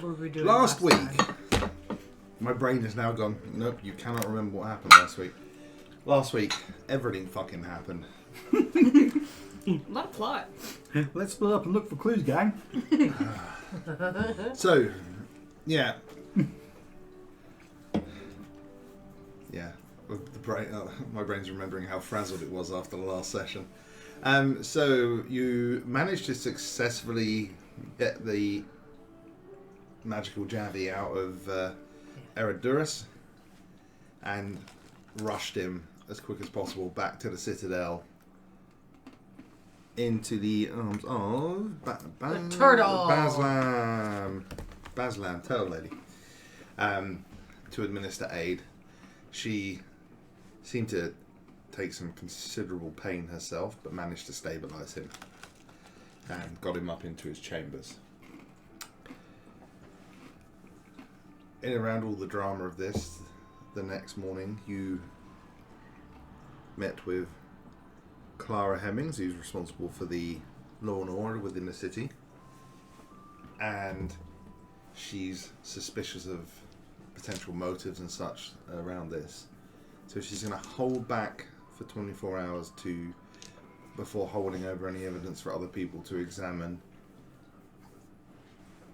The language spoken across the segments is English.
What were we doing last week? time? My brain has now gone, nope, you cannot remember what happened last week. Last week, everything fucking happened. A lot of plot. Let's split up and look for clues, gang. So, yeah. Yeah. The brain, my brain's remembering how frazzled it was after the last session. So, you managed to successfully get the magical Javi out of Eridurus and rushed him as quick as possible back to the Citadel into the arms of the turtle Baslam, Turtle Lady, to administer aid. She seemed to take some considerable pain herself, but managed to stabilise him and got him up into his chambers. In and around all the drama of this, the next morning you met with Clara Hemmings, who's responsible for the law and order within the city, and she's suspicious of potential motives and such around this. So she's going to hold back for 24 hours before holding over any evidence for other people to examine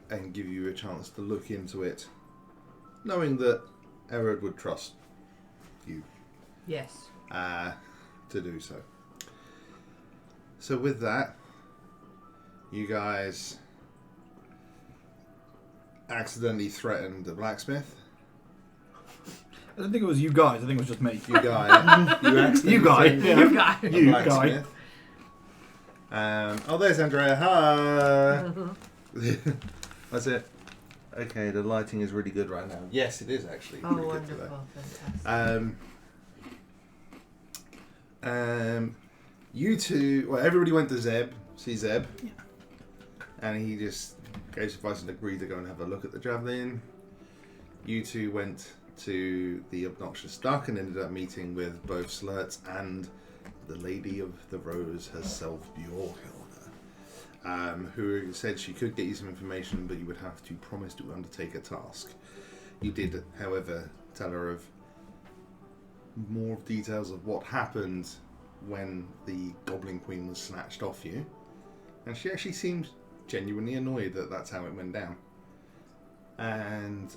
and give you a chance to look into it, knowing that Erod would trust you. Yes. To do so. So with that, you guys accidentally threatened the blacksmith. I don't think it was you guys. I think it was just me. You guy. You accidentally You guy. threatened You guy. the You guy. blacksmith. Oh, there's Andrea. Hi. That's it. Okay, the lighting is really good right now. Yes, it is actually. Oh, pretty good today. wonderful. Fantastic. You two, well, everybody went to see Zeb, and he just gave advice and agreed to go and have a look at the javelin. You two went to the obnoxious duck and ended up meeting with both Slurts and the Lady of the Rose herself, Bjorkilda, who said she could get you some information, but you would have to promise to undertake a task. You did, however, tell her of more details of what happened when the Goblin Queen was snatched off you, and she actually seemed genuinely annoyed that that's how it went down. And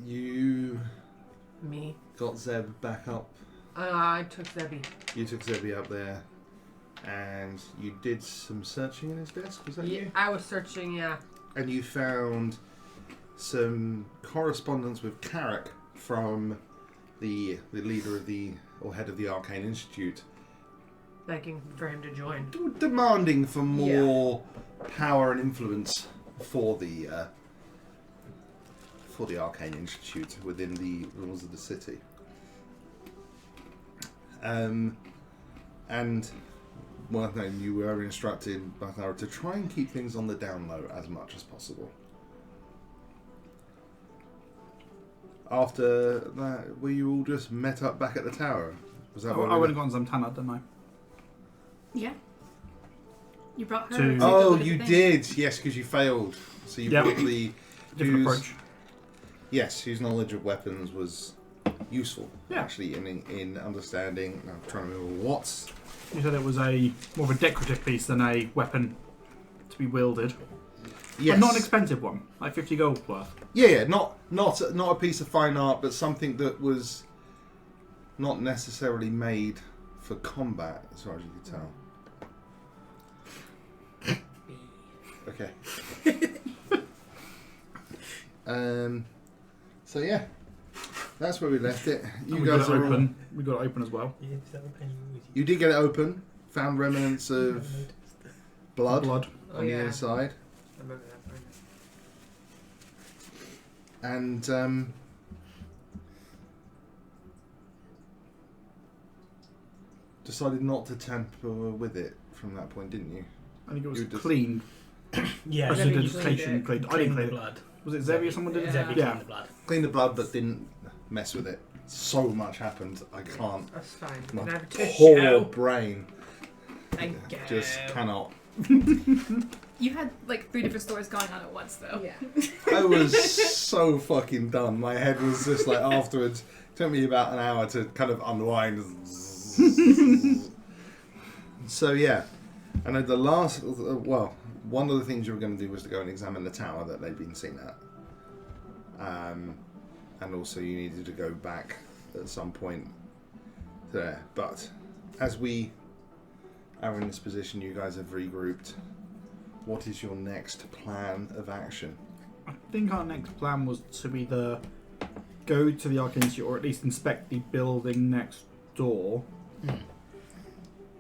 you Me. got Zeb back up. I took Zebby. You took Zebby up there, and you did some searching in his desk. Was that you? I was searching, yeah. And you found some correspondence with Carrick from the leader of or head of the Arcane Institute, Begging for him to join. demanding for more power and influence for the Arcane Institute within the rules of the city. And one thing, you were instructed by Clara to try and keep things on the down low as much as possible. After that, were you all just met up back at the tower? Was that what I went and got some Tanner, didn't I? Yeah. You brought her. To- to go Oh, look at you the did. Yes, because you failed. So you Yep. brought the Different whose- approach. Yes, whose knowledge of weapons was useful. Yeah. Actually, in understanding. I'm trying to remember what's. You said it was more of a decorative piece than a weapon to be wielded. Yes. But not an expensive one, like 50 gold worth. Yeah, not a piece of fine art, but something that was not necessarily made for combat, as far as you could tell. Okay. So yeah, that's where we left it. You We guys got it are all, open. We got it open as well. you did get it open. Found remnants of blood, Blood. Oh, on the yeah. inside, I remember that part. and decided not to tamper with it from that point, didn't you? I think it was You just- cleaned. Yeah, Zebby Prestidigitation cleaned cleaned. I didn't clean the it. blood. Was it Zebby or someone did it? Zebby Yeah. cleaned the blood. Cleaned the blood, but didn't mess with it. So much happened. I can't. That's fine. My Can I have a poor tissue? brain Thank you. just cannot You had like 3 different stories going on at once, though. Yeah. I was so fucking done. My head was just like afterwards. It took me about an hour to kind of unwind. So yeah, and then the last, one of the things you were going to do was to go and examine the tower that they'd been seen at. And also you needed to go back at some point there. But as we are in this position, you guys have regrouped. What is your next plan of action? I think our next plan was to either go to the Arcane Institute or at least inspect the building next door.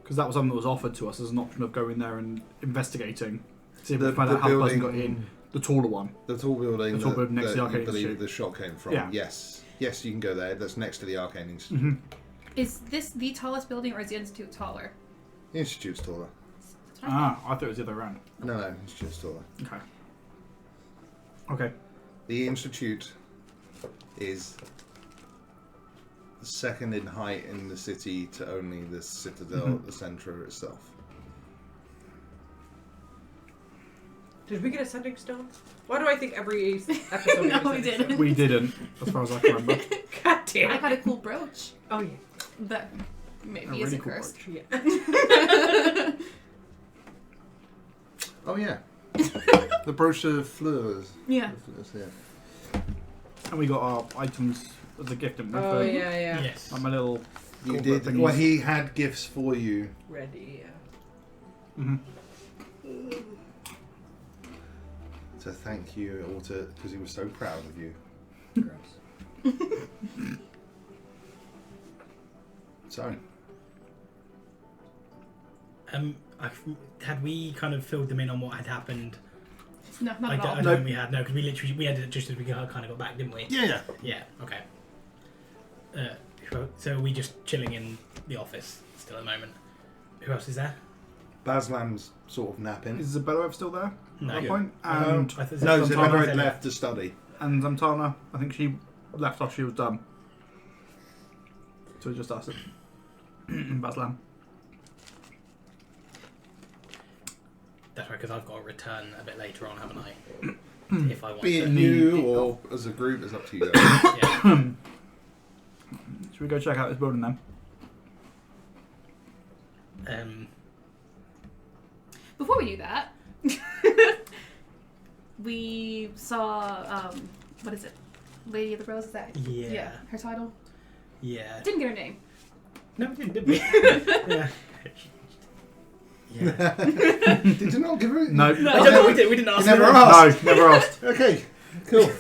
Because that was something that was offered to us as an option of going there and investigating. See if we find out how the person got in. The taller one. The tall building, The tall building next to the that Arcane you believe Institute. the shot came from. Yeah. Yes, you can go there. That's next to the Arcane Institute. Mm-hmm. Is this the tallest building, or is the Institute taller? The Institute's taller. That's what I I thought it was the other way around. No, Institute's taller. Okay. The Institute is the second in height in the city to only the Citadel at the centre itself. Did we get a sending stone? Why do I think every episode we No, get a we sending didn't. stone? We didn't, as far as I can remember. God damn. I got a cool brooch Oh yeah. that maybe A really isn't cool cursed. brooch. Yeah. Oh yeah, the brooch of fleurs. Yeah. And we got our items as a gift, didn't we? Oh For- yeah. Yes. Like my little... You Cool, did. but Well, thingies. he had gifts for you. Ready. Yeah. Mm-hmm. To thank you, or to because he was so proud of you. So, Had we kind of filled them in on what had happened? No, not I at don't, all. I don't think we had. No, because we ended it just as we kind of got back, didn't we? yeah. Yeah. Okay. So are we just chilling in the office still at the moment? Who else is there? Baslam's sort of napping. Is Zabello still there No. at that point? No. And, I thought- No, Zamtana Zabella said- left to study. and Zamtana, I think she left after she was done. So it's just us and Baslam. That's right, because I've got to return a bit later on, haven't I? If I want Be it to. you or as a group, it's up to you. Yeah. Should we go check out this building then? Before we do that, we saw what is it? Lady of the Rose. Is that? Yeah. Her title. Yeah. Didn't get her name. No, we didn't, did we? Yeah. Yeah. Did you not give her? No. I don't know. We didn't ask. You never her. asked. No, never asked. Okay, cool.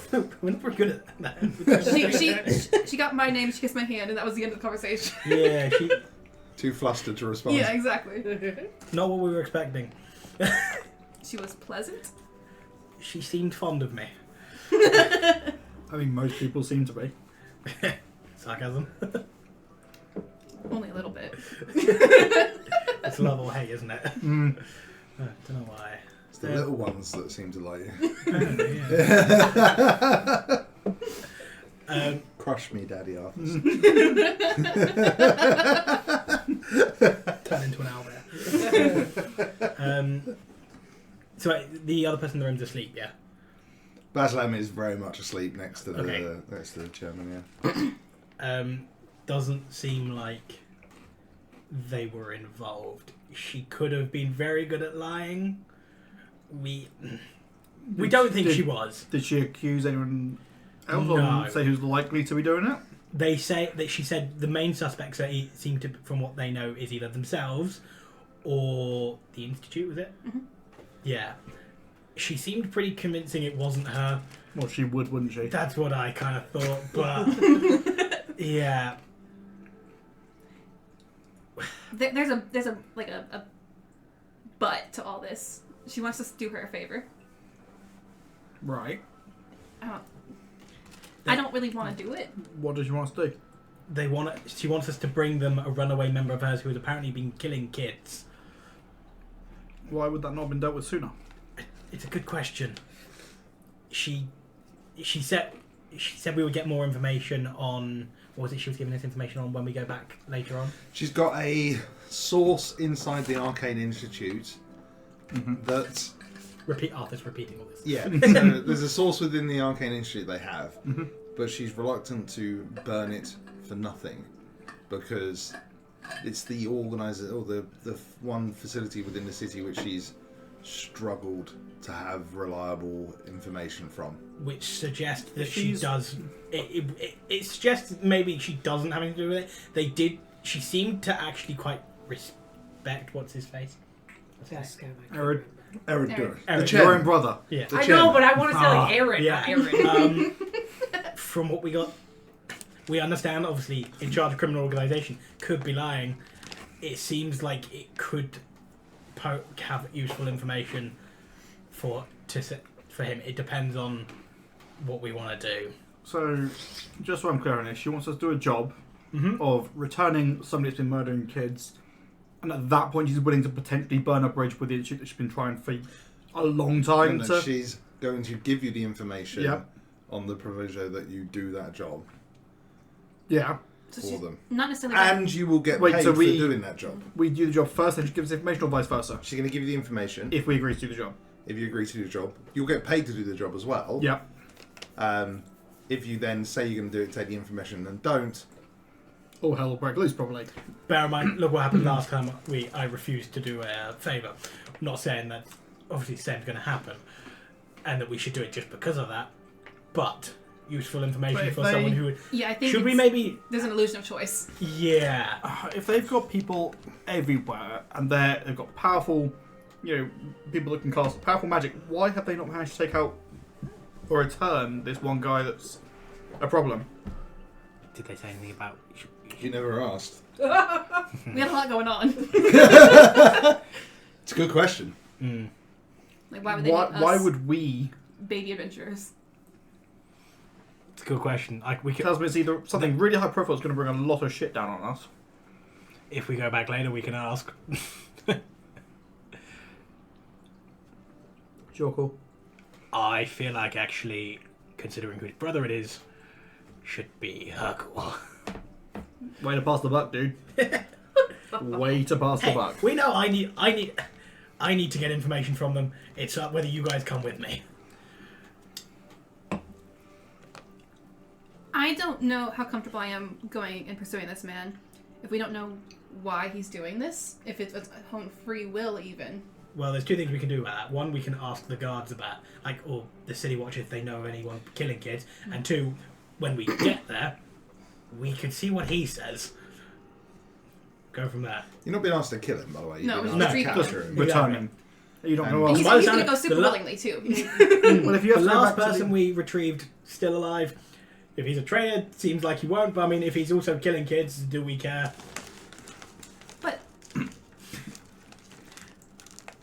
We're not very good at that. She got my name. She kissed my hand, and that was the end of the conversation. Yeah, Too flustered to respond. Yeah, exactly. not what we were expecting. She was pleasant. She seemed fond of me. I think most people seem to be. Sarcasm. Only a little bit. It's love or hate, isn't it? Mm. Don't know why. It's the little ones that seem to like you. Crush me, Daddy Arthur. Turn into an owlbear. So the other person in the room's asleep, yeah? Baslam is very much asleep next to the Okay. chairman. Yeah. Doesn't seem like they were involved. She could have been very good at lying. We don't think she was. Did she accuse anyone else No. or say who's likely to be doing it? They say that she said the main suspects seem to, from what they know, is either themselves or the Institute. Was it? Mm-hmm. Yeah. She seemed pretty convincing it wasn't her. Well, she would, wouldn't she? That's what I kind of thought, but yeah. There's a like a but to all this. She wants us to do her a favor. Right. I don't really want to do it. What does she want us to do? She wants us to bring them a runaway member of hers who has apparently been killing kids. Why would that not have been dealt with sooner? It's a good question. She said we would get more information on. What was it she was giving us information on when we go back later on? She's got a source inside the Arcane Institute that Arthur's repeating all this. Yeah, so there's a source within the Arcane Institute they have, Mhm. but she's reluctant to burn it for nothing because it's the organizer or the one facility within the city which she's struggled to have reliable information from. Which suggests that she She's- does. It suggests maybe she doesn't have anything to do with it. She seemed to actually quite respect what's his face. Yes, guy, I can't Aaron. remember. Eric, Eric. Your own brother. Yeah. The I chairman. know, but I want to say like Ah, Aaron, yeah. not Aaron. From what we got, we understand. Obviously, in charge of criminal organisation could be lying. It seems like it could have useful information for him. It depends on what we want to do. So, just so I'm clear on this, she wants us to do a job Mm-hmm. of returning somebody that's been murdering kids, and at that point she's willing to potentially burn a bridge with the institute that she's been trying for a long time And to... she's going to give you the information Yep. on the proviso that you do that job Yeah. So for she's them. not necessarily. And you will get Wait, paid so for we- doing that job. We do the job first, and she gives us information, or vice versa, She's going to give you the information. if we agree to do the job. If you agree to do the job, you'll get paid to do the job as well. Yeah. If you then say you're going to do it, take the information, and don't, All hell will break loose, probably. Bear in mind, look what happened last time. I refused to do a favour. I'm not saying that obviously the same's going to happen, and that we should do it just because of that. But useful information But if for they- someone who would. Yeah, I think. Should we it's- maybe? There's an illusion of choice. Yeah. If they've got people everywhere, and they've got powerful, people that can cast powerful magic, why have they not managed to take out or return this one guy that's a problem? Did they say anything about? you never asked. We had a lot going on. It's a good question. Mm. Like, why would they need us Why would we? baby adventurers? It's a good question. We could, Tells me it's either something really high profile that's going to bring a lot of shit down on us. if we go back later, we can ask. Sure, cool. I feel like actually, considering whose brother it is, should be her call. Way to pass the buck, dude. Way to pass the Hey, buck. we know I need to get information from them. It's up whether you guys come with me. I don't know how comfortable I am going and pursuing this man. If we don't know why he's doing this, if it's of own free will, even. Well, there's two things we can do about that. One, we can ask the guards about, or the city watch if they know of anyone killing kids. And two, when we get there, we could see what he says. Go from there. You're not being asked to kill him, by the way. You've No, been it's asked to retrieving capture him. him. Returning. You don't know And- what He's, By the he's sound gonna of go it, super the la- willingly, too. Well, if you have The to go last back to person the- we retrieved still alive. If he's a traitor, seems like he won't. But I mean, if he's also killing kids, do we care? But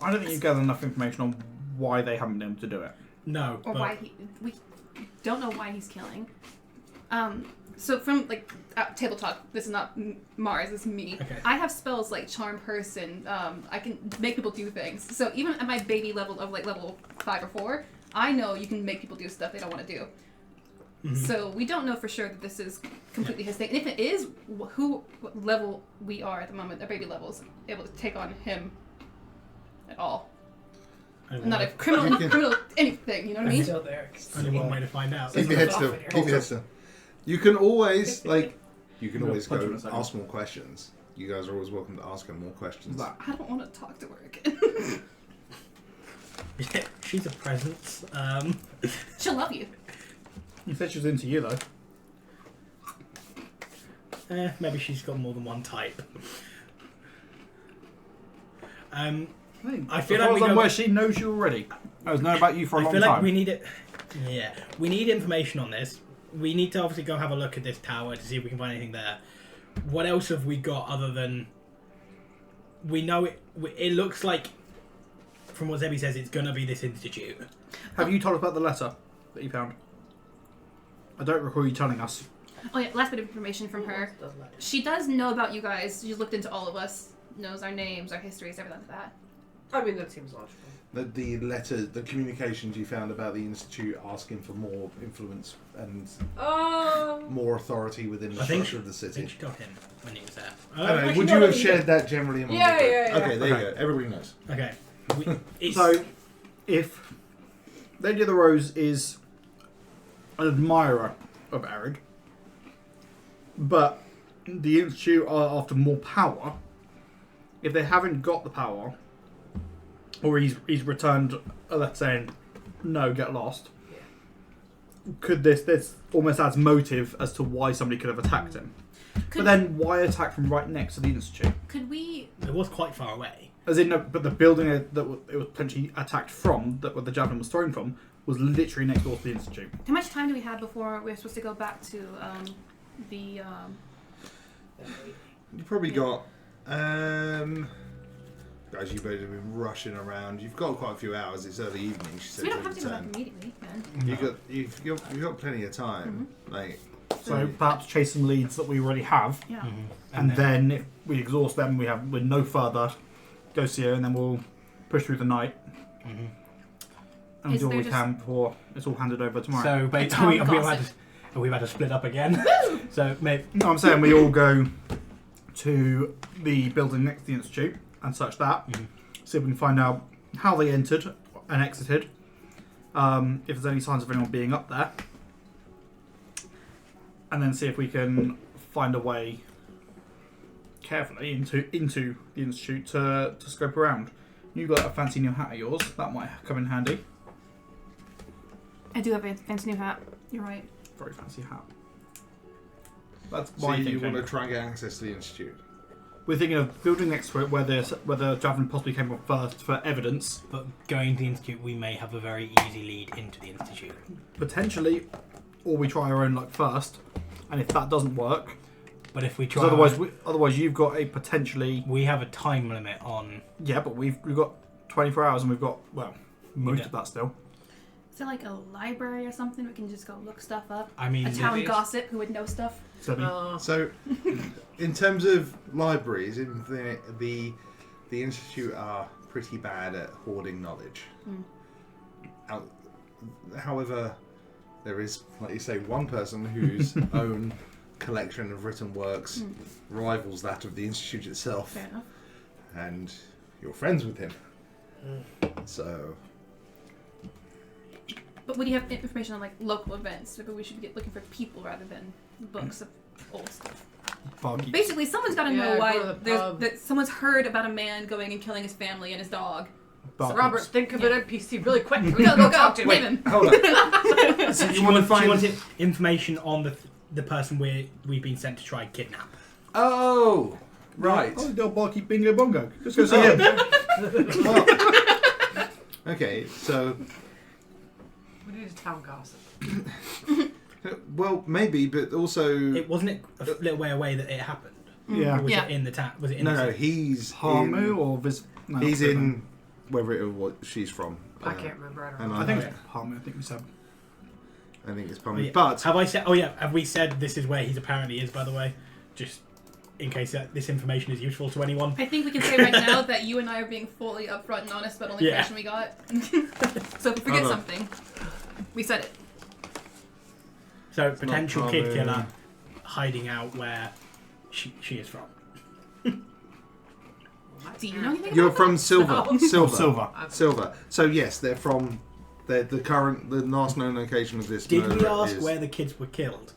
I don't think you've gathered enough information on why they haven't been able to do it. No. or but why we don't know why he's killing. So from table talk, this is not Mars, this is me. Okay. I have spells like charm person. I can make people do things. So even at my baby level of level 5 or 4, I know you can make people do stuff they don't want to do. Mhm. So we don't know for sure that this is completely his thing. And if it is, what level we are at the moment, our baby levels, able to take on him at all. only I'm not a one- criminal, You not can- criminal anything. You know what I I'm mean? still there. only one way to find out. Keep your head still. Keep your head still. You can always, you can We'll always punch go him in a second. ask more questions. You guys are always welcome to ask her more questions. That. I don't want to talk to her again. Yeah, she's a presence. She'll love you. You said she was into you, though. Maybe she's got more than one type. I feel like we go- where she knows you already. Has known about you for a I long feel time. like we need it. Yeah, we need information on this. We need to obviously go have a look at this tower to see if we can find anything there. What else have we got other than? We know it. It looks like, from what Zebby says, it's gonna be this institute. Have you told us about the letter that you found? I don't recall you telling us. Oh yeah, last bit of information from her. She does know about you guys. She's looked into all of us. Knows our names, our histories, everything like that. I mean, that seems logical. The letters, the communications you found about the institute asking for more influence and more authority within the I think structure of the I city. think she told him when he was there. I don't know, Actually, would no, you no, have you shared did. that generally among Yeah, the group? yeah, yeah. Okay, there Okay. you go. Everybody knows. Okay. It's, So, if Lady of the Rose is an admirer of Arid, but the Institute are after more power, if they haven't got the power, or he's returned a letter saying, no, get lost, could this almost adds motive as to why somebody could have attacked him. But then why attack from right next to the Institute? Could we? It was quite far away. As in, no, but the building that it was potentially attacked from, that where the javelin was thrown from, was literally next door to the Institute. How much time do we have before we're supposed to go back to the? You probably got. Guys, you both have been rushing around. You've got quite a few hours. It's early evening. She So said we don't have to go return. back immediately, then. You've got plenty of time. Like, So perhaps chase some leads that we already have, Yeah. and then if we exhaust them, we're no further. Go see her, and then we'll push through the night and Is do all there we just- can before it's all handed over tomorrow. So, town are we about to split up again? So maybe. No, I'm saying we all go to the building next to the Institute and such that. See if we can find out how they entered and exited. If there's any signs of anyone being up there. And then see if we can find a way carefully into the Institute to scope around. You got a fancy new hat of yours. That might come in handy. I do have a fancy new hat. You're right. Very fancy hat. That's so my you thinking. want to try and get access to the Institute? We're thinking of building next to it where the javelin possibly came from first for evidence. But going to the Institute, we may have a very easy lead into the Institute. Potentially, or we try our own luck first. And if that doesn't work, But if we try, because otherwise you've got a potentially we have a time limit on. yeah, but we've got 24 hours and we've got most Yeah. of that still. Is there like a library or something we can just go look stuff up? I mean, A town Maybe. gossip who would know stuff. So So, in terms of libraries, in the Institute are pretty bad at hoarding knowledge. However, there is, like you say, one person whose own collection of written works rivals that of the Institute itself, Fair enough. and you're friends with him. So, But would you have information on like local events? Maybe we should be looking for people rather than books of old stuff. barkeep. Basically, someone's got to Yeah, know go why to the pub. that someone's heard about a man going and killing his family and his dog. Barkeeps. Robert, think of an NPC really quick. We Go, gotta go, talk go! to Name him. him. hold on. So you want to find? information on the person we've been sent to try and kidnap. Oh, right. Oh, the old barkeep bingo bongo. Just go see him. Well, okay, so We need a town gossip. well, maybe, but also It wasn't a little way away that it happened. Yeah. Or was Yeah. it in the town? Was it in no, the no, city? he's Harmu in, or Vis? No, he's not in wherever it was she's from. I can't remember. I don't and know. I think Oh, it's Harmu. I think we said. I think it's Oh, probably. yeah. But have I said? Oh yeah, have we said this is where he's apparently is? By the way, just in case this information is useful to anyone. I think we can say right now that you and I are being fully upfront and honest about all the Yeah. information we got. So if we forget Hold on. something, we said it. So not potential kid common. killer hiding out where she is from. Do you know anything you're about from Silver. No. Silver. Silver. Silver. So yes, they're from the the last known location of this Did we murder ask is... where the kids were killed?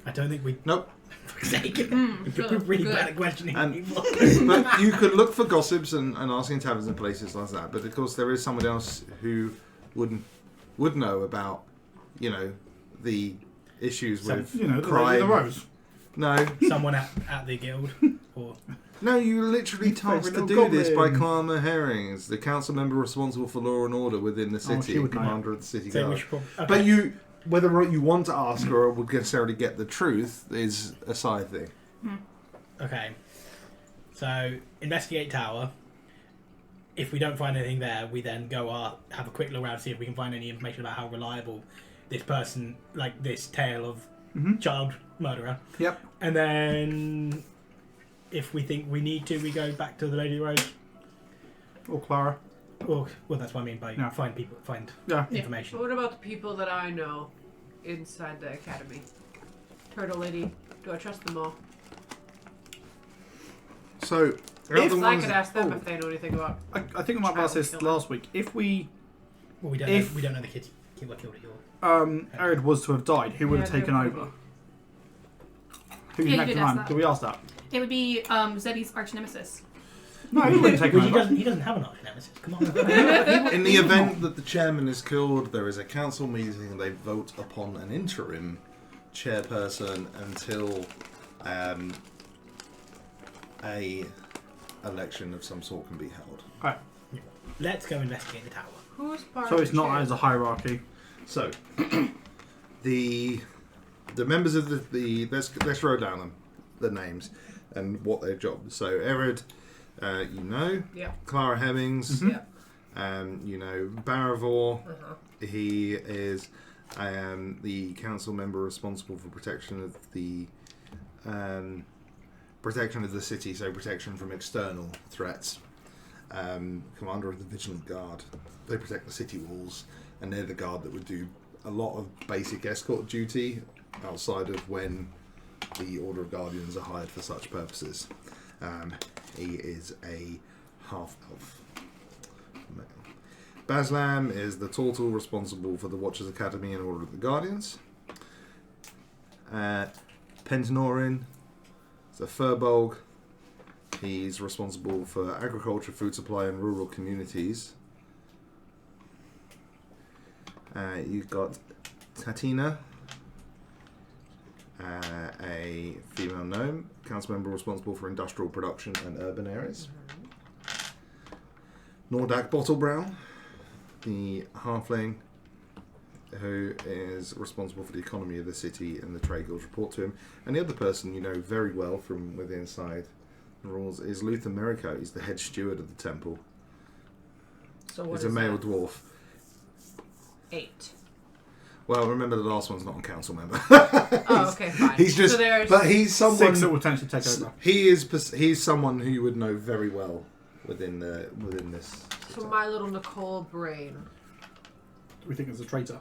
I don't think we. Nope. For fuck's sake. Good, We're really good. bad at questioning And- people. But you could look for gossips and ask in taverns and places like that. But of course, there is someone else who would know about, the issues with You know, the Lady crime. of the Rose. No, Someone at the guild, or no, you literally tasked to Favourite do little this by goblin. Clara Herrings, the council member responsible for law and order within the city, she would know. commander of the city so we guard. should probably. Okay. But you, whether or not you want to ask her or would necessarily get the truth is a side thing. Okay. So investigate tower. If we don't find anything there, we then go have a quick look around, see if we can find any information about how reliable this person, like this tale of child murderer. Yep. And then, if we think we need to, we go back to the Lady Rose. Or Clara. Well, that's what I mean by Yeah. find Yeah. information. But what about the people that I know inside the academy? Turtle Lady, do I trust them all? So, If the I ones could ask them oh. if they know anything about. I think I might have asked this last week. If we Well, we don't If- know. We don't know the kids were killed at your. Arid was to have died, who would have Yeah, taken they're over? Who's Yeah, you next did in ask line? that. Did we ask that? It would be Zeddy's arch nemesis. No, he wouldn't take Well, he over. doesn't have an arch nemesis. Come on. In the event that the chairman is killed, there is a council meeting and they vote upon an interim chairperson until a election of some sort can be held. Right. Let's go investigate the tower. Who's part So of it's the not chair? as a hierarchy. So, the members of the let's roll down them, the names and what their job. So Erid, Yeah. Clara Hemmings, Yeah. Baravor. Uh-huh. He is the council member responsible for protection of the city, so protection from external threats. Commander of the Vigilant Guard. They protect the city walls, and they're the guard that would do a lot of basic escort duty outside of when the Order of Guardians are hired for such purposes. He is a half-elf. Baslam is the Tortle responsible for the Watchers Academy and Order of the Guardians. Pentanorin is a Furbolg. He's responsible for agriculture, food supply, and rural communities. You've got Tatina, a female gnome, council member responsible for industrial production and urban areas. Nordak Bottlebrow, the halfling, who is responsible for the economy of the city and the trade guilds report to him. And the other person you know very well from within inside the rules is Luther Merico. He's the head steward of the temple. So what He's is a male that? dwarf. 8. Well, remember the last one's not a council member. Oh, okay, fine. He's just, so there's but he's someone. 6 that will potentially take over. He's someone who you would know very well within this. so my little Nicole brain. We think it's a traitor.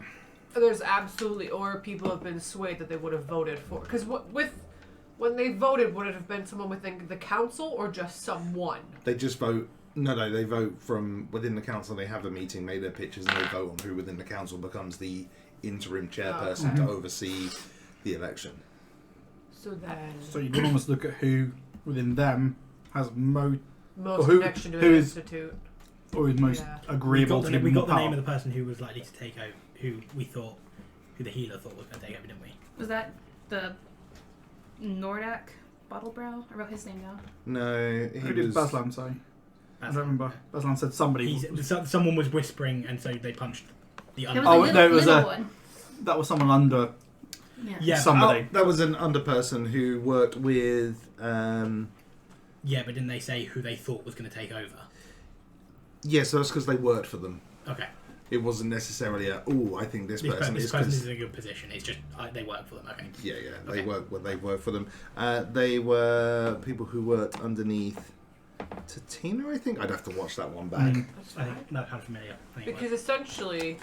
There's absolutely, or people have been swayed that they would have voted for. Because when they voted, would it have been someone within the council or just someone? They just vote. No, they vote from within the council. They have a meeting, make their pitches, and they vote on who within the council becomes the interim chairperson to oversee the election. So then, So you can almost look at who within them has most who- connection to who the is- institute. or is most Yeah. agreeable to give we them got the power. name of the person who was likely to take over, who the healer thought was going to take over, didn't we? Was that the Nordak Bottlebrow? I wrote his name down. No, Who did Baslam say? I don't remember. Baslam said somebody. Someone was whispering, and so they punched the There other. was Oh, a little, no, it was little a- one. That was someone under Yeah, somebody. That was an underperson who worked with. Yeah, but didn't they say who they thought was going to take over? Yeah, so that's because they worked for them. Okay. It wasn't necessarily I think this person This is. person 'Cause- is in a good position. It's just they work for them. Okay. Yeah, Okay. they work for them. They were people who worked underneath Tatina, I think. I'd have to watch that one back. That's I fine. think that sounds familiar. I think it Because essentially,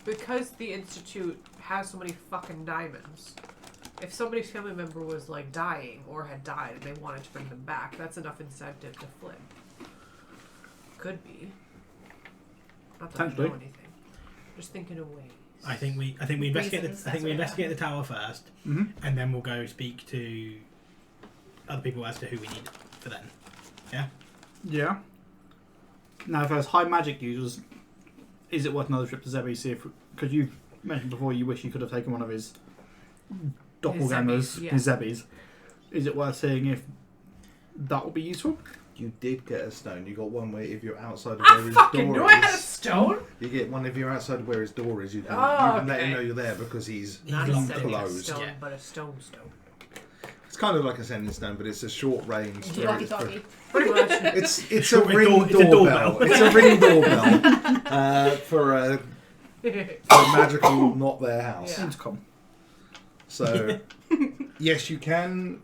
because the institute has so many fucking diamonds, if somebody's family member was like dying or had died and they wanted to bring them back, that's enough incentive to flip. Could be. Not that I know Potentially. anything. Just thinking of ways. I think we investigate Reasons, the I think that's we what investigate the happens. tower first, Mhm. and then we'll go speak to other people as to who we need for then. Yeah. Yeah. Now, if there's high magic users, is it worth another trip to Zebi? See if, because you mentioned before you wish you could have taken one of his doppelgangers, Zebis, yeah. his Zebis. Is it worth seeing if that will be useful? You did get a stone. You got one where if you're outside of I where his fucking knew door I had a is. stone! You get one if you're outside of where his door is. You can, Oh, you can let him okay. know you're there because he's Not He's a locked sending a closed. stone, Yeah. but a stone. It's kind of like a sending stone, but it's a short range. Yeah. Walkie talkie. Pretty much. It's a Short ring it's a doorbell. doorbell. It's a ring doorbell for a magical not their house. Yeah. Intercom. So yes, you can.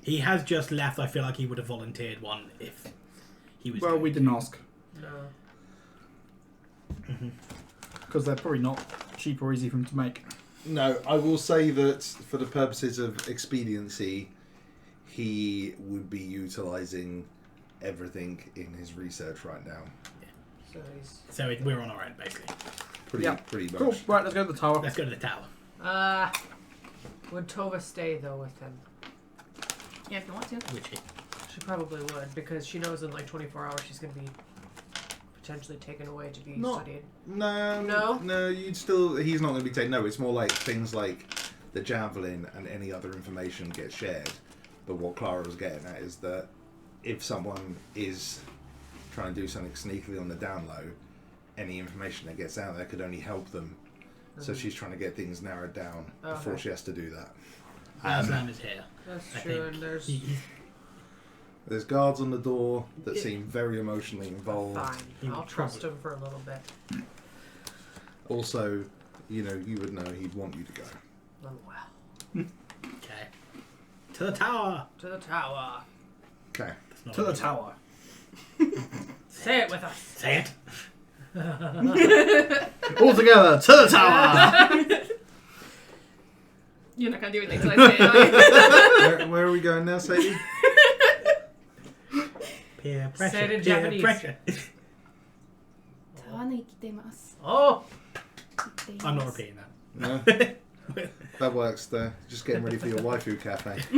He has just left. I feel like he would have volunteered one if he was. Well, we didn't ask No. because they're probably not cheap or easy for him to make. No, I will say that for the purposes of expediency, he would be utilising everything in his research right now. So he's... So we're on our own, basically. Pretty much. Cool. Right, let's go to the tower. Let's go to the tower. Would Tova stay though with him? Yeah, if you want to. Which is She probably would, because she knows in like 24 hours she's going to be potentially taken away to be No. studied. No. You'd still. He's not going to be taken. No, it's more like things like the javelin and any other information gets shared. But what Clara was getting at is that if someone is trying to do something sneakily on the down low, any information that gets out there could only help them. So she's trying to get things narrowed down before she has to do that. Aslan is here. That's I true, think and there's... There's guards on the door that seem very emotionally involved. Fine, I'll trust him for a little bit. Also, you would know he'd want you to go. Oh, well. Okay. To the tower. To the tower. Okay. To the tower. Say it with us. Say it. All together, to the tower! You're not gonna do anything until I say it, are you? Where are we going now, Sadie? Peer pressure. Say it in peer Japanese. pressure. Oh! I'm not repeating that. No? That works there. Just getting ready for your waifu cafe. To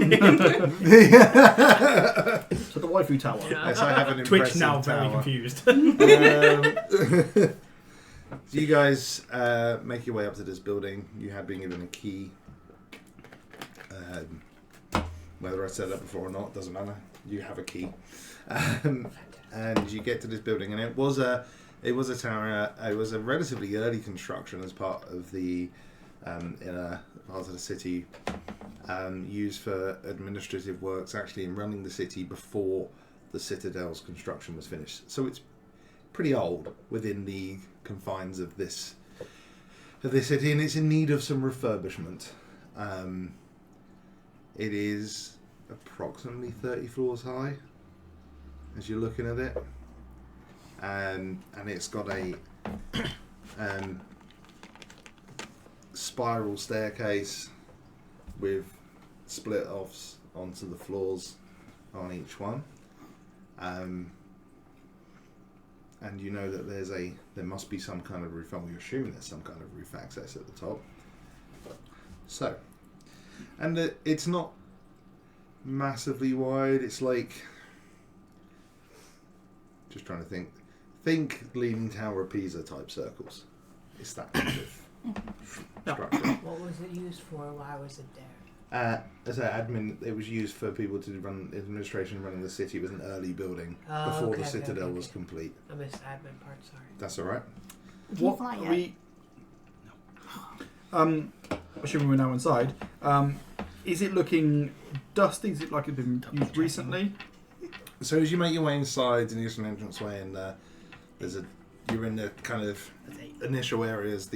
the waifu tower. Yeah. Yes, I have an Twitch impressive now very tower. confused. So you guys make your way up to this building. You have been given a key. Whether I said that before or not, doesn't matter. You have a key. And you get to this building, and it was a tower. It was a relatively early construction as part of the inner part of the city, used for administrative works, actually in running the city before the Citadel's construction was finished. So it's pretty old within the confines of this city, and it's in need of some refurbishment. It is approximately 30 floors high as you're looking at it, and it's got a spiral staircase with split offs onto the floors on each one, and you know that there must be some kind of roof. Well, you assume there's some kind of roof access at the top. So, and it's not massively wide. It's like, just trying to think Leaning Tower of Pisa type circles. It's that kind of structure. What was it used for? Why was it there? As an admin, it was used for people to run administration running the city. It was an early building Oh, before okay, the Citadel okay. was complete. I missed the admin part, sorry. That's all right. Can you fly yet? Assuming we're now inside, is it looking dusty? Is it like it's been used recently? So as you make your way inside, and there's an entranceway, and you're in the kind of initial areas.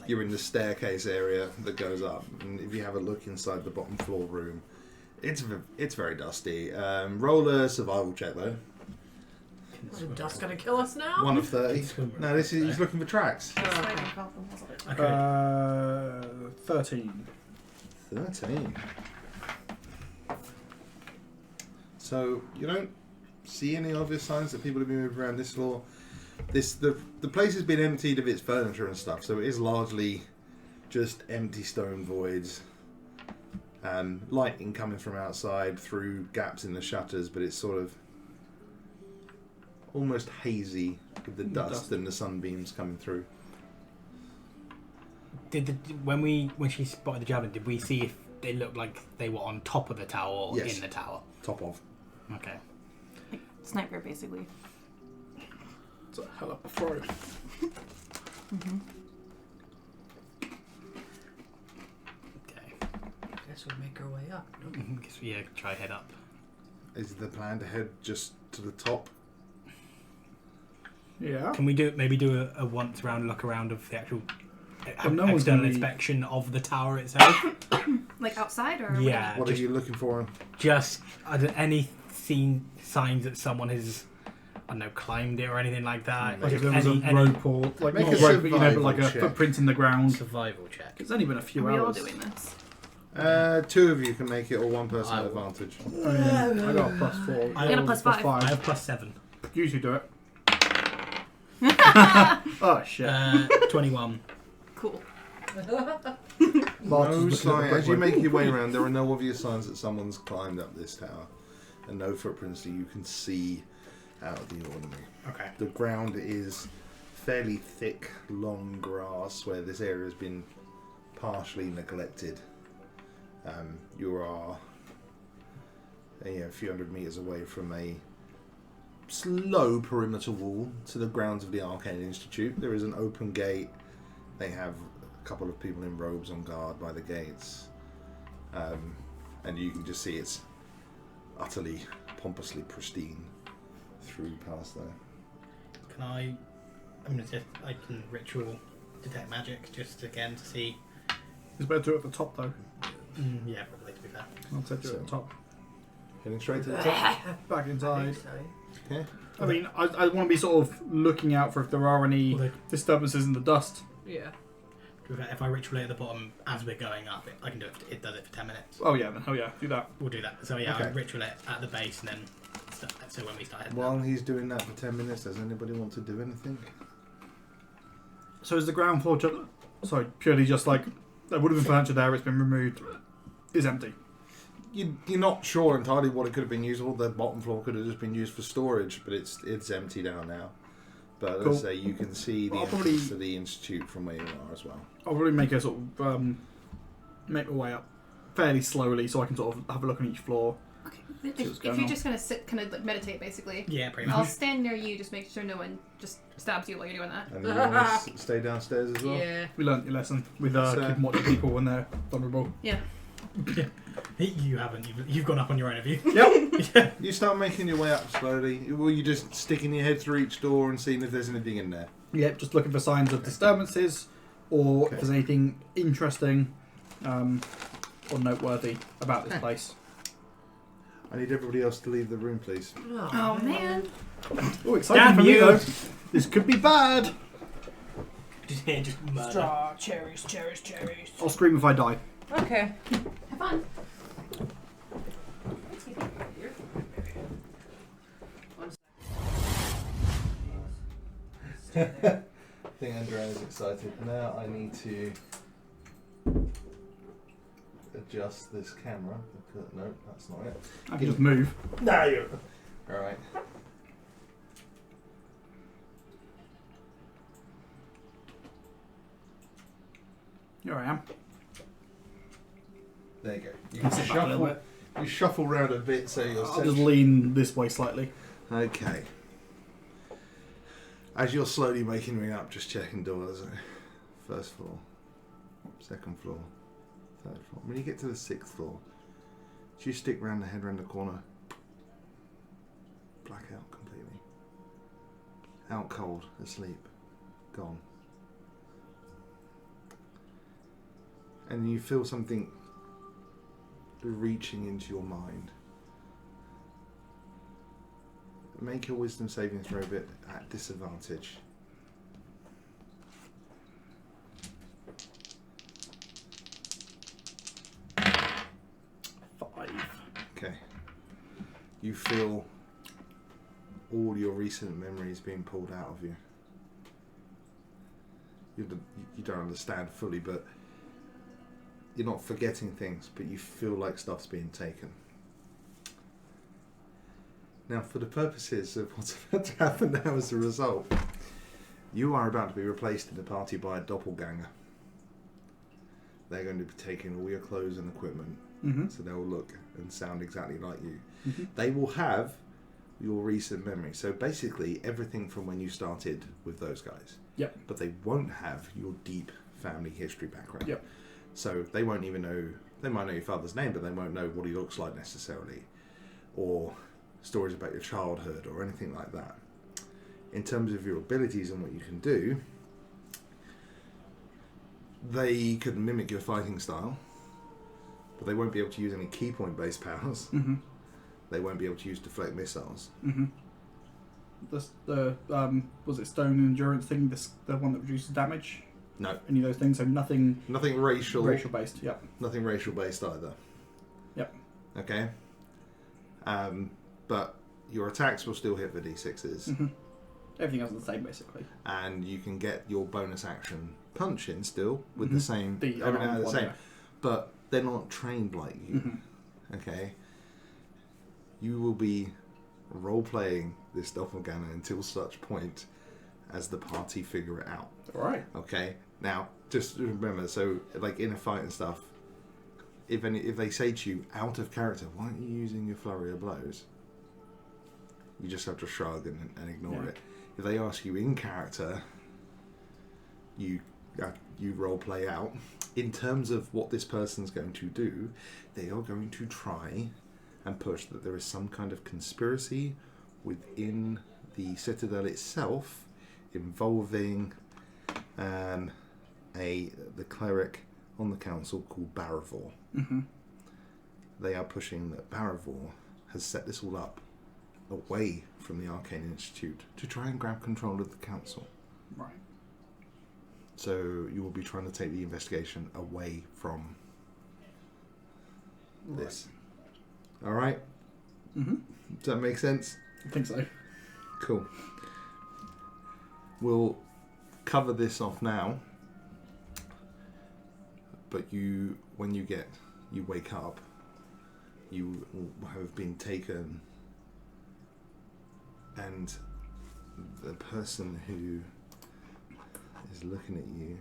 You're in the staircase area that goes up, and if you have a look inside the bottom floor room, it's very dusty. Roll a survival check though. Is the dust gonna kill us now? 1 of 30. No, he's looking for tracks. Oh, okay. Okay. 13. 13. So you don't see any obvious signs that people have been moving around this floor. The place has been emptied of its furniture and stuff, so it is largely just empty stone voids. Lighting coming from outside through gaps in the shutters, but it's sort of almost hazy with the dust and the sunbeams coming through. When she spotted the javelin, did we see if they looked like they were on top of the tower or Yes. in the tower? Top of. Okay. Like sniper, basically. It's a hell of a throw. Okay. Guess we make our way up. No? Guess we try head up. Is the plan to head just to the top? Yeah. Can we maybe do a once round look around of the actual no one's external gonna be- inspection of the tower itself? Like outside or Yeah. What are you looking for? Just any signs that someone has, I don't know, climbed it or anything like that. Like if Just there was a rope or like Make not a a rope, but you know, but like a survival check. footprint in the ground. survival check. It's only been a few Are we all hours. doing this? 2 of you can make it, or 1 person I at will. advantage. Oh, yeah. I got a +4. I got a +5. I have +7. Usually do it. Oh shit. 21. Cool. No sign. As you make your way around, there are no obvious signs that someone's climbed up this tower, and no footprints that you can see out of the ordinary. Okay. The ground is fairly thick, long grass where this area has been partially neglected. You are a few hundred meters away from a slow perimeter wall to the grounds of the Arcane Institute. There is an open gate. They have a couple of people in robes on guard by the gates. And you can just see it's utterly, pompously pristine through past there. Can I can ritual detect magic just again to see. It's better to do it at the top though. Yeah, probably to be fair. I'll take it at the top. Heading straight to the top. Back I inside. think so. Okay. I mean, I want to be sort of looking out for if there are any Well, disturbances in the dust. Yeah. To be fair, if I ritual at the bottom as we're going up, I can do it. It does it for 10 minutes. Oh yeah, then hell yeah, do that. We'll do that. So yeah, Okay. I'll ritual it at the base and then start, so when we start heading While up. he's doing that for 10 minutes, does anybody want to do anything? So is the ground floor purely just like there would have been furniture there, it's been removed, is empty. You're not sure entirely what it could have been used for. The bottom floor could have just been used for storage, but it's empty down now. But Cool. let's say you can see the I'll entrance probably- to the institute from where you are as well. I'll probably make a sort of make my way up fairly slowly so I can sort of have a look on each floor. Okay. See what's If going you're on. just gonna sit, kind of like meditate, basically. Yeah, pretty I'll much. stand near you, just make sure no one just stabs you while you're doing that. And you want to stay downstairs as well? Yeah. We learnt your lesson with So- keeping watch of people when they're vulnerable. Yeah. You haven't. You've gone up on your own, have you? Yep. Yeah. You start making your way up slowly. Will you just sticking your head through each door and seeing if there's anything in there? Yep, just looking for signs of disturbances or Okay. if there's anything interesting or noteworthy about this place. I need everybody else to leave the room, please. Oh man. Oh, exciting Damn for me you. though. This could be bad. Just murder. Straw, cherries, cherries, cherries. I'll scream if I die. Okay. Have fun. I think Andrea's excited. Now I need to adjust this camera. No, that's not it. I can just move. No, you're... Alright. Here I am. There you go. You can Sit back a little shuffle. bit. You shuffle around a bit so you're I'll just lean this way slightly. Okay. As you're slowly making your way up, just checking doors. First floor, second floor, third floor. When you get to the sixth floor, do you stick round the head round the corner? Black out completely. Out cold, asleep, gone. And you feel something reaching into your mind. Make a wisdom saving throw bit at disadvantage. Okay. You feel all your recent memories being pulled out of you. You don't understand fully, but you're not forgetting things, but you feel like stuff's being taken. Now, for the purposes of what's about to happen now as a result, you are about to be replaced in the party by a doppelganger. They're going to be taking all your clothes and equipment, so they will look and sound exactly like you. They will have your recent memory. So basically, everything from when you started with those guys. Yep. But they won't have your deep family history background. Yep. So they won't even know, they might know your father's name, but they won't know what he looks like necessarily. Or stories about your childhood or anything like that. In terms of your abilities and what you can do, they could mimic your fighting style, but they won't be able to use any key point based powers. They won't be able to use deflect missiles. The was it stone endurance thing? The one that reduces damage. No. Any of those things. So nothing Nothing racial. racial based. Yep. Nothing racial based either. Yep. Okay. But your attacks will still hit the d6s. Everything else is the same, basically. And you can get your bonus action punch in still with Mhm. the same. The everything unarmed the one, same. yeah. But they're not trained like you. Mhm. Okay. You will be role playing this doppelganger until such point as the party figure it out. Alright. Okay. Now, just remember, so like in a fight and stuff, if they say to you out of character, why aren't you using your flurry of blows? You just have to shrug and ignore Yeah. it. If they ask you in character, you role play out. In terms of what this person's going to do, they are going to try and push that there is some kind of conspiracy within the Citadel itself involving the cleric on the council called Baravor. Mm-hmm. They are pushing that Baravor has set this all up away from the Arcane Institute to try and grab control of the council. Right. So you will be trying to take the investigation away from this. All right? Mm-hmm. Does that make sense? I think so. Cool. We'll cover this off now. But when you wake up, you will have been taken, and the person who is looking at you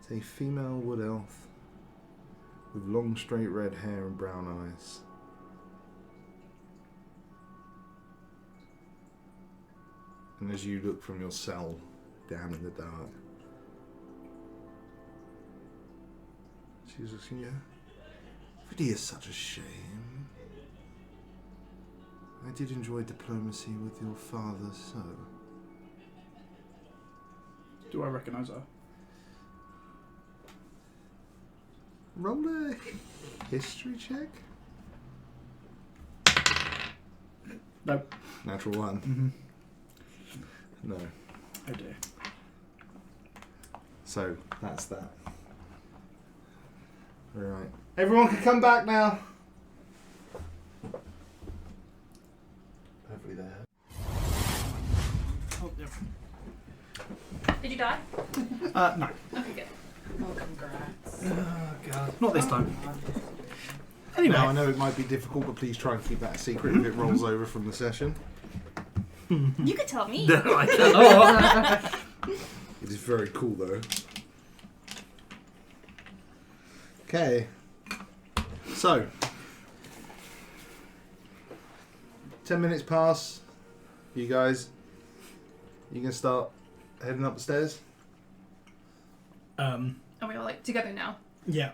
is a female wood elf with long straight red hair and brown eyes. And as you look from your cell down in the dark, she's looking at you. It really is such a shame. I did enjoy diplomacy with your father, so. Do I recognise her? Roll a history check. Nope. Natural one. Mm-hmm. No. Oh dear. So that's that. Alright. Everyone can come back now. Hopefully they're. Oh, yeah. Did you die? No. Okay, good. Oh, congrats. Oh god. Not this time. Anyway, Now I know it might be difficult, but please try and keep that a secret if it rolls over from the session. You could tell me. No, I cannot. It is very cool though. Okay. So 10 minutes pass. You guys, you can start heading up the stairs. Are we all like together now? yeah.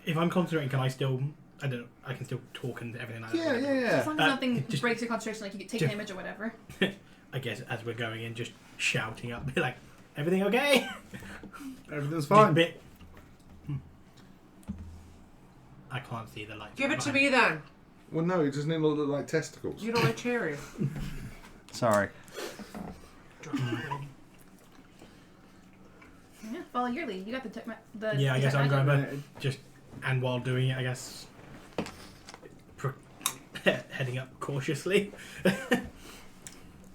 If I'm concentrating, can I still? I don't know. I can still talk and everything like that. Yeah. As long as nothing just- breaks your concentration, like you could take just- an image or whatever. I guess as we're going in, just shouting up, be like, "Everything okay?" Everything's Just a fine. bit. I can't see the light. Give it to me then. Well, no, it doesn't look like testicles. You don't like cherry. Sorry. Yeah, follow your lead. You got the Yeah, I guess I'm detect going magic. to just, and while doing it, I guess, heading up cautiously.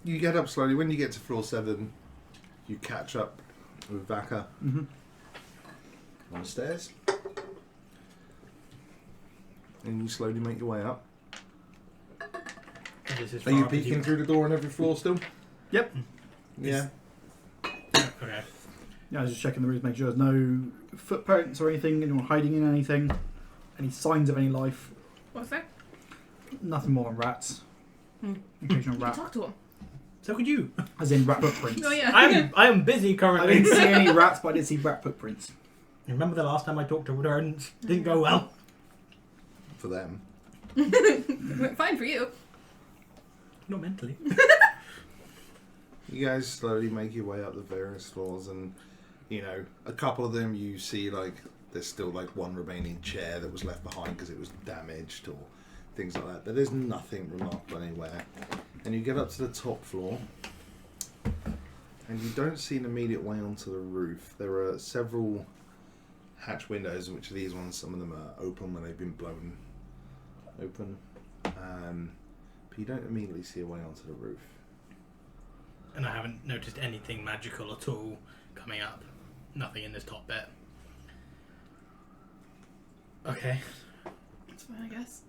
You get up slowly. When you get to floor 7, you catch up with Vaka Mm-hmm. on the stairs. And you slowly make your way up. This is Are you far up as peeking through the door on every floor still? Yep. Yeah. Okay. Yeah, I was just checking the rooms, make sure there's no footprints or anything, anyone hiding in anything, any signs of any life. What's that? Nothing more than rats. Occasional You can rat. talk to him. So could you? As in rat footprints. Oh yeah. I am busy I currently. didn't see any rats, but I did see rat footprints. Remember the last time I talked to her and it didn't go well? For them. It went fine for you. Not mentally. You guys slowly make your way up the various floors, and you know, a couple of them you see like there's still like one remaining chair that was left behind because it was damaged or things like that. But there's nothing remarkable anywhere. And you get up to the top floor, and you don't see an immediate way onto the roof. There are several hatch windows, which are these ones. Some of them are open when they've been blown open. But you don't immediately see a way onto the roof. And I haven't noticed anything magical at all coming up. Nothing in this top bit. Okay. That's fine, I guess.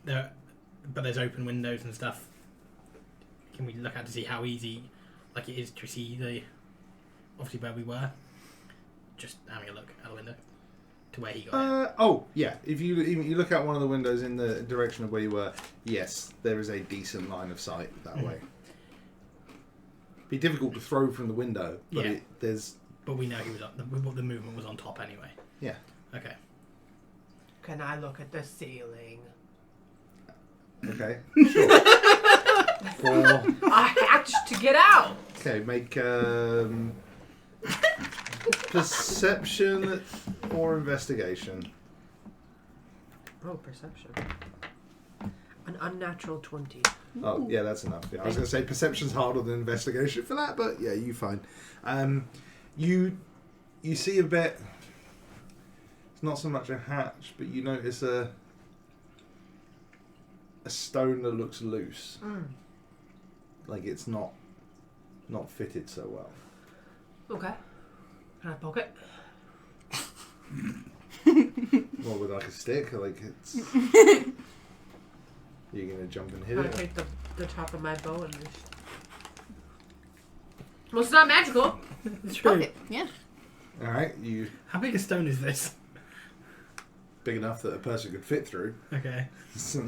There's open windows and stuff. Can we look out to see how easy, like it is to see obviously where we were? Just having a look out the window to where he got it. Yeah. If you look out one of the windows in the direction of where you were, yes, there is a decent line of sight that way. Be difficult to throw from the window, but Yeah. But we know he was up. The movement was on top anyway. Yeah. Okay. Can I look at the ceiling? Okay. Sure. I hatched to get out. Okay, make perception or investigation. Oh, perception. An unnatural 20. Oh, yeah, that's enough. Yeah, I was going to say perception's harder than investigation for that, but yeah, you fine. You see a bit. It's not so much a hatch, but you notice a stone that looks loose. Like it's not fitted so well. Okay. Can I poke it? Well, with like a stick, like it's. You're gonna jump and hit Can I it. take the top of my bow and just... Well, it's not magical. It's true. Okay, yeah. All right, you How big a stone is this? big enough that a person could fit through. Okay. So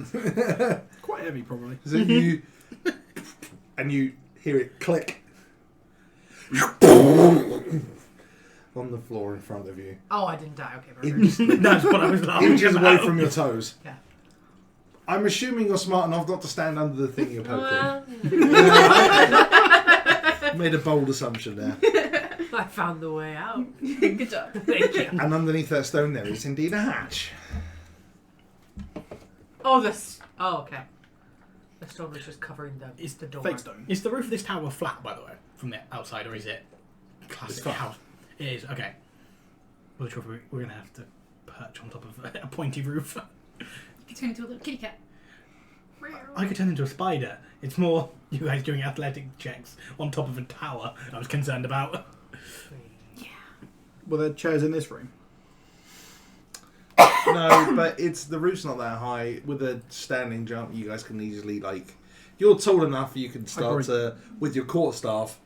Quite heavy, probably. you and you hear it click on the floor in front of you. Oh, I didn't die. Okay, Inches, perfect. That's what I was laughing inches about. away from your toes. Yeah. I'm assuming you're smart enough not to stand under the thing you're poking. Well, Made a bold assumption there. I found the way out. Good job. Thank you. And underneath that stone there is indeed a hatch. Oh, this. Oh, okay. The stone was just covering the door. Fake stone. Is the roof of this tower flat, by the way, from the outside, or is it classic It's flat. house? It is. Okay. Well, we're gonna have to perch on top of a pointy roof. You turn into a little kitty cat. I could turn into a spider. It's more you guys doing athletic checks on top of a tower I was concerned about. Were there chairs in this room? No, but the roof's not that high. With a standing jump, you guys can easily, like... You're tall enough you can start to, with your quarterstaff,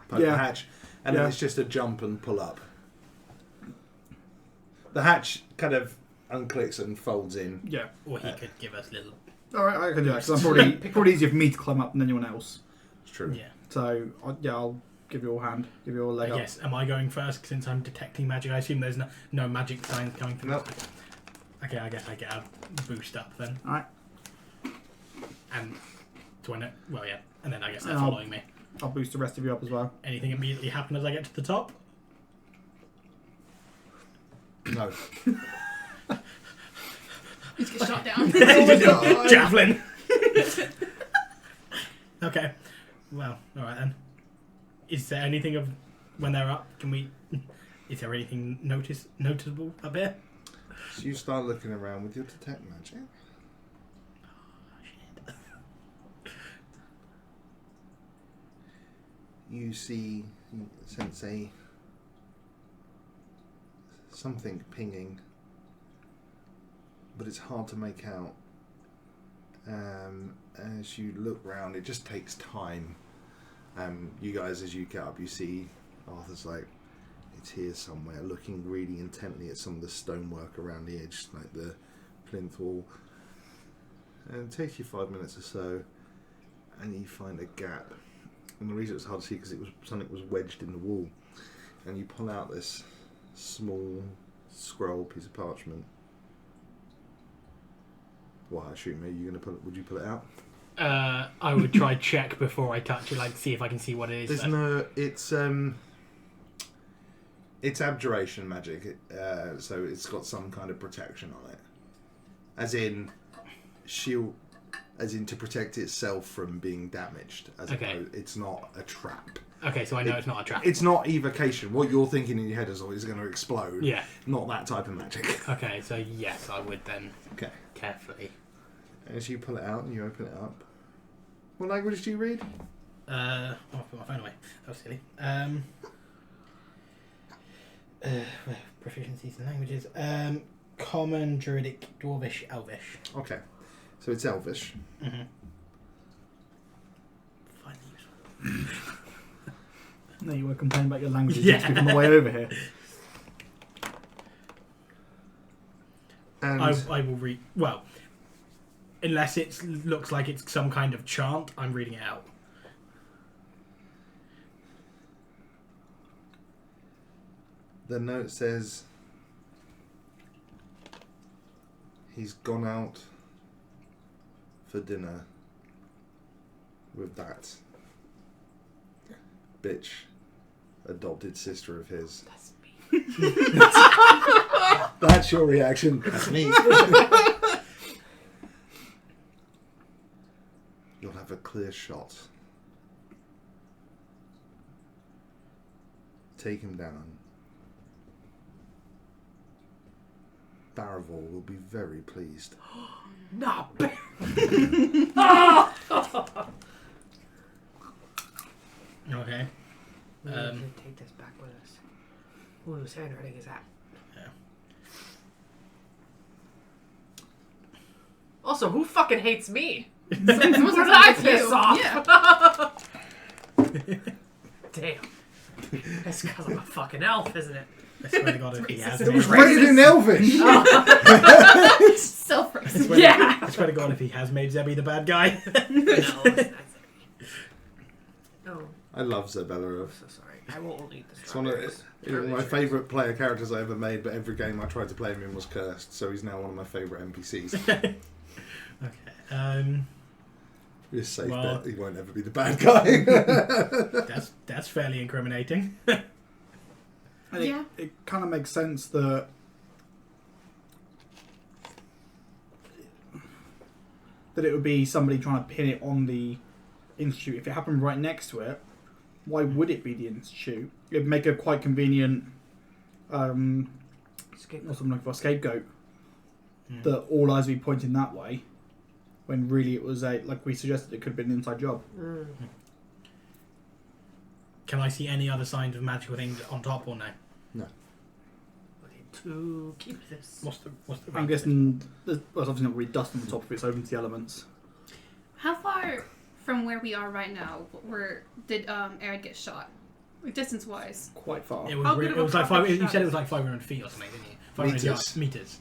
poke the hatch, and then it's just a jump and pull up. The hatch kind of unclicks and folds in. Yeah. Or he could give us little... Alright, I can do that, because I'm probably easier for me to climb up than anyone else. It's true. Yeah. So, I'll give you a hand, give you a leg up. Yes. Am I going first since I'm detecting magic? I assume there's no magic signs coming through. Nope. Okay, I guess I get a boost up then. Alright. And do I know? Well, yeah. And then I guess they're And following me. I'll boost the rest of you up as well. Anything immediately happen as I get to the top? No. You just get shot down. Javelin! Okay. Well, alright then. Is there anything of when they're up? Is there anything noticeable up here? So you start looking around with your detect magic. You sense something pinging, but it's hard to make out. As you look round, it just takes time. You guys, as you get up, you see Arthur's like, it's here somewhere, looking really intently at some of the stonework around the edge, like the plinth wall. And it takes you 5 minutes or so, and you find a gap. And the reason it's hard to see because something was wedged in the wall. And you pull out this small scroll piece of parchment. Well, I assume would you pull it out? I would try check before I touch it, like see if I can see what it is. It's abjuration magic, so it's got some kind of protection on it. As in, shield, as in to protect itself from being damaged. As Okay. opposed, it's not a trap. Okay, so I know it's not a trap. It's not evocation. What you're thinking in your head is, oh, it's going to explode. Yeah. Not that type of magic. Okay, so yes, I would then Okay. carefully. As you pull it out and you open it up, what language do you read? I'll put my phone away. That was silly. Proficiencies in languages. Common, Druidic, Dwarvish, Elvish. Okay, so it's Elvish. Mm-hmm. Finally useful. No, you were complaining about your languages Yeah. next week on the way over here. And I will read. Well, unless it looks like it's some kind of chant, I'm reading it out. the note says he's gone out for dinner with that bitch adopted sister of his. That's me. That's your reaction. That's me. You'll have a clear shot. Take him down. Baraval will be very pleased. Nah, Okay. we should take this back with us. Whose handwriting is that? Yeah. Also, who fucking hates me? Someone's Who did gonna I hate piss you. off? Yeah. Damn. That's because I'm a fucking elf, isn't it? I swear to God, if he has It It was made, written in Elvish! Self-racist. Oh. Yeah. I swear to God, if he has made Zebby the bad guy. No, it's not. Oh, I love Zebelarov. I'm so sorry. I will only eat the It's one of strawberries. my favourite player characters I ever made, but every game I tried to play him in was cursed, so he's now one of my favourite NPCs. Okay. It's safe Well- bet he won't ever be the bad guy. That's fairly incriminating. I think Yeah. it kind of makes sense that it would be somebody trying to pin it on the institute. If it happened right next to it, why would it be the institute? It'd make a quite convenient Escape. what's I'm looking for, scapegoat. Hmm. That all eyes would be pointing that way, when really it was like we suggested, it could have been an inside job. Mm. Can I see any other signs of magical things on top or no? I need to keep this. What's the I'm range? guessing there's obviously not really dust on the top if it's open to the elements. How far from where we are right now, did Aaron get shot? Like, distance-wise. Quite far. It was, How good it of a was like fucking you shot said it is was like 500 feet or something, didn't you? 500 Meters. yards, meters.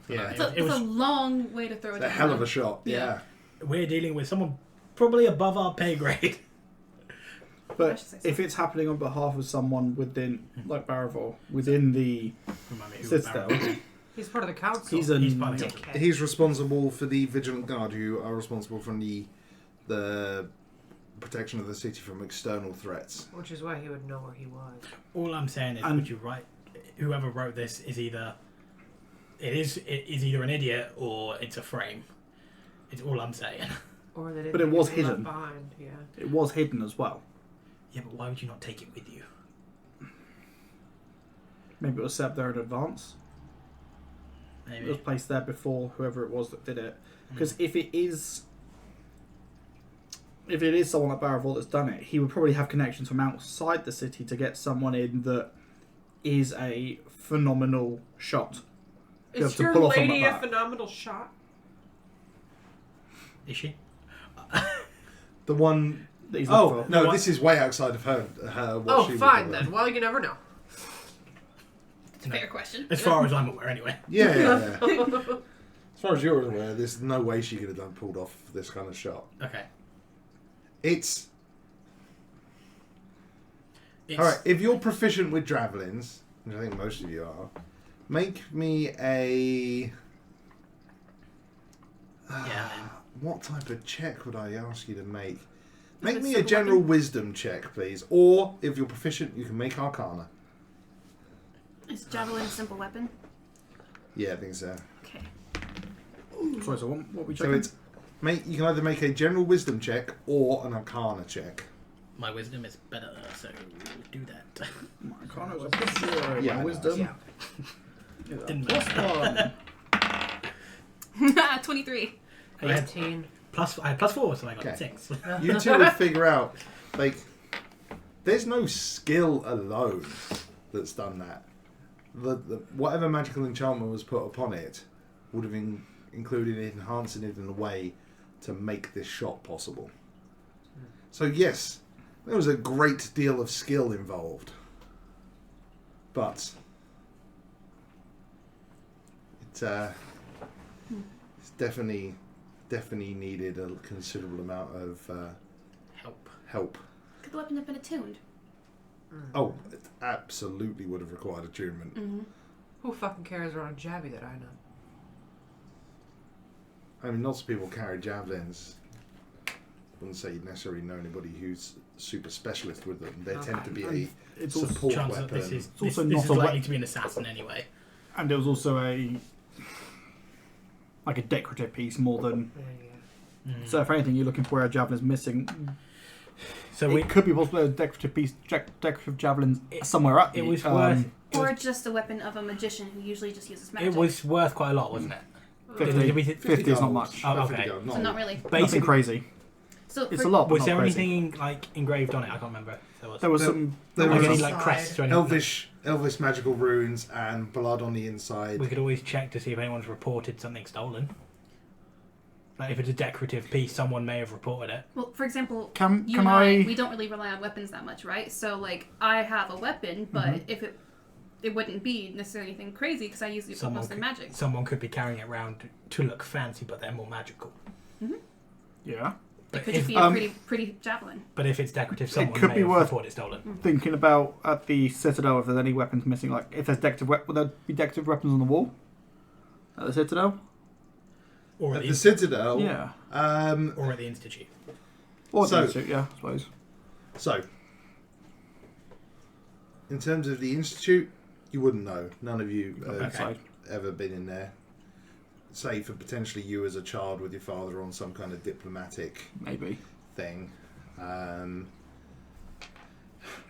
Yeah. It's a, It was- it's a long way to throw it It's a down. hell of a shot, Yeah. We're dealing with someone probably above our pay grade. I But should say so. if it's happening on behalf of someone within, like Baraval, within the Remind me who Citadel, Baron- He's part of the council. he's a He's part of the dickhead. He's responsible for the Vigilant Guard, who are responsible for the protection of the city from external threats. Which is why he would know where he was. All I'm saying is, And- would you write? Whoever wrote this is either it is either an idiot or it's a frame. It's all I'm saying. Or that But it was left hidden. behind. Yeah. it was hidden as well. Yeah, but why would you not take it with you? Maybe it was set up there in advance. It was Maybe. placed there before whoever it was that did it. Because if it is someone like Baraval that's done it, he would probably have connections from outside the city to get someone in that is a phenomenal shot. Be able Is to your pull off something lady like a that. phenomenal shot? Is she? The one... That he's Oh, looking for. no, What? this is way outside of her what Oh, she would fine do. then. Well, you never know. It's a fair question. As far as I'm aware, anyway. Yeah, yeah, yeah. As far as you're aware, there's no way she could have pulled off this kind of shot. Okay. It's... It's, Alright, if you're proficient with javelins, which I think most of you are, make me a... Yeah. What type of check would I ask you to make? Is Make it me a simple general weapon? wisdom check, please. Or, if you're proficient, you can make Arcana. Is javelin a simple weapon? Yeah, I think so. Okay. Sorry, so what we So checking? it's You can either make a general wisdom check or an arcana check. My wisdom is better, so do that. My Arcana was a +0. Yeah, I My know. wisdom. Yeah. is a Didn't +1. 23. I had 18. I had +4, so I got Okay. 6. You two would figure out, like, there's no skill alone that's done that. Whatever magical enchantment was put upon it would have included enhancing it in a way to make this shot possible. So yes, there was a great deal of skill involved, but it's definitely needed a considerable amount of help. Could the weapon have been attuned? Oh, it absolutely would have required attunement. Mm-hmm. Who fucking carries around a jabbie that I know? I mean, lots of people carry javelins. I wouldn't say you necessarily know anybody who's super specialist with them. They tend to be a It's also, support Chances that weapon. this is also this not is a likely wep- to be an assassin anyway. and it was also a decorative piece more than. So if anything, you're looking for where a javelin is missing. So It could be possible a decorative piece, decorative javelins somewhere up. it was worth. Or just a weapon of a magician who usually just uses magic. It was worth quite a lot, wasn't it? 50. Did we- 50 is not much. Oh, Not okay. 50 gold, So not really. Nothing Basically, crazy. So It's for, a lot, but was not there crazy. anything like engraved on it? I can't remember. If there was. There was There- some. there like was any a like crests or anything. Elvish magical runes and blood on the inside. We could always check to see if anyone's reported something stolen. Like if it's a decorative piece, someone may have reported it. well, for example, Can you and I? we don't really rely on weapons that much, right? So like, I have a weapon, but if it wouldn't be necessarily anything crazy because I use it Someone mostly magic. Someone could be carrying it around to look fancy, but they're more magical. Yeah. It But could if, just be a pretty javelin. but if it's decorative, someone could may be have worth- reported it stolen. Thinking about at the Citadel if there's any weapons missing. Like if there's decorative will there be decorative weapons on the wall at the Citadel? Or At at the the, Citadel. Yeah. or at the Institute. Or So- yeah, I suppose. So, in terms of the Institute, you wouldn't know. None of you have Outside. ever been in there. Say for potentially you as a child with your father on some kind of diplomatic Maybe. thing.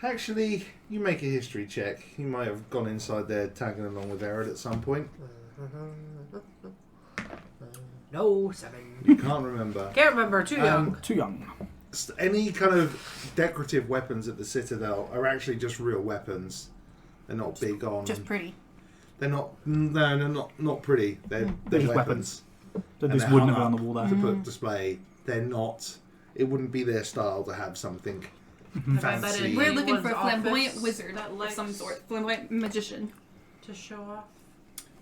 Actually, you make a history check. You might have gone inside there tagging along with Eric at some point. No, 7. You can't remember. Can't remember. Too young. Too young. Any kind of decorative weapons at the Citadel are actually just real weapons. They're not big on. Just pretty. They're not. No, they're not pretty. They're just weapons. They And just they're wouldn't have hung been on the wall up there. to put display. They're not. It wouldn't be their style to have something Have I bet fancy. in We're looking for a anyone's flamboyant office wizard that of likes some sort. Flamboyant magician. to show off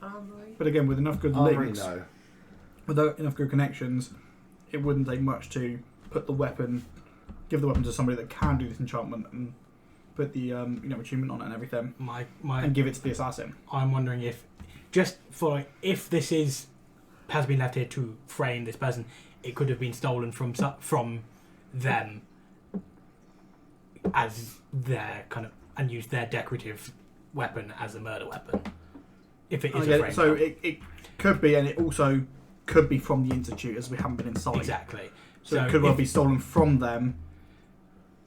armory. But again, with enough good armory. links, No. with enough good connections, it wouldn't take much to put the weapon, give the weapon to somebody that can do this enchantment and put the attunement on it and everything, My and give it to the assassin. I'm wondering if, just for if this has been left here to frame this person, it could have been stolen from them as their kind of and used their decorative weapon as a murder weapon. If it is a frame. So it could be, and it also could be from the Institute, as we haven't been inside. exactly. So it could well be stolen from them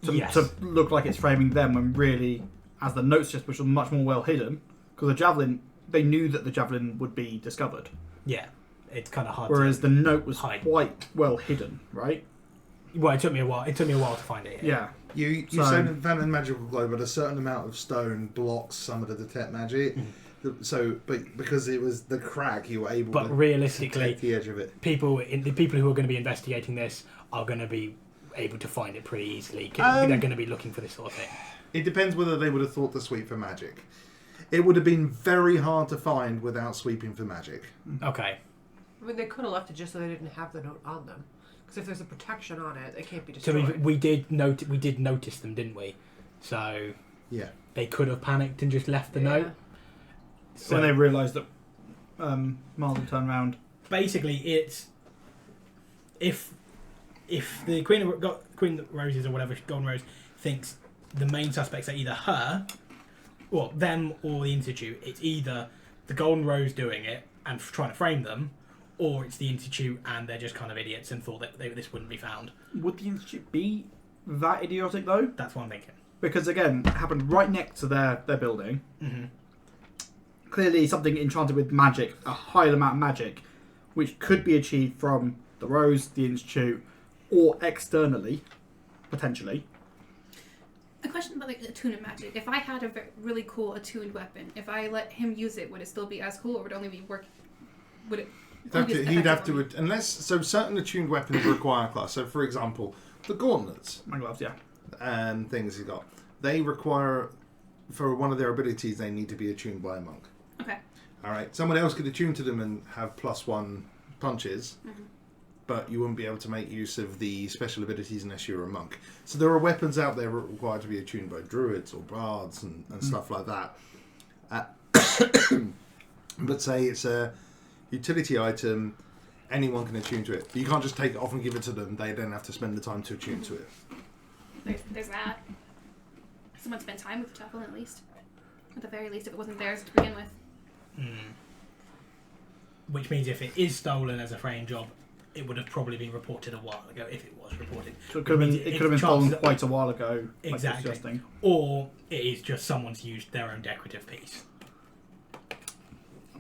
to look like it's framing them, when really, as the notes just, which was much more well hidden, because the javelin, they knew that the javelin would be discovered. Yeah, it's kind of hard. Whereas the note was hide. quite well hidden, right? Well, it took me a while. It took me a while to find it. Yeah. You So- said found a magical glow, but a certain amount of stone blocks some of the detect magic. So, but because it was the crack, you were able But to realistically, detect the edge of it. the people who are going to be investigating this are going to be able to find it pretty easily. They're going to be looking for this sort of thing. It depends whether they would have thought to sweep for magic. It would have been very hard to find without sweeping for magic. Okay. I mean, they could have left it just so they didn't have the note on them. Because if there's a protection on it, it can't be So destroyed. we did notice them, didn't we? So Yeah. they could have panicked and just left the note. So When they realised that Miles had turned around. basically, it's if the Queen of Roses or whatever, Golden Rose, thinks the main suspects are either her, or them, or the Institute. It's either the Golden Rose doing it and trying to frame them, or it's the Institute and they're just kind of idiots and thought that this wouldn't be found. Would the Institute be that idiotic though? That's what I'm thinking. Because again, it happened right next to their building. Mm-hmm. Clearly something enchanted with magic, a high amount of magic, which could be achieved from the Rose, the Institute, or externally, potentially. A question about like attuned magic. If I had a really cool attuned weapon, if I let him use it, would it still be as cool, or would it only be Would it? He'd have to, unless certain attuned weapons require class. So, for example, the gauntlets My gloves, yeah. and things he's got, they require, for one of their abilities, they need to be attuned by a monk. Okay. All right. Someone else could attune to them and have +1 punches, but you wouldn't be able to make use of the special abilities unless you're a monk. So there are weapons out there required to be attuned by druids or bards and stuff like that. But say it's a utility item, anyone can attune to it. But you can't just take it off and give it to them. They then have to spend the time to attune to it. There's that. Someone spent time with the javelin at least. At the very least, if it wasn't theirs to begin with. Which means if it is stolen as a frame job, it would have probably been reported a while ago, if it was reported. So it could have been stolen quite a while ago. Exactly. Like or it is just someone's used their own decorative piece.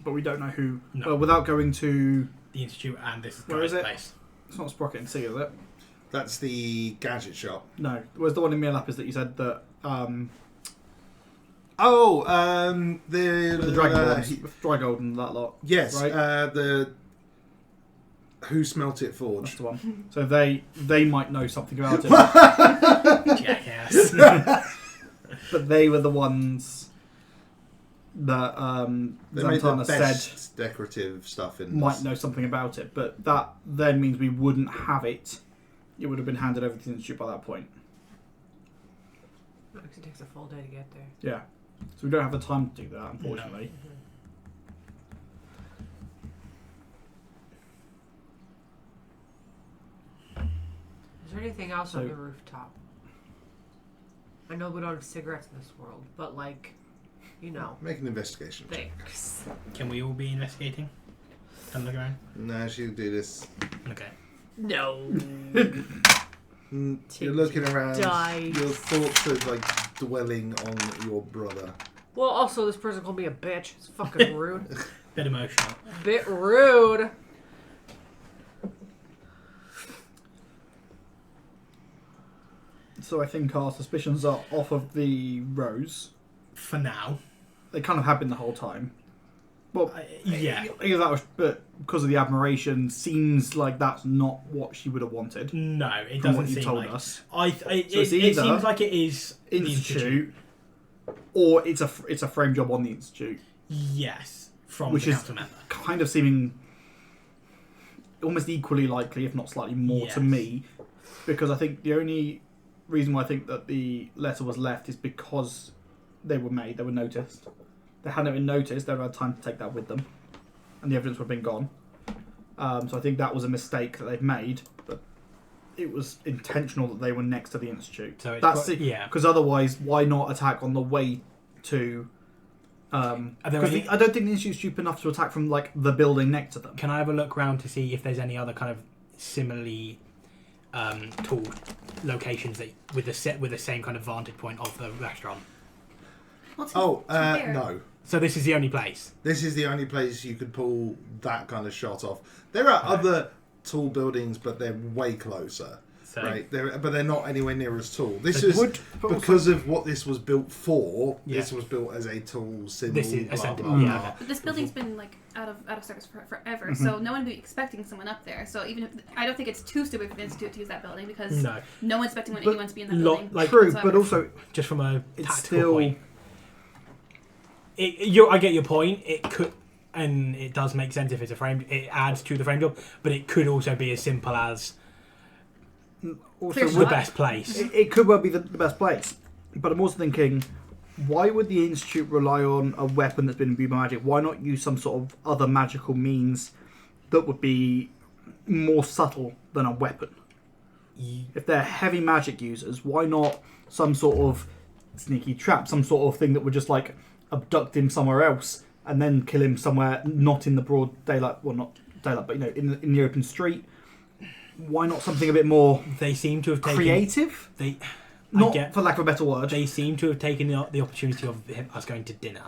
But we don't know who. No. Well, without going to... The Institute and this Where is it? place. It's not Sprocket and Sea, is it? That's the gadget shop. No. Where's the one in Mirlapis that you said that... The the Dragon Drygold and that lot. Yes, right? the Who Smelt It That's Forge. the one. So they might know something about it. Jackass. But they were the ones that They made the Zantana said best decorative stuff in might this. know something about it. But that then means we wouldn't have it. It would have been handed over to the Institute by that point. Because it takes a full day to get there. Yeah. So we don't have the time to do that, unfortunately. Is there anything else So- on the rooftop? I know we don't have cigarettes in this world, but like, you know, Make an investigation check. thanks. Can we all be investigating? Have a look around. No, she'll do this. Okay. No. You're looking around. dice. Your thoughts are like dwelling on your brother. Well, also this person called me a bitch. It's fucking rude. Bit emotional. Bit rude. So I think our suspicions are off of the Rose. For now. They kind of have been the whole time. Well, Yeah. either that was, but because of the admiration, seems like that's not what she would have wanted. No, it From doesn't what you seem told like. us. It it's either seems like it is the Institute, or it's a frame job on the Institute, Yes, from which the is council member. kind of seeming almost equally likely, if not slightly more, to Yes. me, because I think the only reason why I think that the letter was left is because they were noticed. They hadn't been noticed, they would have had time to take that with them, and the evidence would have been gone. So I think that was a mistake that they've made, but it was intentional that they were next to the Institute. So it's That's quite- yeah. Because otherwise, why not attack on the way to... Are there Because any- I don't think the Institute's stupid enough to attack from like the building next to them. Can I have a look around to see if there's any other kind of similarly tall locations that with the same kind of vantage point of the restaurant? Well, No. So this is the only place. This is the only place you could pull that kind of shot off. There are other tall buildings, but they're way closer. So Right, but they're not anywhere near as tall. This So is but because of what this was built for. Yeah. This was built as a tall symbol. This is blah, essentially- blah, yeah. blah. But this building's been like out of service for forever, Mm-hmm. so no one would be expecting someone up there. So even if I don't think it's too stupid for the Institute to use that building because no, no one's expecting But anyone to be in that lo- building. like- True, whatsoever. but also just from a it's tactical still... point. I get your point. It could, and it does make sense if it's a frame. It adds to the frame job, but it could also be as simple as Also, Clear the shot. best place. it could well be the best place. But I'm also thinking, why would the Institute rely on a weapon that's been imbued by magic? Why not use some sort of other magical means that would be more subtle than a weapon? If they're heavy magic users, why not some sort of sneaky trap, some sort of thing that would just like abduct him somewhere else and then kill him somewhere not in the broad daylight, well, not daylight, but in the open street. Why not something a bit more They seem to have taken creative? They, Not for lack of a better word. They seem to have taken the opportunity of us going to dinner.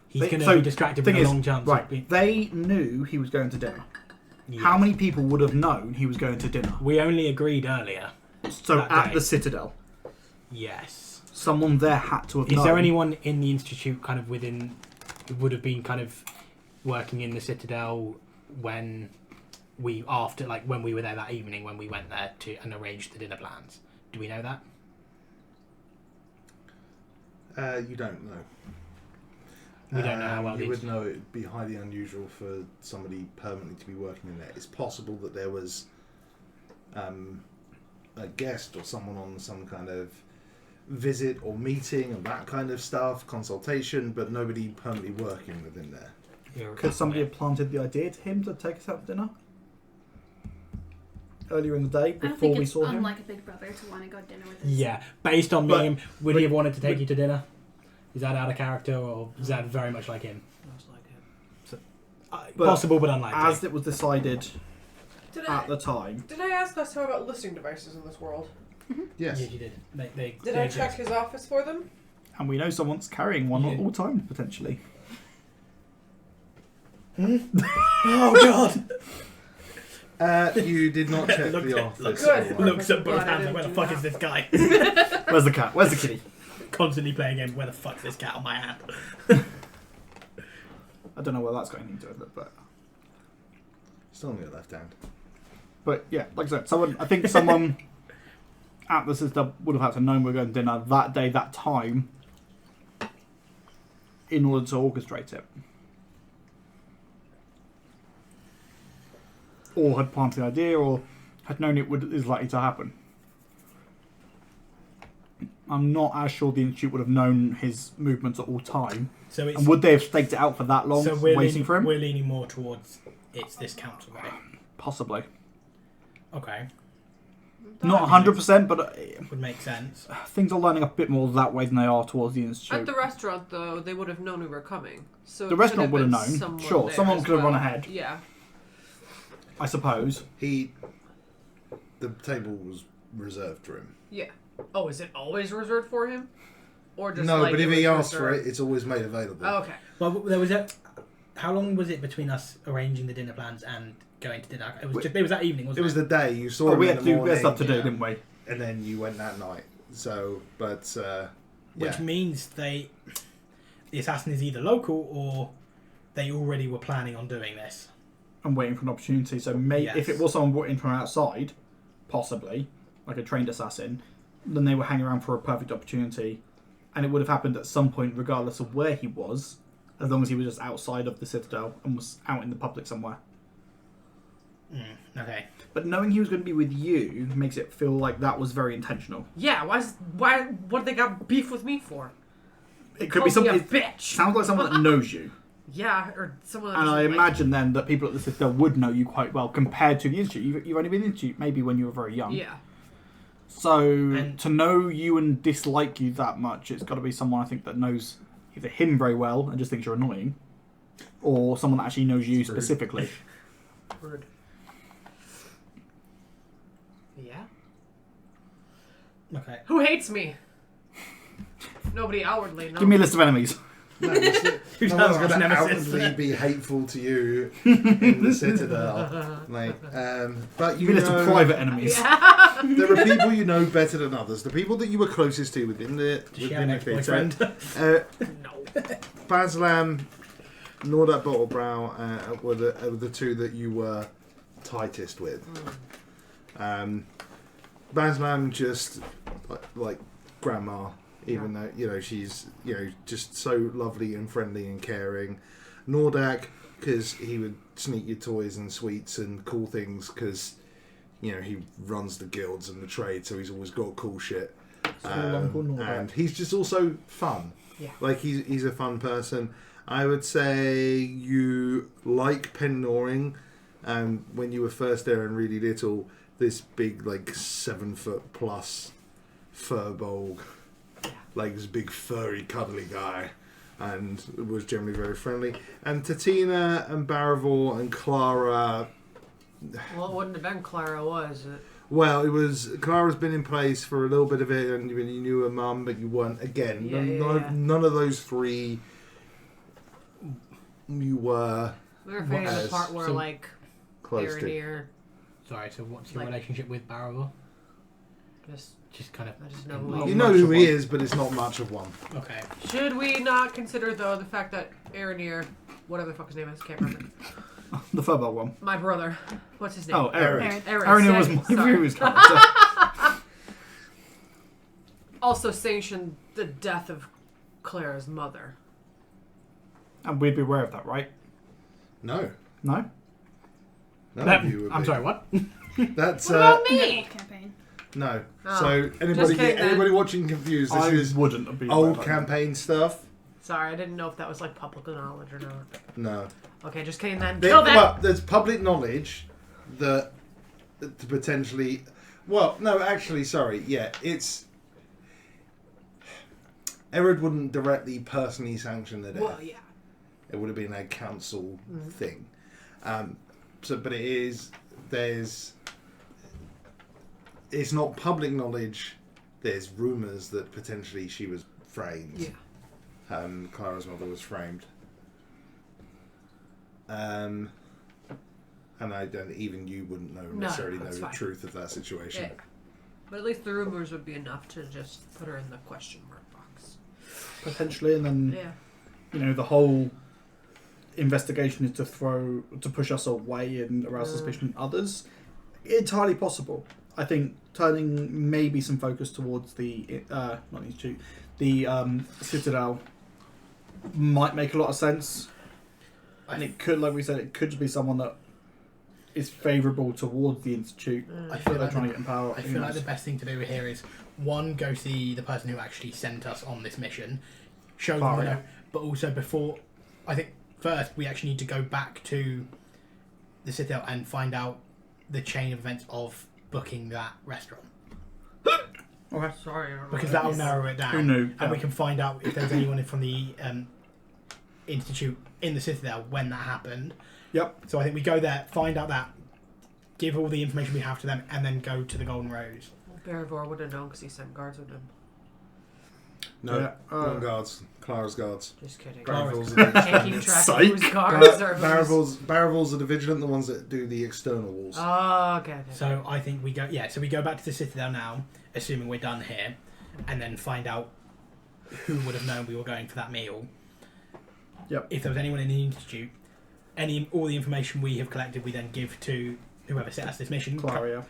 He's They- going to so, be distracted with thing a is, long chance. right? Of being, They knew he was going to dinner. Yes. How many people would have known he was going to dinner? We only agreed earlier. So that at day. the Citadel, Yes. someone there had to have Is known. there anyone in the institute kind of within who would have been kind of working in the Citadel when we when we were there that evening when we went there to and arranged the dinner plans? Do we know that? You don't know. We don't know how well you these- would know it'd be highly unusual for somebody permanently to be working in there. It's possible that there was a guest or someone on some kind of visit or meeting and that kind of stuff, consultation, but nobody permanently working within there. Could somebody have planted the idea to him to take us out to dinner earlier in the day I don't before think we it's saw him? unlike a big brother to want to go to dinner with us. Yeah, based on But- being him, would he have wanted to take but- you to dinner? Is that out of character, or is that very much like him? Most like him. But Possible, but unlikely. As it was decided Did at the time, Did I ask last time about listening devices in this world? Yes. Yes, you did. They Did I check his office for them? and we know someone's carrying one at Yeah. all times potentially. Oh God! You did not check Looked the at- office. looks- Good. Looks at both Glad I hands. didn't Where the do fuck that. is this guy? Where's the cat? Where's the kitty? Constantly playing game. Where the fuck's this cat on my hand? I don't know whether that's got anything to do with it, but Still on your left hand. yeah, like I said, someone at the system would have had to know we were going to dinner that day, that time, in order to orchestrate it. Or had planted the idea, or had known it is likely to happen. I'm not as sure the Institute would have known his movements at all time. So it's And would they have staked it out for that long, so we're waiting leaning, for him? We're leaning more towards it's this council, right? Possibly. Okay, Not 100%, but would make sense. things are lining up a bit more that way than they are towards the Institute. At the restaurant, though, they would have known we were coming. So The it restaurant could would have been known. someone Sure, there someone as could have run well. ahead. Yeah. I suppose. The table was reserved for him. Yeah. Oh, is it always reserved for him? Or just No, like but if was he asks for reserved- it, it's always made available. Oh, okay. Well, there was a. How long was it between us arranging the dinner plans and going to dinner? It was that evening, wasn't It was the day you saw Oh, him we in had the to do morning, stuff to do, yeah. didn't we? and then you went that night. So, but Which yeah. means the assassin is either local or they already were planning on doing this. And waiting for an opportunity. So maybe Yes. if it was someone brought in from outside, possibly, like a trained assassin, then they were hanging around for a perfect opportunity. And it would have happened at some point, regardless of where he was, as long as he was just outside of the Citadel and was out in the public somewhere. Okay. But knowing he was going to be with you makes it feel like that was very intentional. Yeah, what did they got beef with me for? It could be Called me something. a It bitch. sounds like someone that knows you. Yeah, or someone that And I doesn't like imagine then that people at the Citadel would know you quite well compared to the Institute. You've only been in the Institute maybe when you were very young. Yeah. So And- to know you and dislike you that much, it's got to be someone I think that knows either him very well and just thinks you're annoying, or someone that actually knows you Rude. specifically. Word. Yeah. Okay. Who hates me? Nobody outwardly knows. Give me a list of enemies. No, Who's no one's our going to nemesis? outwardly be hateful to you in the Citadel. Like, but Give you me a list of know, private enemies. Yeah. there are people you know better than others. The people that you were closest to within the Does she have within an the theatre. ex-boyfriend? No. Baslam, Nordat Bottlebrow were the two that you were tightest with. Baslam just like grandma, even though she's just so lovely and friendly and caring. Nordak, because he would sneak you toys and sweets and cool things, because he runs the guilds and the trade, so he's always got cool shit. And he's just also fun. Yeah. Like he's a fun person. I would say you like Pennoring. When you were first there and really little, this big 7 foot plus furbolg, like this big furry cuddly guy, and was generally very friendly. And Tatina and Baravor and Clara. Well, it wouldn't have been Clara, was it? Well, it was. Clara's been in place for a little bit of it, and you knew her mum, but you weren't. Again, none of those three. You were. We were finding the part where, like, close to. Aranir. Sorry, so what's your Like- relationship with Barrow? Just kind of. I just know who Not he You is. know much who of he one. is, but it's not much of one. Okay. Should we not consider, though, the fact that Aranir, whatever the fuck his name is, can't remember. The Furbo one. My brother. What's his name? Oh, Eric. Eric. Aaron was Say- my sorry. previous character. Also sanctioned the death of Clara's mother. And we'd be aware of that, right? No. No? None of you would I'm be. sorry, what? That's What about The me? whole campaign. no. Oh. So Just anybody kidding, then. anybody watching confused? This I is wouldn't have been old aware of that. campaign stuff. Sorry, I didn't know if that was, like, public knowledge or not. No. Okay, just kidding then. There- Kill that! well, there's public knowledge that to potentially. Well, no, actually, sorry. Yeah, it's. Erod wouldn't directly personally sanction the death. Well, yeah. It would have been a council thing. But it is. There's. It's not public knowledge. There's rumours that potentially she was framed. Yeah. Clara's mother was framed. And I don't. Even you wouldn't know No, necessarily know that's the fine. truth of that situation. Yeah. But at least the rumors would be enough to just put her in the question mark box. Potentially, and then, Yeah. you know, the whole investigation is to push us away and arouse suspicion in others. Entirely possible. I think turning maybe some focus towards the not the institute, the Citadel might make a lot of sense, and it could, like we said, it could be someone that is favourable towards the institute. I That feel they're like trying to get in power. I feel like the best thing to do here is one, go see the person who actually sent us on this mission, show them the Yeah. note, but also before, I think first we actually need to go back to the Citadel and find out the chain of events of booking that restaurant, Okay. Sorry. I don't know because what that'll it is. narrow it down. Who knew? And we can find out if there's anyone from the institute in the Citadel when that happened. Yep. So I think we go there, find out that, give all the information we have to them, and then go to the Golden Rose. Baravor would have known because he sent guards with him. No, Yeah, wrong guards. Clara's guards. Just kidding. Baravol's Can't keep track of Psych. whose guards are whose. Baravol's are the vigilant, the ones that do the external walls. Oh, okay. So I think we go, so we go back to the Citadel now, assuming we're done here, and then find out who would have known we were going for that meal. Yep. If there was anyone in the institute, all the information we have collected, we then give to whoever set us this mission, Clara.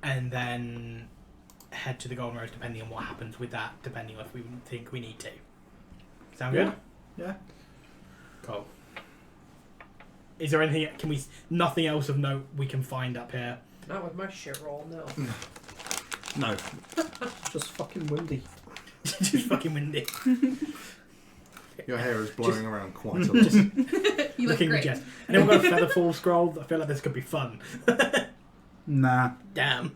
and then head to the Golden Rose, depending on what happens with that, depending on if we think we need to. Sound good? Yeah. Cool. Is there anything? Nothing else of note we can find up here? Not with my shit roll, no. No. Just fucking windy. Just fucking windy. Your hair is blowing around quite a lot. You look Looking great. majestic. Anyone got a feather fall scroll? I feel like this could be fun. Nah. Damn.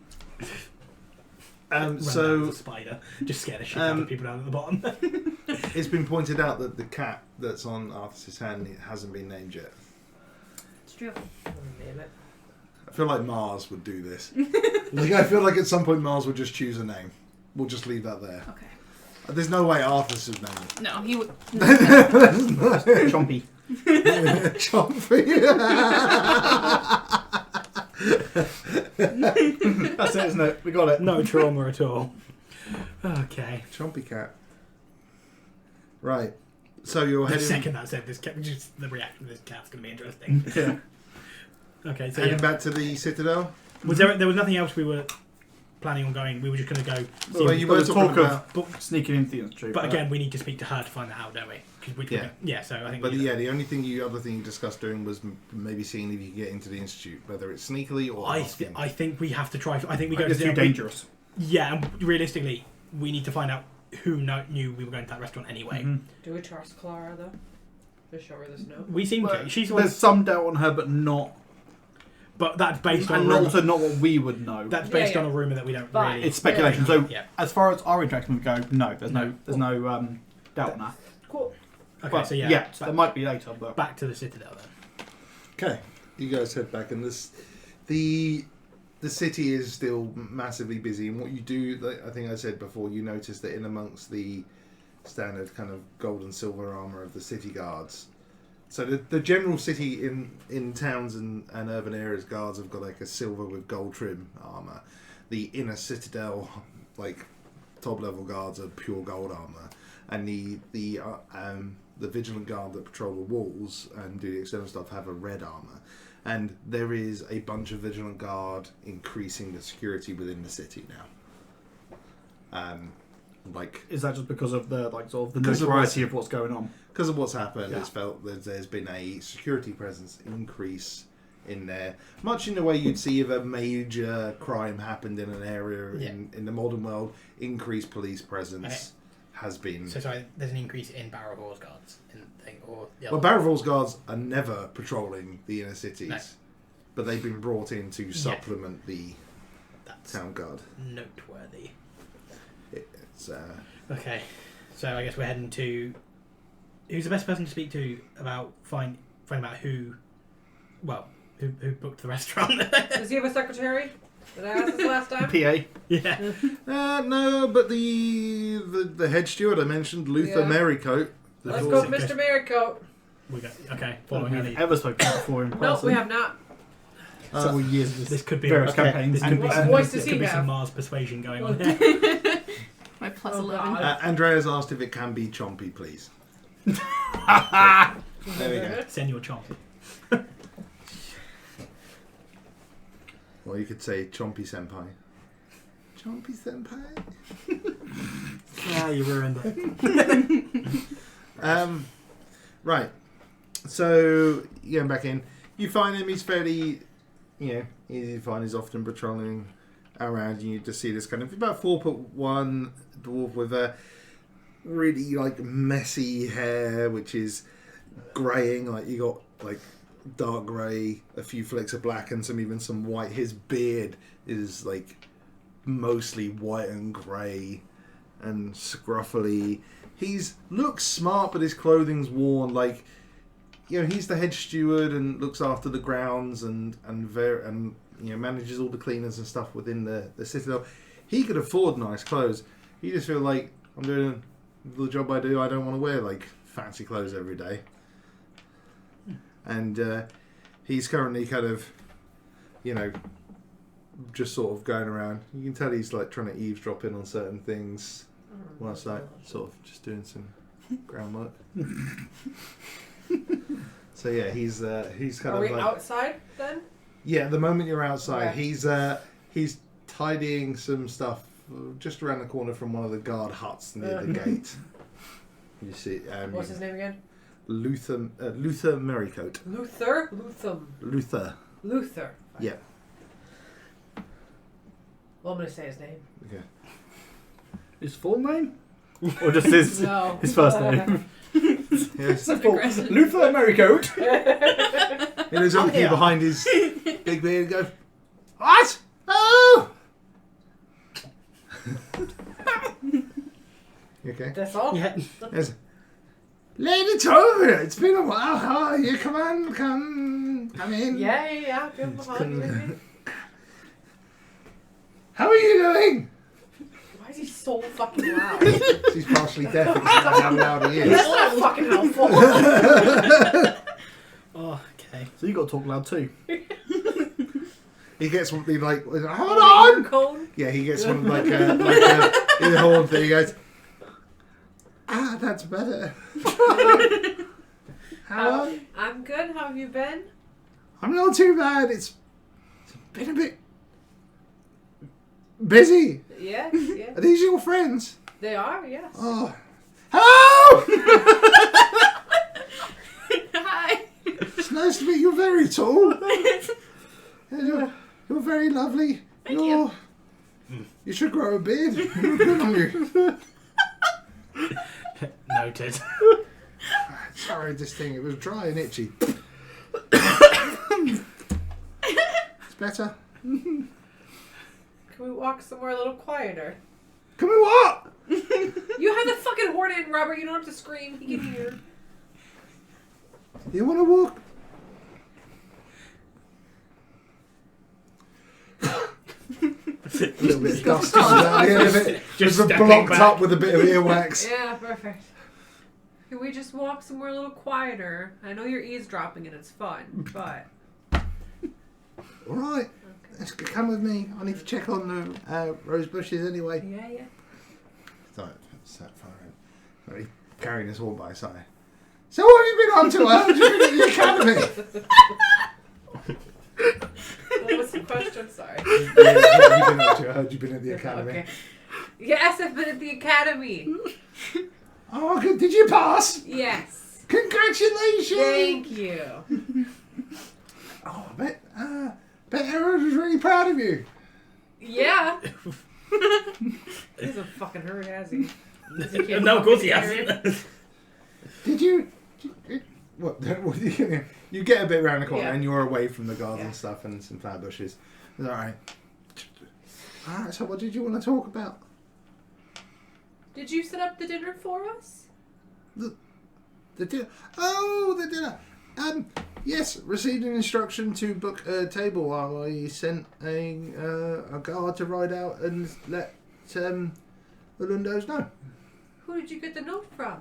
Run down So as a spider. Just scare the shit out of people down at the bottom. it's been pointed out that the cat that's on Arthur's hand hasn't been named yet. It's true. Name it. I feel like Mars would do this. I feel like at some point Mars would just choose a name. We'll just leave that there. Okay. There's no way Arthur should name it. No, he would. Chompy. Chompy. That's it, isn't it? We got it. No trauma at all. Okay. Chompy cat. Right. So you're The heading, second that said, this cat, just the reaction of this cat's going to be interesting. Yeah. Okay, so heading back to the Citadel. there was nothing else we were planning on going. We were just going to go. See Well, if- you But were the talking talk about... of sneaking into the institute. but again, we need to speak to her to find that out, don't we? 'Cause so I think. But the only other thing you discussed doing was maybe seeing if you could get into the institute, whether it's sneakily or asking. I think we have to try. I think we go it's to too the dangerous. Yeah, and realistically, we need to find out who knew we were going to that restaurant anyway. Mhm. Do we trust Clara, though? To show her this note? We seem Well, to. She's the one, There's some doubt on her, but not. but that's based on And a rumor. also not what we would know. That's Yeah, based yeah. on a rumor that we don't Fine. really. It's speculation. So Yeah. as far as our interaction would go, no, there's no doubt on that. Cool. Okay, But, so yeah, there back, might be later, but back to the Citadel then. Okay, you guys head back, and the city is still massively busy. And what you do, like I think I said before, you notice that in amongst the standard kind of gold and silver armor of the city guards. So the general city in towns and urban areas, guards have got like a silver with gold trim armor. The inner citadel, like top level guards, are pure gold armor, and the vigilant guard that patrol the walls and do the external stuff have a red armor. And there is a bunch of vigilant guard increasing the security within the city now. Like, is that just because of the like sort of the Because of notoriety of what's going on? because of what's happened, Yeah. it's felt that there's been a security presence increase in there, much in the way you'd see if a major crime happened in an area Yeah. in the modern world. Increased police presence Okay. has been. So sorry, there's an increase in barrel horse guards in thing or the Well, other. Barrel Falls guards are never patrolling the inner cities, No. but they've been brought in to supplement the That's town guard. noteworthy. It's Okay, so I guess we're heading to. Who's the best person to speak to about find out who booked the restaurant? Does he have a secretary? Did I ask this last time? PA. Yeah. no, but the head steward I mentioned, Luther Yeah. Marycoat. the Let's door- go, Mr. Marycoat. We got okay. Following Following our we've lead. ever spoken to before in person. No, we have not. Several years of This could be various okay, campaigns. This could And be, What some, voice this does could he be have? some Mars persuasion going on here. My plus Oh, 11. God. Andrea's asked if it can be chompy, please. There we go. Send your chomp. Or you could say chompy senpai. Chompy senpai. Ah, you ruined it. Right. So going back in, you find him. He's fairly, easy to find. He's often patrolling around. You just see this kind of about 4'1" dwarf with a really like messy hair, which is greying. Like you got like dark grey, a few flecks of black, and some white. His beard is like mostly white and grey and scruffily. He's looks smart, but his clothing's worn. Like, he's the head steward and looks after the grounds and manages all the cleaners and stuff within the citadel. He could afford nice clothes. He just feel like, I'm doing the job I do. I don't want to wear like fancy clothes every day. And he's currently kind of, just sort of going around. You can tell he's like trying to eavesdrop in on certain things. Whilst like sort of just doing some groundwork. So yeah, he's kind Are of we like outside then? yeah. At the moment you're outside, Okay. he's tidying some stuff just around the corner from one of the guard huts near the gate. You see, What's his name again? Luther Merrycoat. Luther? Luthum. Luther. Luther. Yeah. Well, I'm going to say his name. Okay. his full name, or just his No. his first name. Yes. Something aggressive. Luther Marycoat. He looks up at you Yeah. behind his big beard and goes, "What? Oh!" You okay? That's all? Yeah. Yes. Lady Tover, it's been a while. How are you? Come on, come in. Yeah. Come behind me. How are you doing? Why is he so fucking loud? She's partially deaf. It's not how loud he is. That's not fucking helpful. Oh, okay. So you got to talk loud too. He gets one like, hold on. Cone? Yeah, he gets one like a horn thing. He goes, that's better. How? I'm good. How have you been? I'm not too bad. It's been a bit busy. Yes. Are these your friends? They are, yes. Oh, hello! Hi. It's nice to meet you. You're very tall. You're very lovely. Thank you. You should grow a beard. Good on you. Noted. Sorry, this thing, it was dry and itchy. It's better. Can we walk somewhere a little quieter? Can we what? You You have the fucking horn in, Robert. You don't have to scream. He can hear. You want to walk? A little bit of dust comes out the end of it. Just Just stepping blocked back. up with a bit of earwax. Yeah, perfect. Can we just walk somewhere a little quieter? I know you're eavesdropping and it's fun, but... All right, let's come with me. I need to check on the rose bushes anyway. Yeah. So, sat far in. Right, carrying his horn by his side. So what have you been on to? How have you been at the academy? What was the question? Sorry. What have you been up to? I heard you've been at the academy. Okay. Yes, I've been at the academy. Oh, good. Did you pass? Yes. Congratulations! Thank you. Oh, I bet everyone was really proud of you. Yeah. He hasn't fucking heard, has he? No, of course he hasn't. Did you? What you get a bit around the corner Yeah. and you're away from the garden Yeah. stuff and some flower bushes. It's all right. All right. So, what did you want to talk about? Did you set up the dinner for us? The dinner. Oh, the dinner. Yes. Received an instruction to book a table. I sent a guard to ride out and let the Lundos know. Who did you get the note from?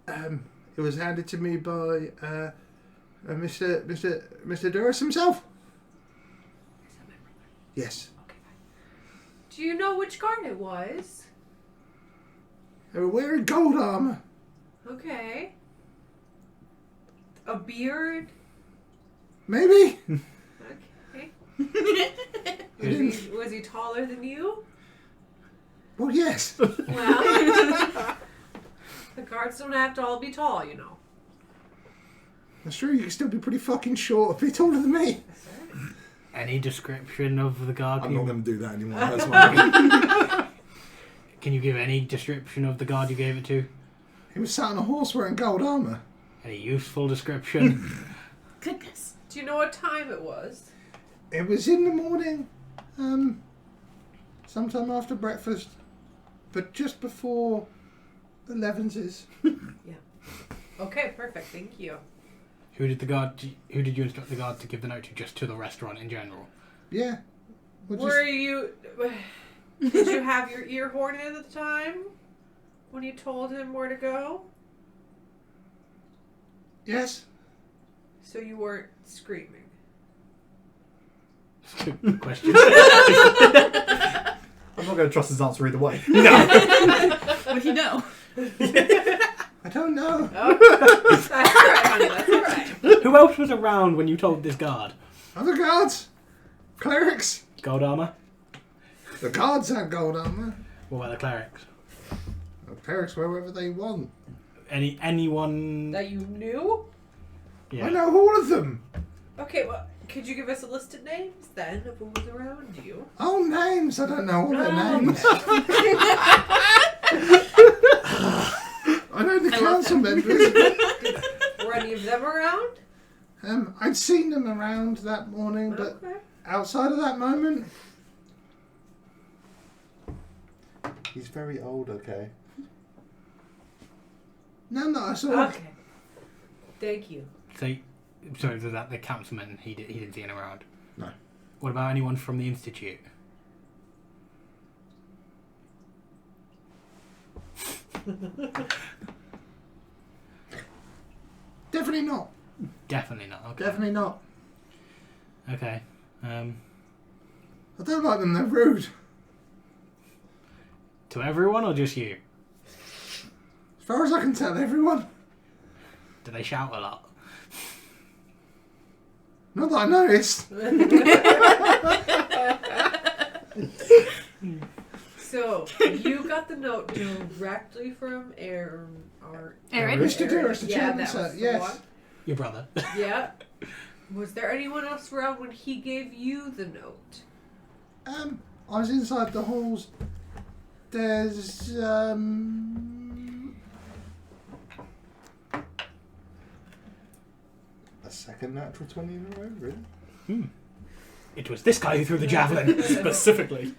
It was handed to me by Mr. Durris himself. Is that my brother? Yes. Okay, fine. Do you know which guard it was? They were wearing gold armor. Okay. A beard? Maybe. Okay. I Was he taller than you? Well, yes. Well, the guards don't have to all be tall, you know. That's true. You can still be pretty fucking short. A bit taller than me. Any description of the guard? I'm not going to do that anymore. That's why. Can you give any description of the guard you gave it to? He was sat on a horse wearing gold armor. Any useful description? Goodness. Do you know what time it was? It was in the morning. Sometime after breakfast. But just before the Levinses. Okay, perfect. Thank you. Who did you instruct the guard to give the note to? Just to the restaurant in general? Yeah. Were you... Did you have your ear horn in at the time? When you told him where to go? Yes. So you weren't screaming. Good question. I'm not going to trust his answer either way. Would he know? I don't know. Oh, that's alright, honey. That's alright. Who else was around when you told this guard? Other guards. Clerics. Gold armor? The guards had gold armor. What about the clerics? The clerics wear whatever they want. Anyone? That you knew? Yeah. I know all of them. Okay, well, could you give us a list of names then of who was around you? Oh, names. I don't know all their Oh, names. I know the I love council them. members. Were any of them around? I'd seen them around that morning, but Okay. outside of that moment... He's very old, okay? None that I saw. Okay. Thank you. So was that the councilman? He didn't see anyone around. No. What about anyone from the institute? Definitely not. Definitely not. Okay. Definitely not. Okay. I don't like them, they're rude. To everyone or just you? As far as I can tell, everyone. Do they shout a lot? Not that I noticed. So, you got the note directly from Aaron. Mr. Durris, the Yeah, chairman, that sir. was the Yes. one. Your brother. Yeah. Was there anyone else around when he gave you the note? I was inside the halls. There's a second natural 20 in a row, really? It was this guy who threw the javelin. Specifically.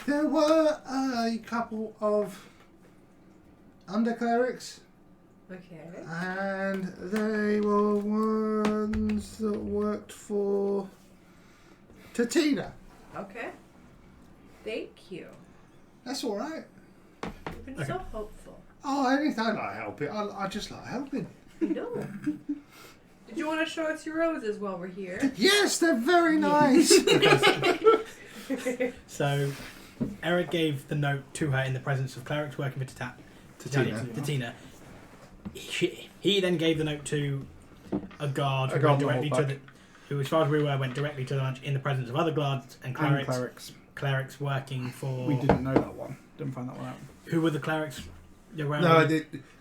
There were a couple of underclerics, Okay. and they were ones that worked for Tatina. Okay. Thank you. That's all right. You've been Okay. so helpful. Oh, anytime I help it, I just like helping. You know. Did you want to show us your roses while we're here? Yes, they're very nice. So, Eric gave the note to her in the presence of clerics working for Tatina. He then gave the note to a guard who went directly to the, who, as far as we were, went directly to the lunch in the presence of other guards and clerics. Clerics working for. We didn't know that one. Didn't find that one out. Who were the clerics? Around No,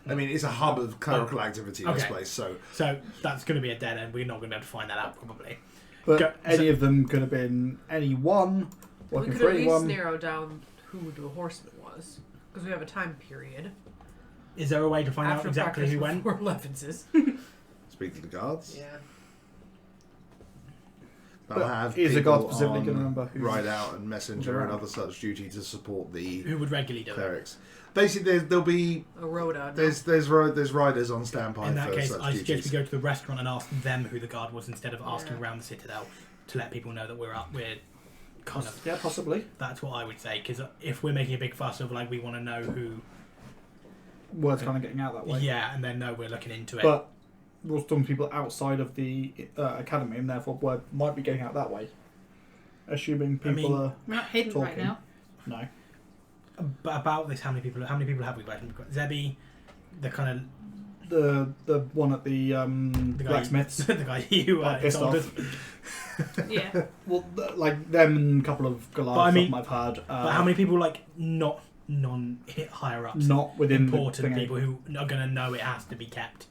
I mean, it's a hub of clerical activity in this Okay. place, so... So that's going to be a dead end. We're not going to be able to find that out, probably. But any of them could have been any one, We working could for at least anyone. narrow down who the horseman was. Because we have a time period. Is there a way to find out After exactly practice who went? before Levinses. Speak to the guards. Yeah. I'll have is the people guard specifically on going to remember who? ride out and messenger and around? other such duty to support the Who would regularly do it? clerics. Basically, there'll be A Rhoda. there's riders on standby In that for case, such I suggest duties. we go to the restaurant and ask them who the guard was instead of asking Yeah. around the citadel to let people know that we're kind of. Yeah, possibly. That's what I would say, because if we're making a big fuss of like we want to know who, Word's kind of getting out that way. yeah, and then know we're looking into it. But we're talking to people outside of the academy, and therefore word might be getting out that way. Assuming people are We're not hidden right talking. now. no. But about this, how many people have we got? We've got Zebby, the kind The one at the of blacksmiths. the guy you Pissed told off. us. Yeah. Well, like them and a couple of But I Goliaths mean- I've heard. But how many people like not non-hit higher ups, Not within important the people who are going to know it has to be kept?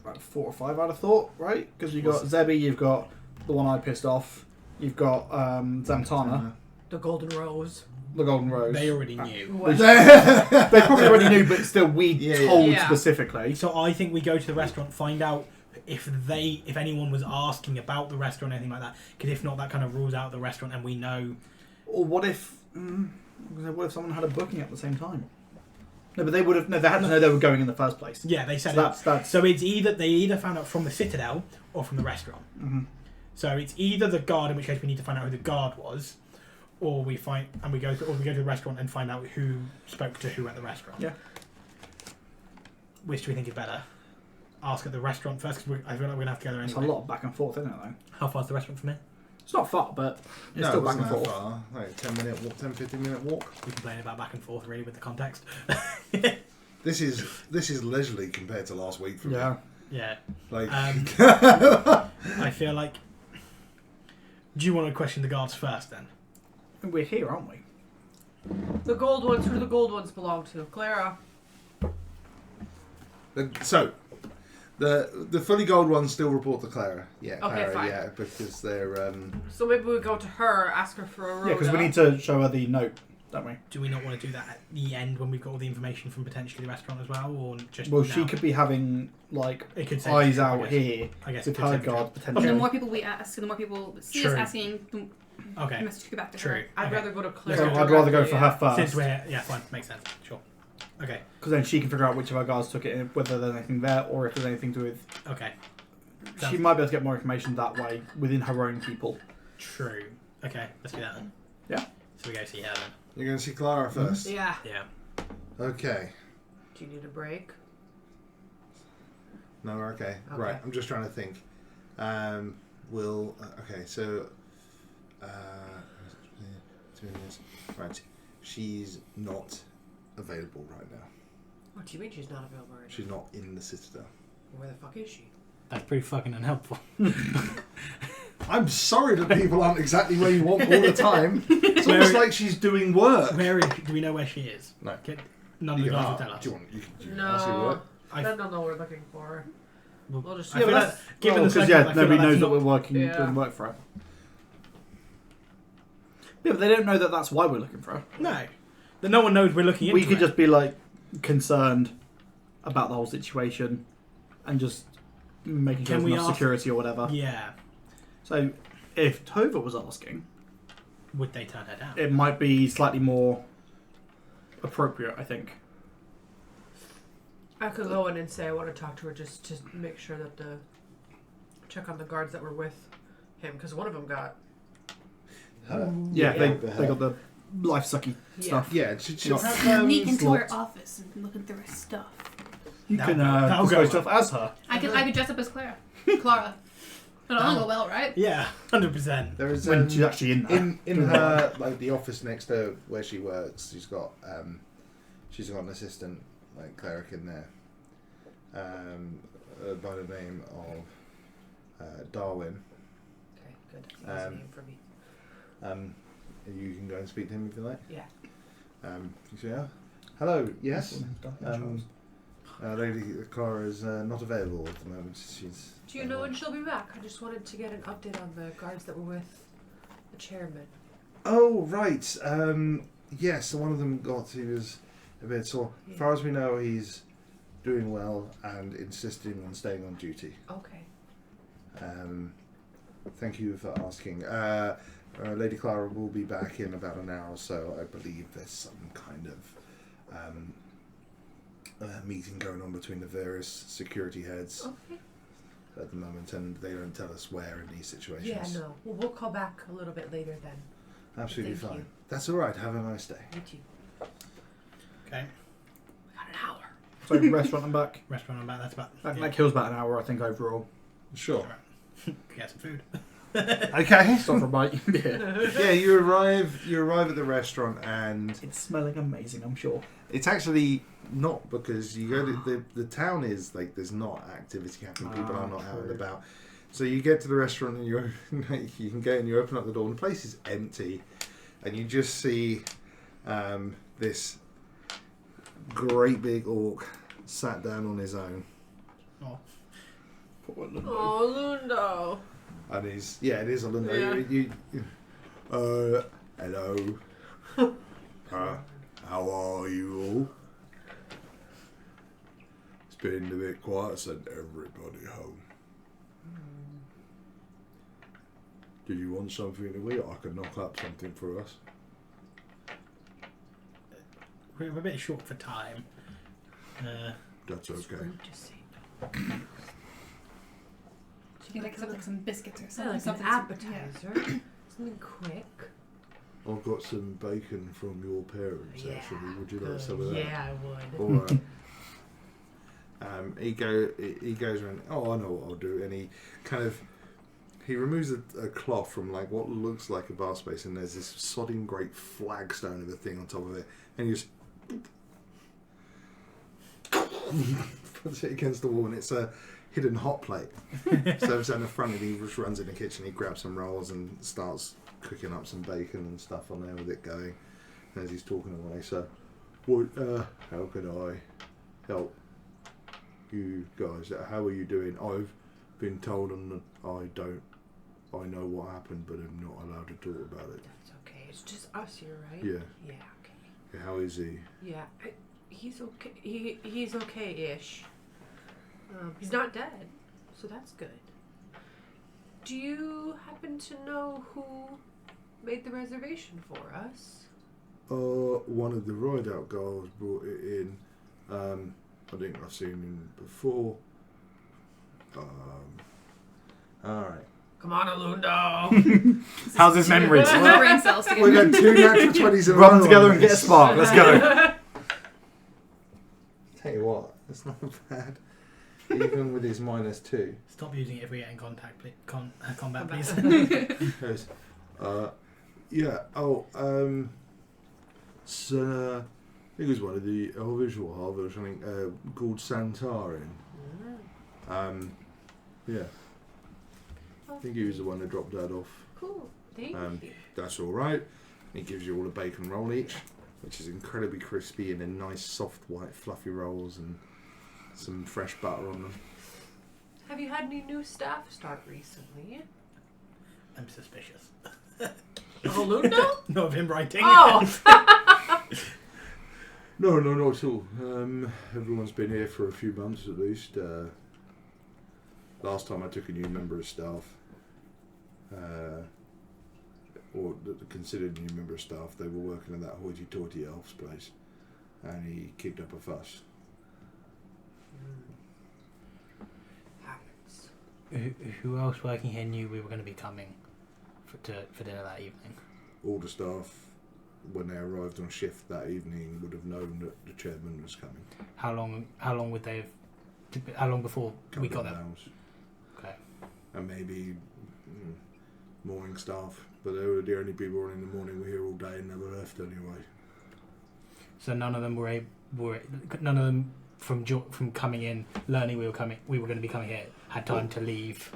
About 4 or 5, I'd have thought, right? Because you've got Zebby, you've got the one I pissed off, you've got Zamtana, The Golden Rose. the Golden Rose. They already knew. What? They probably already knew, but still, we Yeah, told yeah. specifically. So I think we go to the restaurant, find out if anyone was asking about the restaurant or anything like that. Because if not, that kind of rules out the restaurant, and we know. Or what if? What if someone had a booking at the same time? No, but they would have. No, they had to know they were going in the first place. Yeah, they said So it. that's. So it's they either found out from the citadel or from the restaurant. Mhm. So it's either the guard, in which case we need to find out who the guard was, or we go to the restaurant and find out who spoke to who at the restaurant. Yeah. Which do we think is better? Ask at the restaurant first, because I feel like we're gonna have to go there It's anyway. a lot of back and forth, isn't it? Though How far's the restaurant from here? it's not far, but it's No, still it back and wasn't that forth. far. Like 10-15 minute walk. We complain about back and forth really with the context. This is leisurely compared to last week for me. Yeah. Yeah. Like I feel like. Do you want to question the guards first then? We're here, aren't we? The gold ones. Who do the gold ones belong to? Clara. so the fully gold ones still report to Clara. Yeah, Okay, Clara, fine. yeah, because they're So maybe we go to her, ask her for a Rhoda. Yeah, because we need to show her the note, don't we? Do we not want to do that at the end when we've got all the information from potentially the restaurant as well, or just? Well, now? she could be having like It could say eyes I out guess. here I guess with it could her say- guard And potentially. the more people we ask, and the more people see us True. asking, the Okay. message could go back to True. her. I'd Okay. rather go to So Clara. I'd rather go for her Since first, we're fine, makes sense. Sure. Okay. because then she can figure out which of her guards took it, whether there's anything there or if there's anything to do with. Okay. She might be able to get more information that way within her own people. True. Okay. Let's do that then. Yeah. So we go see her then. You're going to see Clara first. Yeah. Yeah. Okay. Do you need a break? No, we're okay. Okay. Right. I'm just trying to think. Okay. So. Right. She's not available right now. What do you mean she's not available right She's not in the Citadel. now? Where the fuck is she? That's pretty fucking unhelpful. I'm sorry that people aren't exactly where you want all the time. It's almost like she's doing work. Do we know where she is? No. None of the You guys can will tell ask. us. Do you can ask her No. work? Then they'll know we're looking for her. Well, We'll just. I feel like, given the because circumstance, I feel nobody like knows that's that we're working Yeah. doing work for her. Yeah, but they don't know that that's why we're looking for her. No. That no one knows we're looking into We could it. just be like concerned about the whole situation and just making sure Can there's we enough ask- security or whatever. Yeah. So if Tova was asking, would they turn her down? It might be slightly more appropriate, I think. I could go in and say I want to talk to her just to make sure that check on the guards that were with him, because one of them got. Yeah, Yeah. they got the life sucky stuff. Yeah, she'll Not- have, Sneak into her slots. office and looking through her stuff. You That'll can go- that'll disguise go stuff as her. I could dress up as Clara. Clara. It'll go well, right? Yeah, 100%. there is When she's actually in there. in her like the office next to where she works. She's got an assistant like cleric in there, by the name of Darwin. Okay, good. That's a name for me. You can go and speak to him if you like. Yeah. You say, "Oh, hello, yes. Lady Clara is not available at the moment. She's. Do you know when she'll be back? I just wanted to get an update on the guards that were with the chairman. Oh right. Yes. So one of them he was a bit sore. Yeah. As far as we know, he's doing well and insisting on staying on duty. Okay. Thank you for asking. Lady Clara will be back in about an hour or so. I believe there's some kind of meeting going on between the various security heads Okay. at the moment, and they don't tell us where in these situations. Yeah, no. Well, we'll call back a little bit later then. Absolutely Thank fine. you. That's all right. Have a nice day. You too. Okay. We got an hour. So restaurant and back. Restaurant and back, that's about... That kills about an hour, I think, overall. Sure. Get some food. Okay. Stop for a bite. Yeah. Yeah, you arrive at the restaurant, and It's smelling amazing, I'm sure. it's actually not, because you go to the town is like there's not activity happening. People are not out and true. about. So you get to the restaurant and you can go and you open up the door and the place is empty, and you just see this great big orc sat down on his own. Oh. Oh, Lundo. And it is a Lundo. Yeah. Hello. How are you all? It's been a bit quiet. Sent everybody home. Did you want something to eat? I can knock up something for us. We're a bit short for time. That's okay. Rude to say She can like some biscuits or no. something. Like an something appetizer. Something quick. I've got some bacon from your parents. Yeah, Actually, would you like some of that? Yeah, I would. All right. He goes around. Oh, I know what I'll do. And he removes a cloth from like what looks like a bar space, and there's this sodding great flagstone of a thing on top of it, and he just puts it against the wall, and it's a hidden hot plate. So it's in the front, and he just runs in the kitchen. He grabs some rolls and starts cooking up some bacon and stuff on there with it going as he's talking away. So, what? How can I help you guys? How are you doing? I've been told I know what happened, but I'm not allowed to talk about it. That's okay. It's just us here, right? Yeah. Yeah, okay. How is he? Yeah, he's okay. He's okay-ish. He's not dead, so that's good. Do you happen to know who made the reservation for us? One of the ride-out guys brought it in. I think I've seen him before. Alright. Come on, Alundo. How's his memories? My brain cells together. We've had 2 natural 20s in a Rub them row together on and get a this. spark. Let's go. Tell you what, it's not bad. Even with his -2. Stop using it if we get in contact, please. Combat, please. Goes, yeah, so, I think it was one of the Elvish or Harvish, I think, called Santarin. Yeah. I think he was the one that dropped that off. Cool. Thank you. That's all right. He gives you all a bacon roll each, which is incredibly crispy and in nice, soft, white, fluffy rolls and some fresh butter on them. Have you had any new staff start recently? I'm suspicious. Alundo? Not of him writing. Oh! No, not at all. Everyone's been here for a few months at least. Last time I took a new member of staff, or the considered new member of staff, they were working at that hoity-toity elf's place, and he kicked up a fuss. Happens. Who else working here knew we were going to be coming for dinner that evening? All the staff, when they arrived on shift that evening, would have known that the chairman was coming. How long would they have? How long before we got there? Hours. Okay. And maybe morning staff, but they were the only people in the morning. Were here all day and never left anyway. So none of them none of them from coming in, learning we were going to be coming here, had time to leave.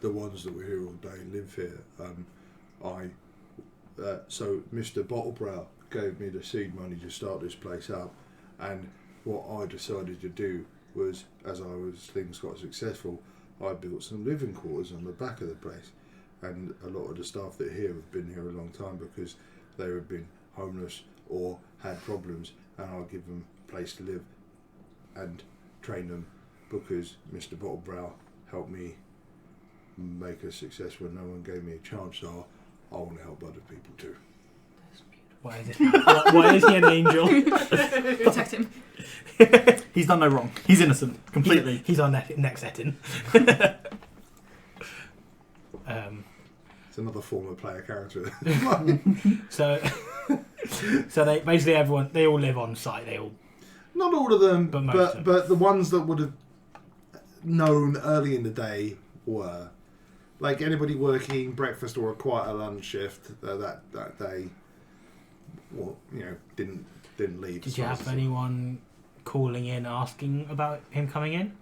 The ones that were here all day live here. So Mr. Bottlebrow gave me the seed money to start this place up, and what I decided to do was, things got successful, I built some living quarters on the back of the place, and a lot of the staff that are here have been here a long time because they have been homeless or had problems, and I'll give them a place to live and train them because Mr. Bottlebrow helped me make a success when no one gave me a chance, so I want to help other people too. Why is he an angel? Protect him. He's done no wrong. He's innocent completely. He's our next setting. It's another former player character. So they basically they all live on site. They all. Not all of them, But most of them. but the ones that would have known early in the day were. Like anybody working breakfast or quite a lunch shift that day, well, didn't leave. Did you have anyone calling in asking about him coming in?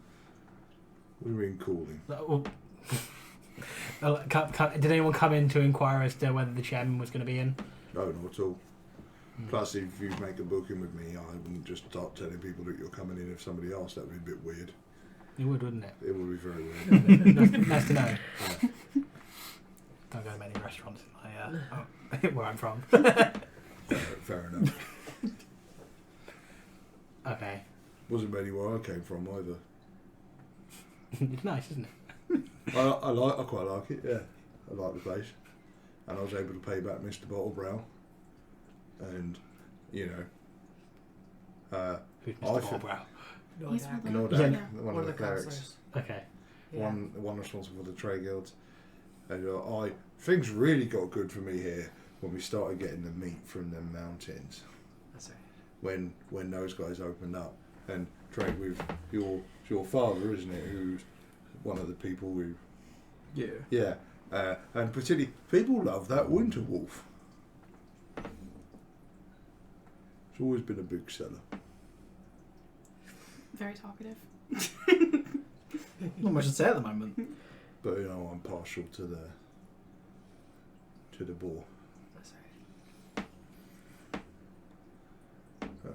What do you mean calling? Did anyone come in to inquire as to whether the chairman was going to be in? No, not at all. Plus, if you make a booking with me, I wouldn't just start telling people that you're coming in if somebody else. That would be a bit weird. It would, wouldn't it? It would be very weird. Nice to know. Yeah. Don't go to many restaurants where I'm from. Fair enough. Okay. Wasn't many where I came from either. It's nice, isn't it? I quite like it. Yeah, I like the place, and I was able to pay back Mr. Bottlebrow, and Who's I Mr. should- Bottlebrow? He's one of the- Nordak, yeah. one of the clerics. counselors. Okay. Yeah. One responsible for the trade guilds, and things really got good for me here when we started getting the meat from the mountains. That's right. When those guys opened up and trade with your father, isn't it? Who's one of the people who Yeah. and particularly people love that winter wolf. It's always been a big seller. Very talkative. Not much to say at the moment. But I'm partial to the boar. That's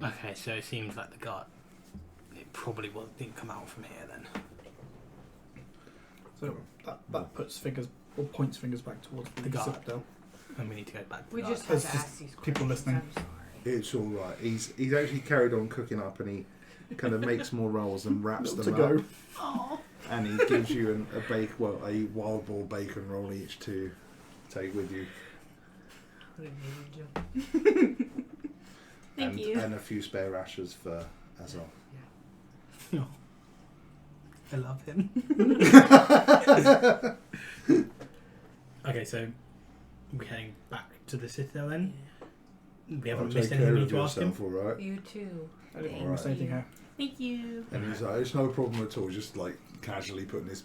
right. Okay, so it seems like the guard. It probably didn't come out from here then. So that puts fingers or points fingers back towards the guard. citadel. And we need to go back to We the just guard. have to It's ask these people questions. listening. I'm sorry. It's all right. He's actually carried on cooking up, and he kind of makes more rolls and wraps them to up. go. Oh. And he gives you a wild boar bacon roll each to take with you. What an angel. Thank you. And a few spare rashers for Azal. Oh, I love him. Okay, so we're heading back to the citadel then. We haven't missed anything we need to ask him. All right. You too. I didn't Alright. miss anything here. Thank you. And he's like, it's no problem at all. Just like casually putting his.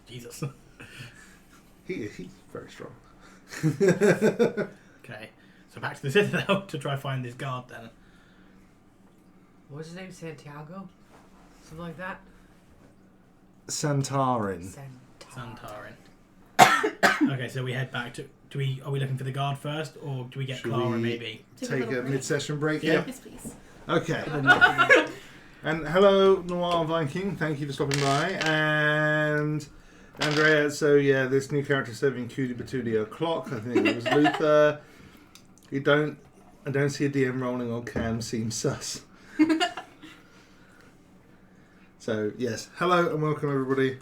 Jesus. He's very strong. Okay, so back to the citadel to try find this guard then. What's his name? Santiago? Something like that? Santarin. Santarin. Okay, so we head back to. Are we looking for the guard first, or do we get Should Clara we- maybe? Take a Take little a break. mid-session break. Yeah. Yes, please. Okay. And hello, Noir Viking. Thank you for stopping by. And Andrea. So yeah, this new character serving Cutie Patootie o'clock. I think it was Luther. I don't see a DM rolling on cam. Seems sus. So yes, hello and welcome everybody.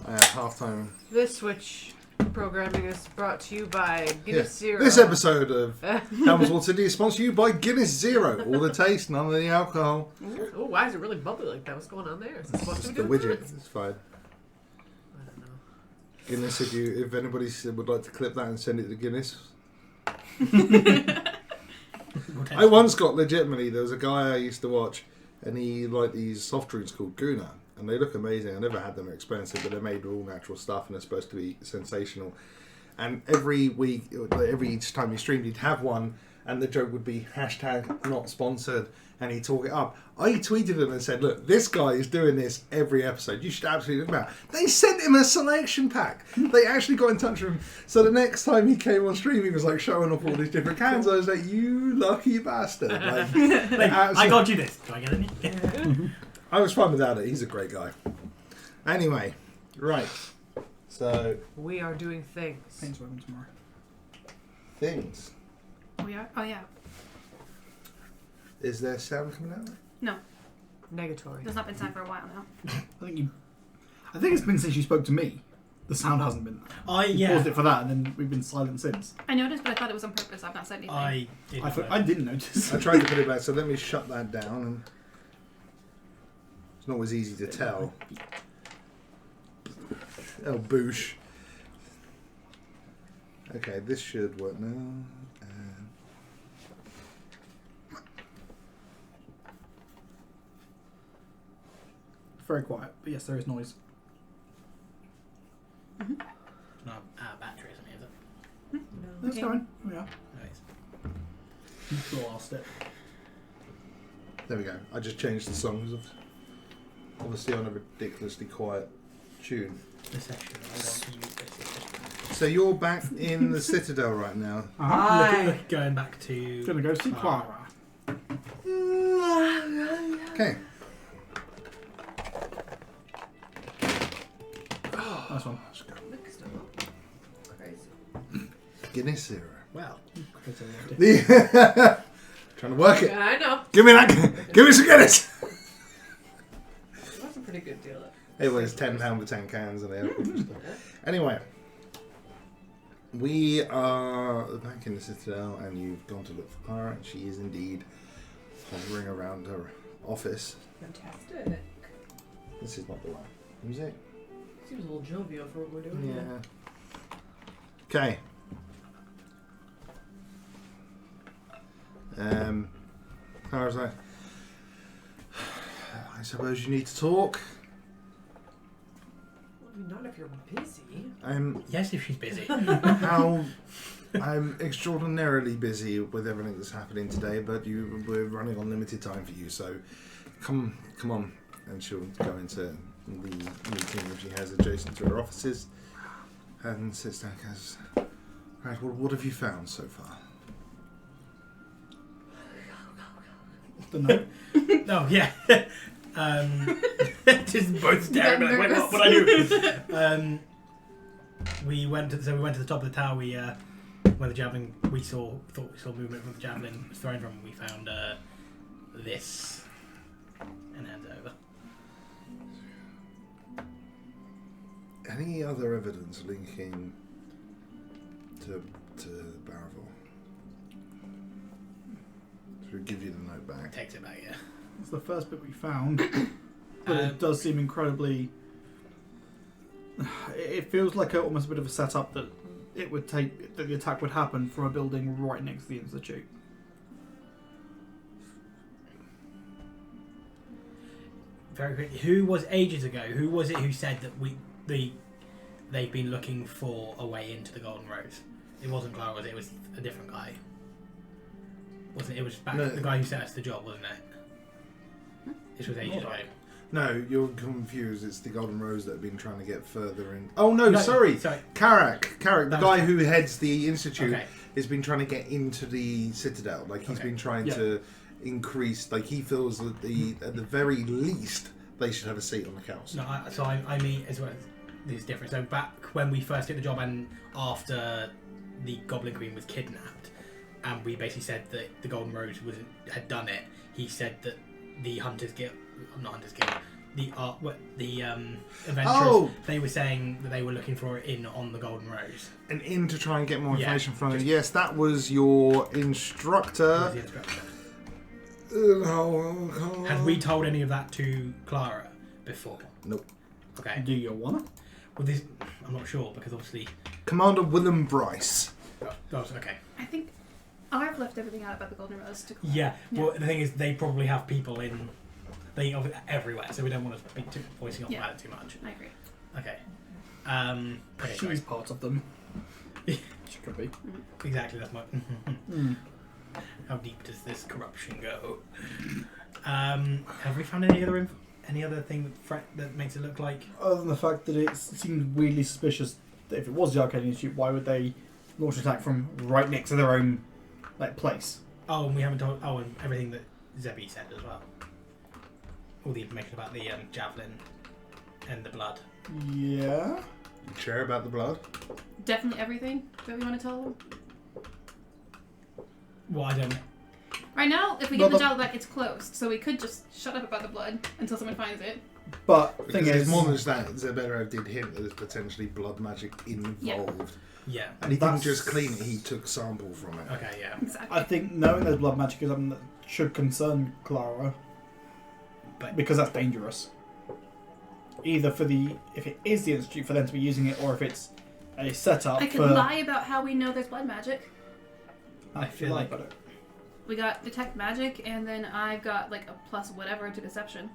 Halftime. This switch Programming is brought to you by Guinness Zero. This episode of Helm's Water City is sponsored to you by Guinness Zero. All the taste, none of the alcohol. Oh, why is it really bubbly like that? What's going on there? Is it supposed to Just be the doing widget. that? It's fine. I don't know. Guinness, if anybody would like to clip that and send it to Guinness. I once got legitimately, there was a guy I used to watch and he liked these soft drinks called Guna and they look amazing. I never had them, they're expensive, but they're made with all natural stuff and they're supposed to be sensational. And every week, each time he streamed, he'd have one and the joke would be hashtag not sponsored and he'd talk it up. I tweeted him and said, look, this guy is doing this every episode. You should absolutely look about it. They sent him a selection pack. They actually got in touch with him. So the next time he came on stream, he was like showing off all these different cans. I was like, you lucky bastard. Like, I got you this. Do I get any? I was fine without it. He's a great guy. Anyway, right. So, We are doing things. Pain's weapon tomorrow. things. We are. Oh yeah. Is there sound coming out? No, Negatory. there's not been time for a while now. I think it's been since you spoke to me. The sound hasn't been. You paused it for that, and then we've been silent since. I noticed, but I thought it was on purpose. I've not said anything. I did. I didn't notice. I tried to put it back, so let me shut that down. And it's not always easy to tell. Oh, boosh. Okay, this should work now. Very quiet, but yes, there is noise. No, battery or something, is it? That's Okay. fine. Oh, yeah. Nice. You lost it. There we go. I just changed the songs. Obviously on a ridiculously quiet tune. The session. I want to use this. So you're back in the Citadel right now. Going back to. Gonna go see Clara. Okay. Nice one. Mixed up. Crazy. Guinness Zero. Well, Trying to work it. Yeah, I know. Give me that. Give me some Guinness. That's a pretty good deal. It was £10 for 10 cans and everything. Anyway, we are back in the Citadel, and you've gone to look for Clara, and she is indeed hovering around her office. Fantastic. This is not the one. Music. Seems a little jovial for what we're doing. Yeah. Okay. Clara's like, I suppose you need to talk. Well, I mean, not if you're busy. yes, if she's busy. How I'm extraordinarily busy with everything that's happening today, but we're running on limited time for you, so come on. And she'll go into the meeting that she has adjacent to her offices and sits down and goes, right, well, what have you found so far? The note. No, yeah. Just both staring at me, like, what I do? We went to the top of the tower. We where the javelin thought we saw movement from the javelin was thrown from. We found this and hands it over. Any other evidence linking to Baravel? Should we give you the note back? Takes it back, yeah. It's the first bit we found, but it does seem incredibly. It feels like almost a bit of a setup that it would take that the attack would happen from a building right next to the institute. Very quickly, who was ages ago? Who was it who said that they've been looking for a way into the Golden Rose? It wasn't Clara, was it? It was a different guy. Wasn't it? It was back the guy who set us the job, wasn't it? This was ages ago. No, you're confused. It's the Golden Rose that have been trying to get further in. Oh no, sorry. Karak, the guy who heads the institute, has been trying to get into the Citadel. Like he's been trying to increase. Like he feels that at the very least they should have a seat on the council. No, I mean as well. This is different. So back when we first did the job and after the Goblin Queen was kidnapped, and we basically said that the Golden Rose had done it. He said that the Hunters Guild, not Hunters Guild, adventurers. Oh! They were saying that they were looking for it in on the Golden Rose. An inn to try and get more Yeah, information from him. just- Yes, that was your Who was instructor. the instructor? Had Had we told any of that to Clara before? Nope. Okay. Do you wanna? Well, this I'm not sure because obviously. Commander Willem Bryce. Okay. I think I've left everything out about the Golden Rose to Clara. Yeah. Well, the thing is, they probably have people in. They everywhere, so we don't want to be voicing off Yeah. about it too much. I agree. Okay. Okay. She's Sorry. part of them. She could be. Exactly. That's my. Mm. How deep does this corruption go? Have we found any other thing that makes it look like? Other than the fact that it seems weirdly suspicious that if it was the Arcane Institute, why would they launch an attack from right next to their own place? Oh, and we haven't told. Oh, and everything that Zebby said as well. All the information about the javelin and the blood. Yeah. You care about the blood? Definitely everything that we want to tell them. Well, I don't. Right now, if we No, get the but- job back, it's closed. So we could just shut up about the blood until someone finds it. But Because thing there's is, more than just that. Zeberov did hint that there's potentially blood magic involved. Yeah. And he That's- didn't just clean it, he took sample from it. Okay. Yeah. Exactly. I think knowing there's blood magic is something that should concern Clara, But because that's dangerous. Either if it is the Institute, for them to be using it, or if it's a setup I could for. lie about how we know there's blood magic. I feel like- about it. We got detect magic, and then I've got like a plus whatever to deception.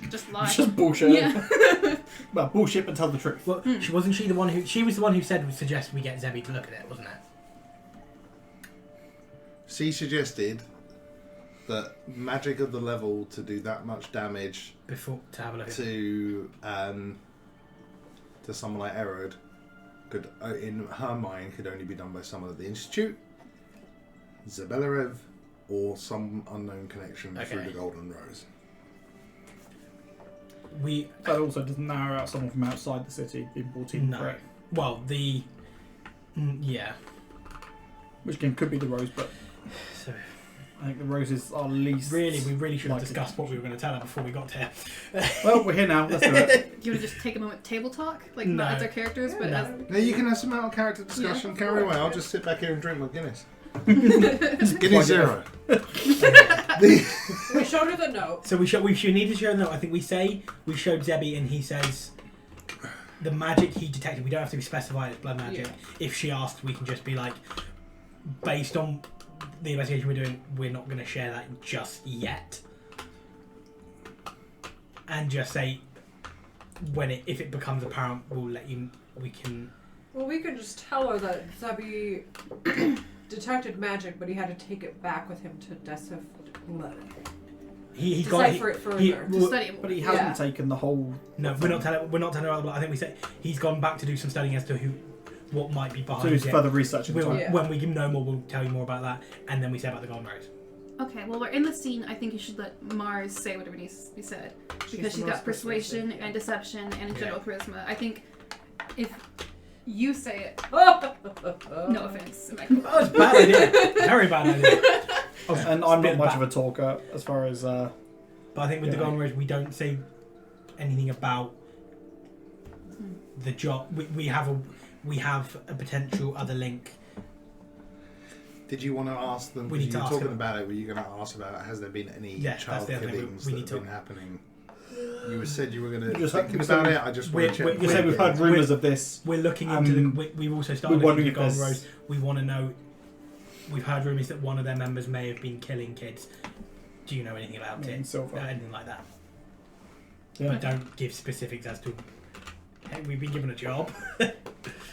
Just lie. It's just bullshit. Yeah. Well, bullshit, but tell the truth. Well, she wasn't she the one who she was the one who said suggest we get Zebby to look at it, wasn't it? She suggested that magic of the level to do that much damage Before to have a look at it. to someone like Erod could, in her mind, could only be done by someone at the Institute, Zabelarev, or some unknown connection through Okay. the Golden Rose. We That also doesn't narrow out someone from outside the city being brought in for no. it. Well, yeah. Which again could be the Rose, but So I think the Roses are least. we really should have likely. discussed what we were going to tell her before we got to here. Well, we're here now. Let's do it. Do you want to just take a moment table talk? Like, No. not as their characters, but No. as. Now you can have some out of character discussion. Carry away. I'll just sit back here and drink my Guinness. Plug Guinness it Zero. We showed her the note. So we should need to show them. I think we showed Zebby and he says the magic he detected. We don't have to be specified as blood magic. Yeah. If she asked, we can just be like, based on the investigation we're doing, we're not going to share that just yet, and just say if it becomes apparent, we'll let you. We can. Well, we could just tell her that Zebby detected magic, but he had to take it back with him to decipher He's got. it further. To study it more. But he hasn't Yeah. taken the whole. No, we're not telling. We're not telling her about the blood. I think we say he's gone back to do some studying as to what might be So behind it's it. further research into We'll, it. Yeah. When we know more, we'll tell you more about that, and then we say about the Golden Rose. Okay, well, we're in the scene. I think you should let Mars say whatever needs to be said. Because the she's most got persuasion persuasive, yeah. and deception and Yeah. general charisma. I think if you say it, Oh. no offense. Oh, it's a bad idea. Very bad idea. Oh, And I'm bit not much bad. of a talker as far as. But I think with the Yeah. Golden Rose, we don't say anything about the job. We have a potential other link. Did you want to ask them? We Because need you to were ask talking them. about it. Were you going to ask about has there been any Yeah, that's child the other thing we- killings we that need have to- been happening? You said you were going to Just think we about said- it. I just we're- want to check. You say we've heard rumours of this. We're looking into. We've also started we're looking wondering into the if Golden there's- Rose. We want to know. We've heard rumours that one of their members may have been killing kids. Do you know anything about In it? Silver. Anything like that? Yeah. But don't give specifics as to. Hey, we've been given a job.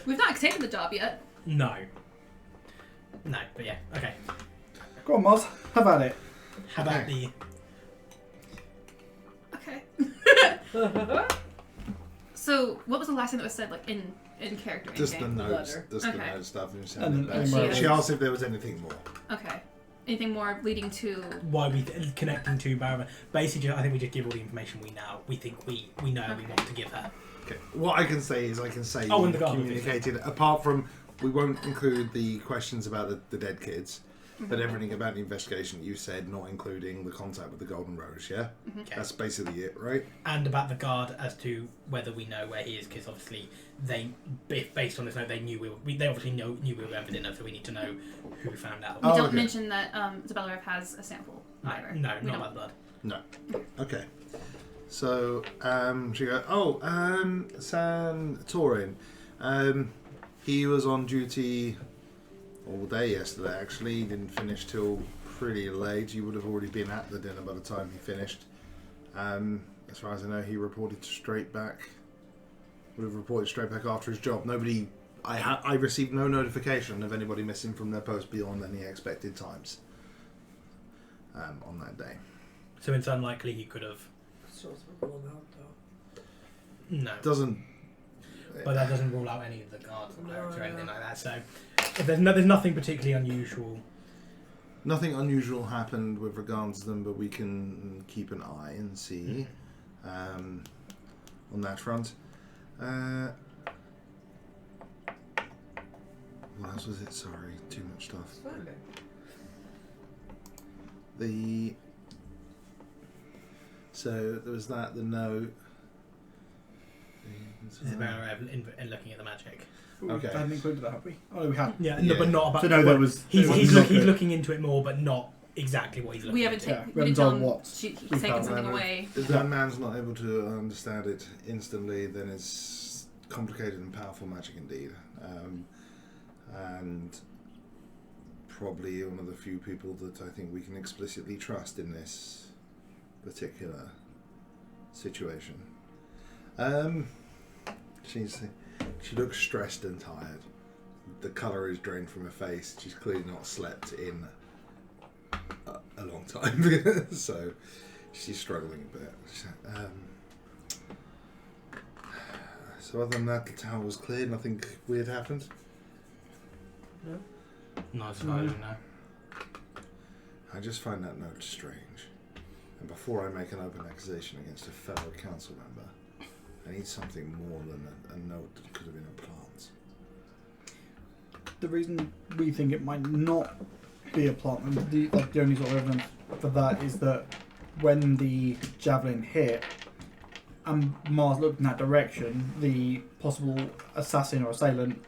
We've not accepted the job yet. No. No, but yeah, okay. Go on, Mars. Have at it. How about Okay. Okay. So, what was the last thing that was said, like, in character? Just the anything? notes, letter. just the Okay. note stuff. And she, And said then- she asked if there was anything more. Okay. Anything more leading to... why we connecting to Barrow. Basically, I think we just give all the information we know. We think we know we Okay. want to give her. Okay. What I can say is Oh, you and the garden, communicated. Apart from, we won't include the questions about the dead kids. But everything about the investigation you said, not including the contact with the Golden Rose, yeah? Mm-hmm. That's basically it, right? And about the guard as to whether we know where he is, because obviously based on this note, they knew they obviously knew we were going for dinner, so we need to know who found out. We Oh, don't okay. mention that Zabelarev has a sample either. No, We not don't. about the blood. No. Okay. So, she goes, Santorin. He was on duty all day yesterday, actually. He didn't finish till pretty late. He would have already been at the dinner by the time he finished. As far as I know, he reported straight back. Would have reported straight back after his job. I received no notification of anybody missing from their post beyond any expected times on that day. So it's unlikely he could have. Still doesn't rule him out, though. No. Doesn't. But that doesn't rule out any of the guards or No, clerics or anything no. like that. So if there's nothing particularly unusual. Nothing unusual happened with regards to them, but we can keep an eye and see on that front. What else was it? Sorry, too much stuff. It's fine, babe. So there was that. The note. Isabella in looking at the magic. Okay. I hadn't included that, have we? Oh, no, we had. Yeah, Yeah. No, but not about. So no, there was. He's there was he's nothing. looking into it more, but not exactly what he's looking. We haven't into. taken. we We haven't didn't tell told him what he's we taken found. something away. If that man's not able to understand it instantly, then it's complicated and powerful magic indeed. And probably one of the few people that I think we can explicitly trust in this particular situation. She looks stressed and tired. The colour is drained from her face. She's clearly not slept in a long time, so she's struggling a bit. So other than that, the town was clear. Nothing weird happened. No? Not as far as I know. I just find that note strange. And before I make an open accusation against a fellow council member, I need something more than a note that could have been a plant. The reason we think it might not be a plant, and the only sort of evidence for that is that when the javelin hit and Mars looked in that direction, the possible assassin or assailant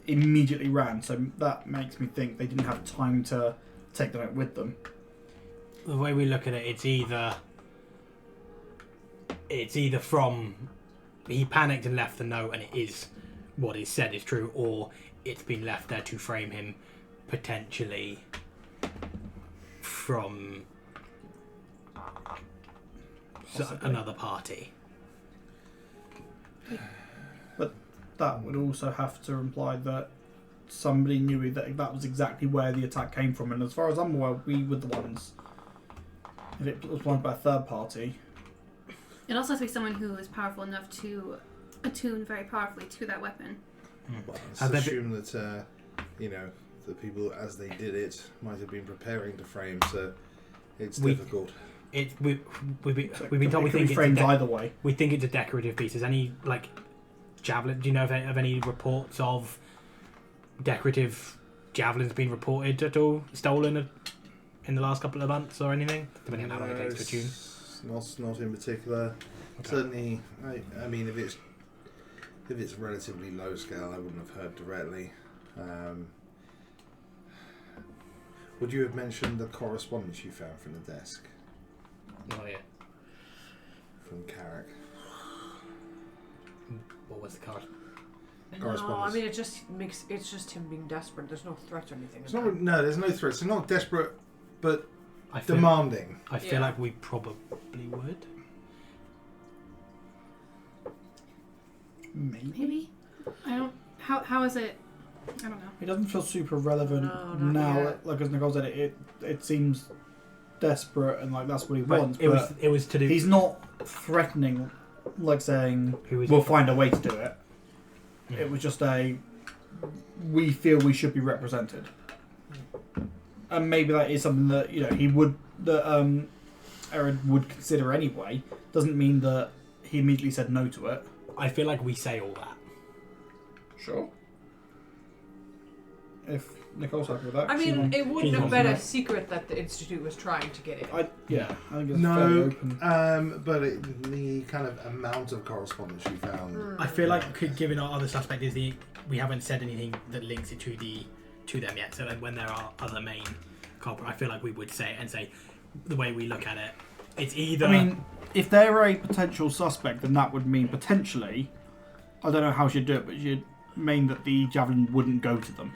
immediately ran. So that makes me think they didn't have time to take the note with them. The way we look at it, it's either from he panicked and left the note, and it is what is said is true, or it's been left there to frame him potentially from another party. But that would also have to imply that somebody knew that was exactly where the attack came from. And as far as I'm aware, we were the ones. If it was planned by a third party. It also has to be someone who is powerful enough to attune very powerfully to that weapon. Well, let's Have there assume that the people as they did it might have been preparing to frame, so it's difficult. We've been told we it could think be framed either way. we think it's a decorative piece. Is any javelin? Do you know of any reports of decorative javelins being reported at all stolen in the last couple of months or anything? Depending on how long it takes to attune. Not in particular. Okay. Certainly, I mean, if it's relatively low scale, I wouldn't have heard directly. Would you have mentioned the correspondence you found from the desk Oh yeah. from Carrick? What was the card? No, I Correspondence. mean it's just him being desperate. There's no threat or anything. It's not. No, there's no threats. They're not desperate, but I feel demanding. Yeah. Like we probably would. Maybe. I don't. How is it? I don't know. It doesn't feel super relevant No, not now. yet. Like as Nicole said, it seems desperate and like that's what he But wants. it But was to do. he's not threatening, like saying Who is we'll it? find a way to do it. Mm. It was just we feel we should be represented, and maybe that is something that Aaron would consider anyway. Doesn't mean that he immediately said no to it. I feel like we say all that. Sure. If Nicole's happy with that. I mean, it wouldn't she's have been a not- secret that the Institute was trying to get in. I think it's fairly No, open. but the kind of amount of correspondence you found. I feel like, given our other suspect is we haven't said anything that links it to them yet. So then when there are other main culprits, I feel like we would say it and say the way we look at it, it's either. I mean, if they're a potential suspect, then that would mean potentially. I don't know how she'd do it, but she'd mean that the javelin wouldn't go to them.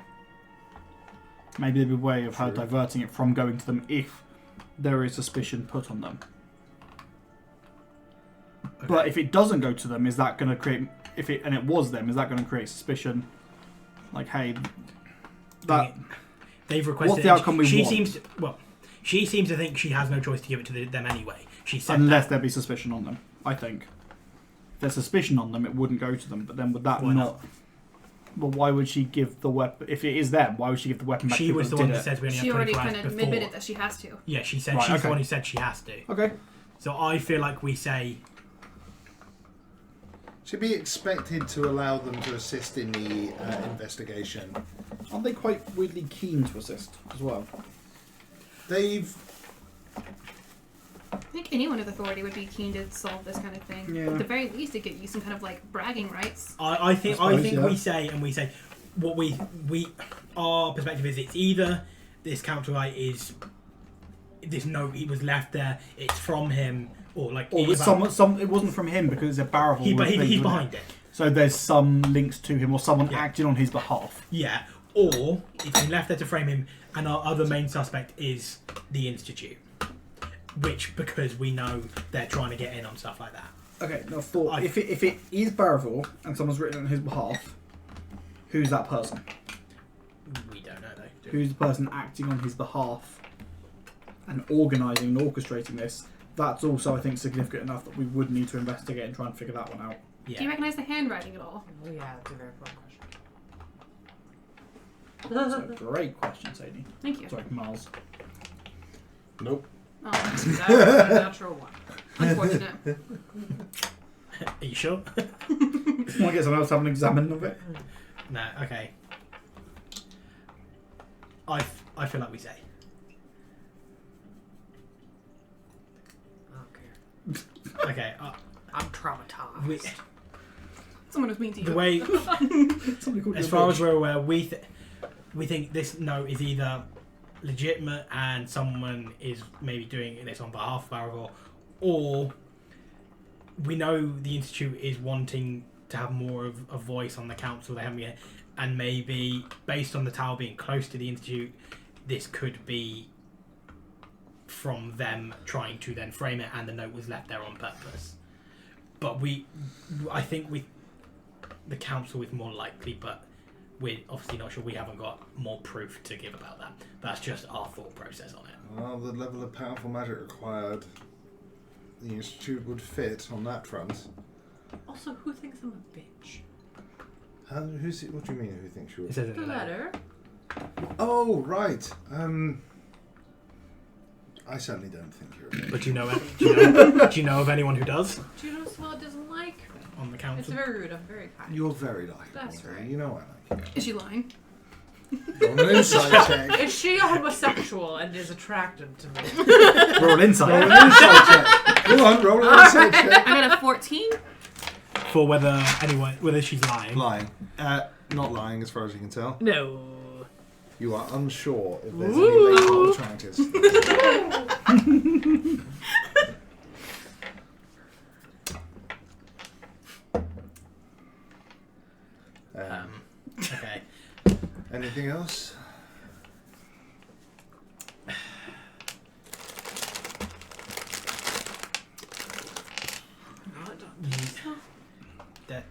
Maybe there'd be a way of her True. diverting it from going to them if there is suspicion put on them. Okay. But if it doesn't go to them, is that going to create? And it was them, is that going to create suspicion? Like, hey, that they've requested. What's the outcome we she want? She seems to think she has no choice to give it to them anyway. She said unless that. there be suspicion on them, I think. If there's suspicion on them, it wouldn't go to them. But then would that Why not? Well, why would she give the weapon? If it is them, why would she give the weapon back? She to was the people one did that it? says we only She have already 24 kind hours of before. admitted that she has to. Yeah, she said Right, she's okay. the one who said she has to. Okay. So I feel like we say Should be expected to allow them to assist in the investigation. Aren't they quite weirdly keen to assist as well? They've I think anyone with authority would be keen to solve this kind of thing. Yeah. At the very least, it get you some kind of like bragging rights. I think I suppose, yeah. we say what we our perspective is it's either this council guy is this note he was left there, it's from him, or like Or it's it wasn't from him because it's a barrel. he's behind it. So there's some links to him, or someone Yeah. acting on his behalf. Yeah, or it's been left there to frame him, and our other main suspect is the Institute, which because we know they're trying to get in on stuff like that. Okay, now if it is Barreville and someone's written on his behalf, who's that person? We don't know though. Who's the person acting on his behalf and organising and orchestrating this? That's also, I think, significant enough that we would need to investigate and try and figure that one out. Do you Yeah. recognize the handwriting at all? Oh, yeah, that's a very important question. That's a great question, Sadie. Thank you. Sorry, Miles. nope. Oh, That's a natural one. unfortunate. Are you sure? Want to get someone else to have an examine of it? No. Okay. I feel like we say. Okay. Okay. I'm traumatized. We, Someone was mean to you. the way, Somebody called as you a far as bitch. we're aware, we think this note is either legitimate and someone is maybe doing this on behalf of Barreville, or we know the Institute is wanting to have more of a voice on the council. They haven't yet, and maybe based on the tower being close to the Institute, this could be from them trying to then frame it, and the note was left there on purpose. But I think the council is more likely, but we're obviously not sure. We haven't got more proof to give about that. That's just our thought process on it. Well, the level of powerful magic required, the Institute would fit on that front. Also, who thinks I'm a bitch? What do you mean? Who thinks you It would? says in The the letter. letter. Oh, right. I certainly don't think you're a bitch. But do you know of anyone who does Do you know someone that doesn't like me? on the It's council? very rude. I'm very kind. You're very likable. That's dear. right. You know I like Is she lying? you. Roll an insight check. Is she a homosexual and is attracted to me? Roll Roll inside. an insight check. Go on, roll an insight check. I got a 14. For whether she's lying. Lying. Not lying as far as you can tell. No. You are unsure if there's any latent attractors. Okay. Anything else? That-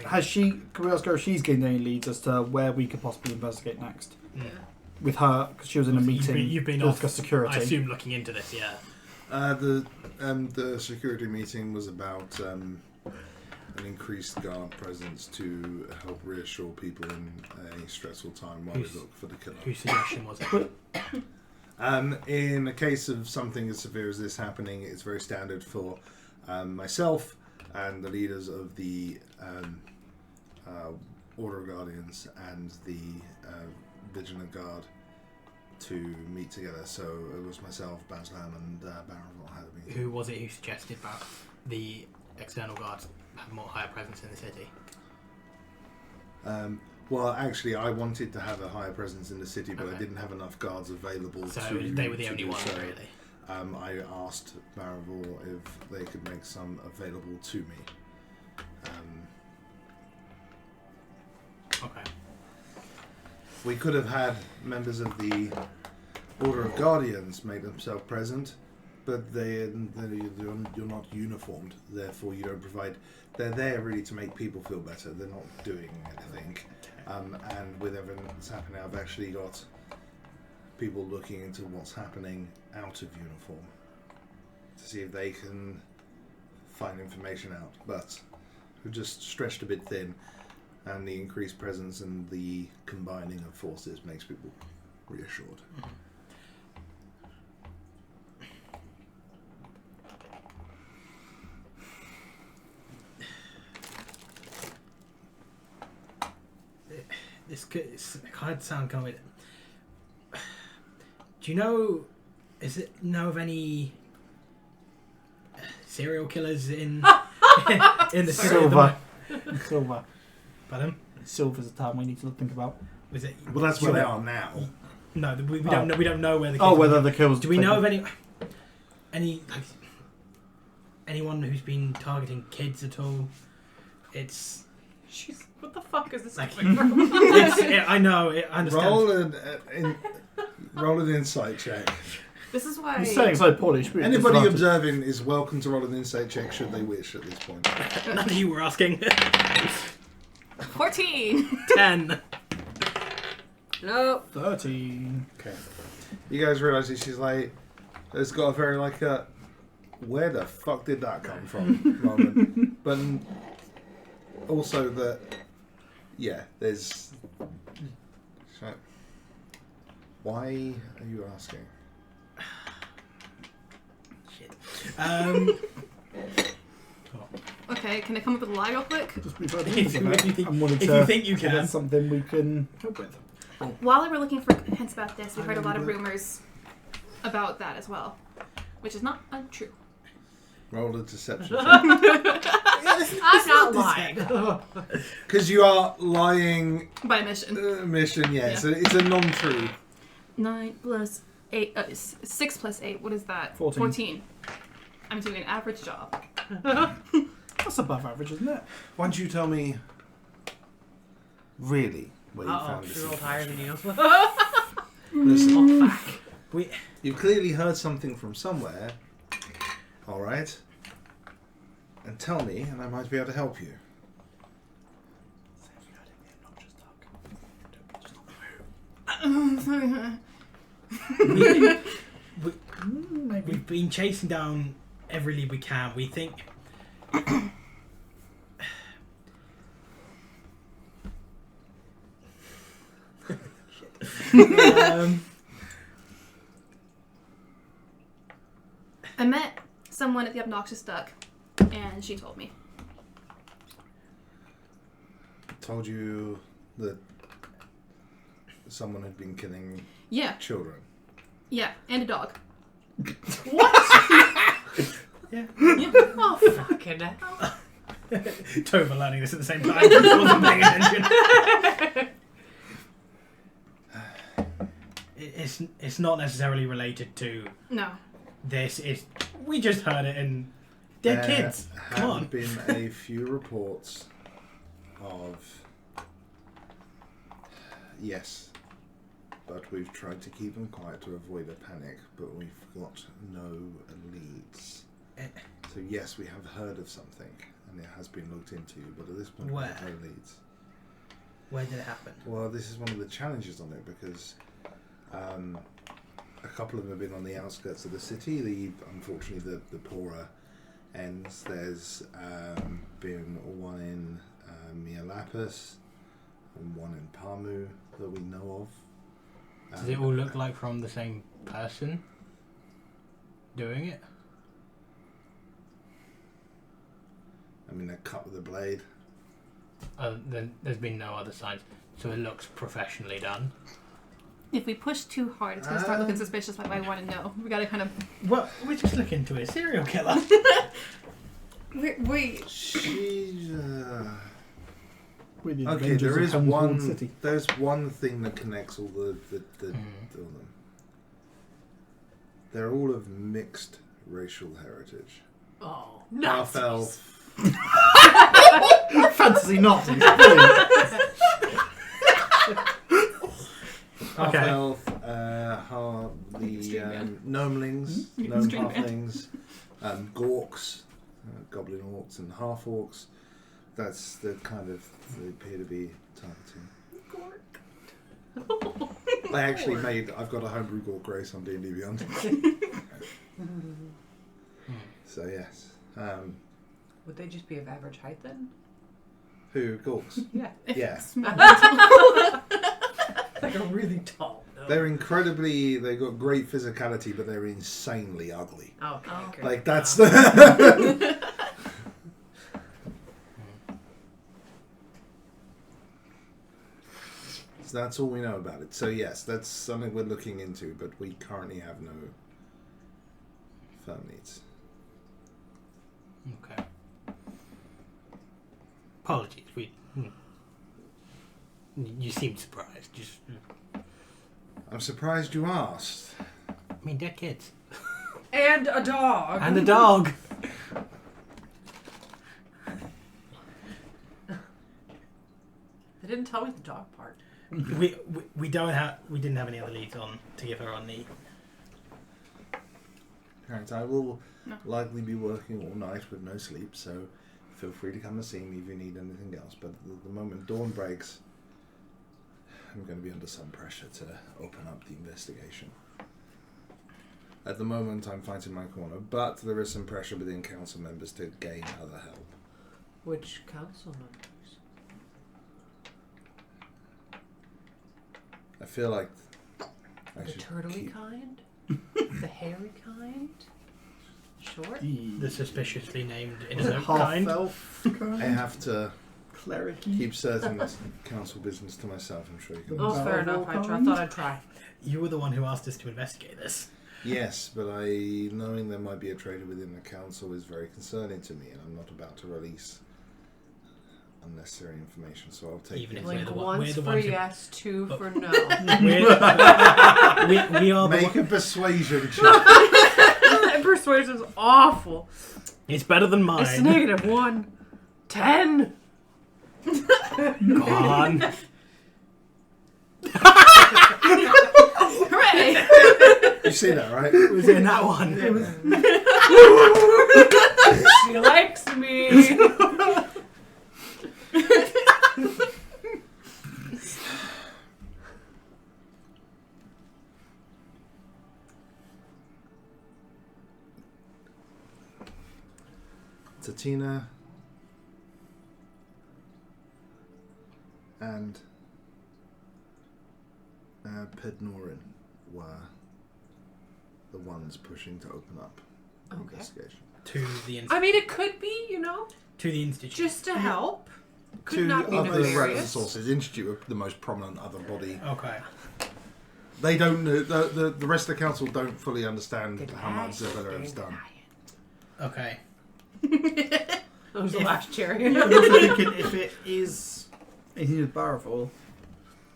Has she? Can we ask her if she's gained any leads as to where we could possibly investigate next? Yeah. With her, because she was in a meeting. You've been to off. discuss security. I assume looking into this, yeah. The security meeting was about an increased guard presence to help reassure people in a stressful time while we look for the killer. Whose suggestion was it? In a case of something as severe as this happening, it's very standard for myself and the leaders of the Order of Guardians and the Vigilant Guard to meet together. So it was myself, Baslam, and Baron had a meeting. Who was it who suggested that the external guards have more higher presence in the city? Well, actually, I wanted to have a higher presence in the city, but Okay. I didn't have enough guards available. So to they were the to only do ones, so. really. I asked Maravor if they could make some available to me. Okay. We could have had members of the Order of Guardians make themselves present, but you're not uniformed, therefore you don't provide. They're there really to make people feel better. They're not doing anything. And with everything that's happening, I've actually got people looking into what's happening out of uniform to see if they can find information out. But we've just stretched a bit thin, and the increased presence and the combining of forces makes people reassured. This kind of sound kind of. Do you know? Know of any serial killers in in the city? Silver. Silver. Pardon? Silver's a term we need to think about. Was it? Well, that's where they are now. No, we don't know. We don't know where the. Oh, kids whether are. the kills. Do we know of any like anyone who's been targeting kids at all? It's. Jeez, what the fuck is this Like- coming from? I know. I understand. Roll an insight check. This is why. You're saying so poorly. should we have Anybody disadvantage? observing is welcome to roll an insight check should they wish at this point. None of you were asking. 14. 10. No. 13. Okay. You guys realise that she's like, it's got a very like a, where the fuck did that come from moment. But also that, yeah, there's. So, why are you asking? Shit. Okay, can I come up with a lie real quick? Just be very If you think- I'm wanted if to you think you give can. us something we can help with. While we were looking for hints about this, we heard a lot of rumors about that as well, which is not untrue. Roll a deception check. I'm not lying. Because you are lying By mission. mission, yeah. Yeah. So it's a non-true. 9 plus 8. 6 plus 8. What is that? 14. I'm doing an average job. That's above average, isn't it? Why don't you tell me really where you Uh-oh, found she this rolled higher than information? you. Listen, Oh, fuck. you've clearly heard something from somewhere, alright? And tell me, and I might be able to help you. We've been chasing down every lead we can. We think. I met someone at the Obnoxious Duck, and she told me. Told you that someone had been killing Yeah, children. yeah, and a dog. Yeah. Oh, fucking hell. Tova learning this at the same time. Wasn't paying attention. It's not necessarily related to No. this. We just heard it and they're kids. There Come have on. been a few reports of yes, but we've tried to keep them quiet to avoid a panic, but we've got no leads. So yes, we have heard of something, and it has been looked into, but at this point we have Where? no leads. Where did it happen? Well, this is one of the challenges on it because a couple of them have been on the outskirts of the city. Unfortunately, the poorer ends. There's been one in Mialapis and one in Pamu that we know of. Does it all look like from the same person doing it? I mean, they're cut with a blade. Then there's been no other signs, so it looks professionally done. If we push too hard, it's gonna start looking suspicious. Like I want to know. We gotta kind of. Well, we're just looking into a serial killer. Wait. She's. With the Okay, Avengers there of is Helm's Walled one. City. There's one thing that connects all all them. They're all of mixed racial heritage. Oh, Half Nazis. elf. Fantasy Nazis. Brilliant. Half Okay. elf. Half the Extreme man. gnomelings, gnome Extreme man. halflings, gorks, goblin orcs, and half orcs. That's the kind of they appear to be targeting. I've got a homebrew gork race on D&D Beyond. So yes. Would they just be of average height then? Who gorks? Yeah. Yeah. Like a really tall. No. They're incredibly. They've got great physicality, but they're insanely ugly. Okay. Oh. Great. Like that's the. So that's all we know about it. So yes, that's something we're looking into, but we currently have no firm needs. Okay. Apologies. You seemed surprised. I'm surprised you asked. I mean, they're kids. And a dog. And a dog. They didn't tell me the dog part. we didn't have any other leads on to give her on the. Alright, I will No. likely be working all night with no sleep, so feel free to come and see me if you need anything else. But the moment dawn breaks, I'm going to be under some pressure to open up the investigation. At the moment, I'm fighting my corner, but there is some pressure within council members to gain other help. Which council members? I feel like I The should turtly keep- kind? The hairy kind? Short? The suspiciously named Is it innocent half kind. elf I kind? have to Cleric? keep certain council business to myself. I'm sure you can. Oh, fair Barrel enough. I kind? thought I'd try. You were the one who asked us to investigate this. Yes, but knowing there might be a traitor within the council is very concerning to me, and I'm not about to release unnecessary information. So I'll take Even it. if Like we're one's the for ones who- yes, two Oh. for no. we are the Make one. a persuasion check. Persuasion's awful. It's better than It's mine. negative 1. 10. Go on. Hooray! You see that, right? It was in that one. She likes me. Tatina and Pednorin were the ones pushing to open up the Okay. investigation. To the I mean, it could be, you know, to the institute. just to help. Could To not be other relevant nefarious. sources, Institute are the most prominent other body. Okay. They don't. The rest of the council don't fully understand Good how much night. Zebella has done. Okay. That was the last cherry. I'm also thinking if it is anything with Barrowful,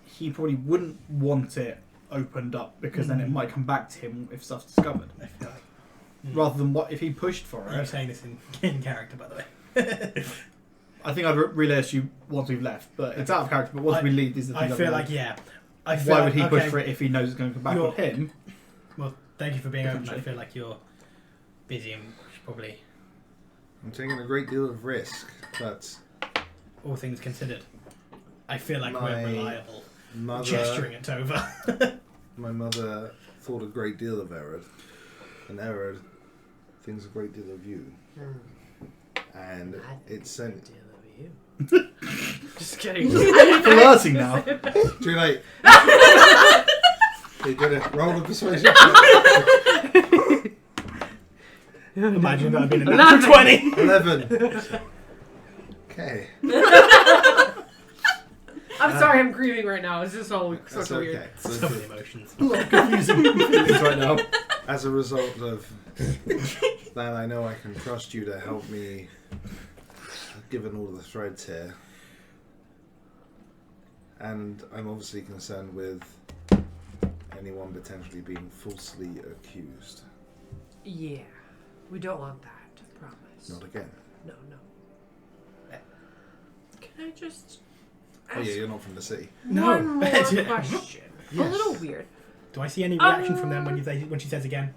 he probably wouldn't want it opened up because then it might come back to him if stuff's discovered. I feel like. Rather than what if he pushed for I'm it. saying this in character, by the way. I think I'd relay you once we've left, but it's out of character. But once we leave, these are the I things feel I'd like relay. I feel Why like, would he push okay, for it if he knows it's going to come back You're- on him? Well, thank you for being open. I Potentially. feel like you're busy and should probably, I'm taking a great deal of risk, but all things considered, I feel like My we're reliable. mother, Gesturing it over. my mother thought a great deal of Erod, and Erod thinks a great deal of you, and it sent. Just kidding. Flirting now. Too late. You got it. Roll the persuasion. Imagine that had been a natural 20. 11. Okay. I'm sorry, I'm grieving right now. It's just all That's so weird. okay. So many emotions. A lot of confusing feelings right now. As a result of that, I know I can trust you to help me, given all the threads here. And I'm obviously concerned with anyone potentially being falsely accused. Yeah, we don't want that. I promise. Not again. No. Can I just Oh ask yeah, you're not from the city. No. one more question? A Yes. little weird. Do I see any reaction from them when she says again?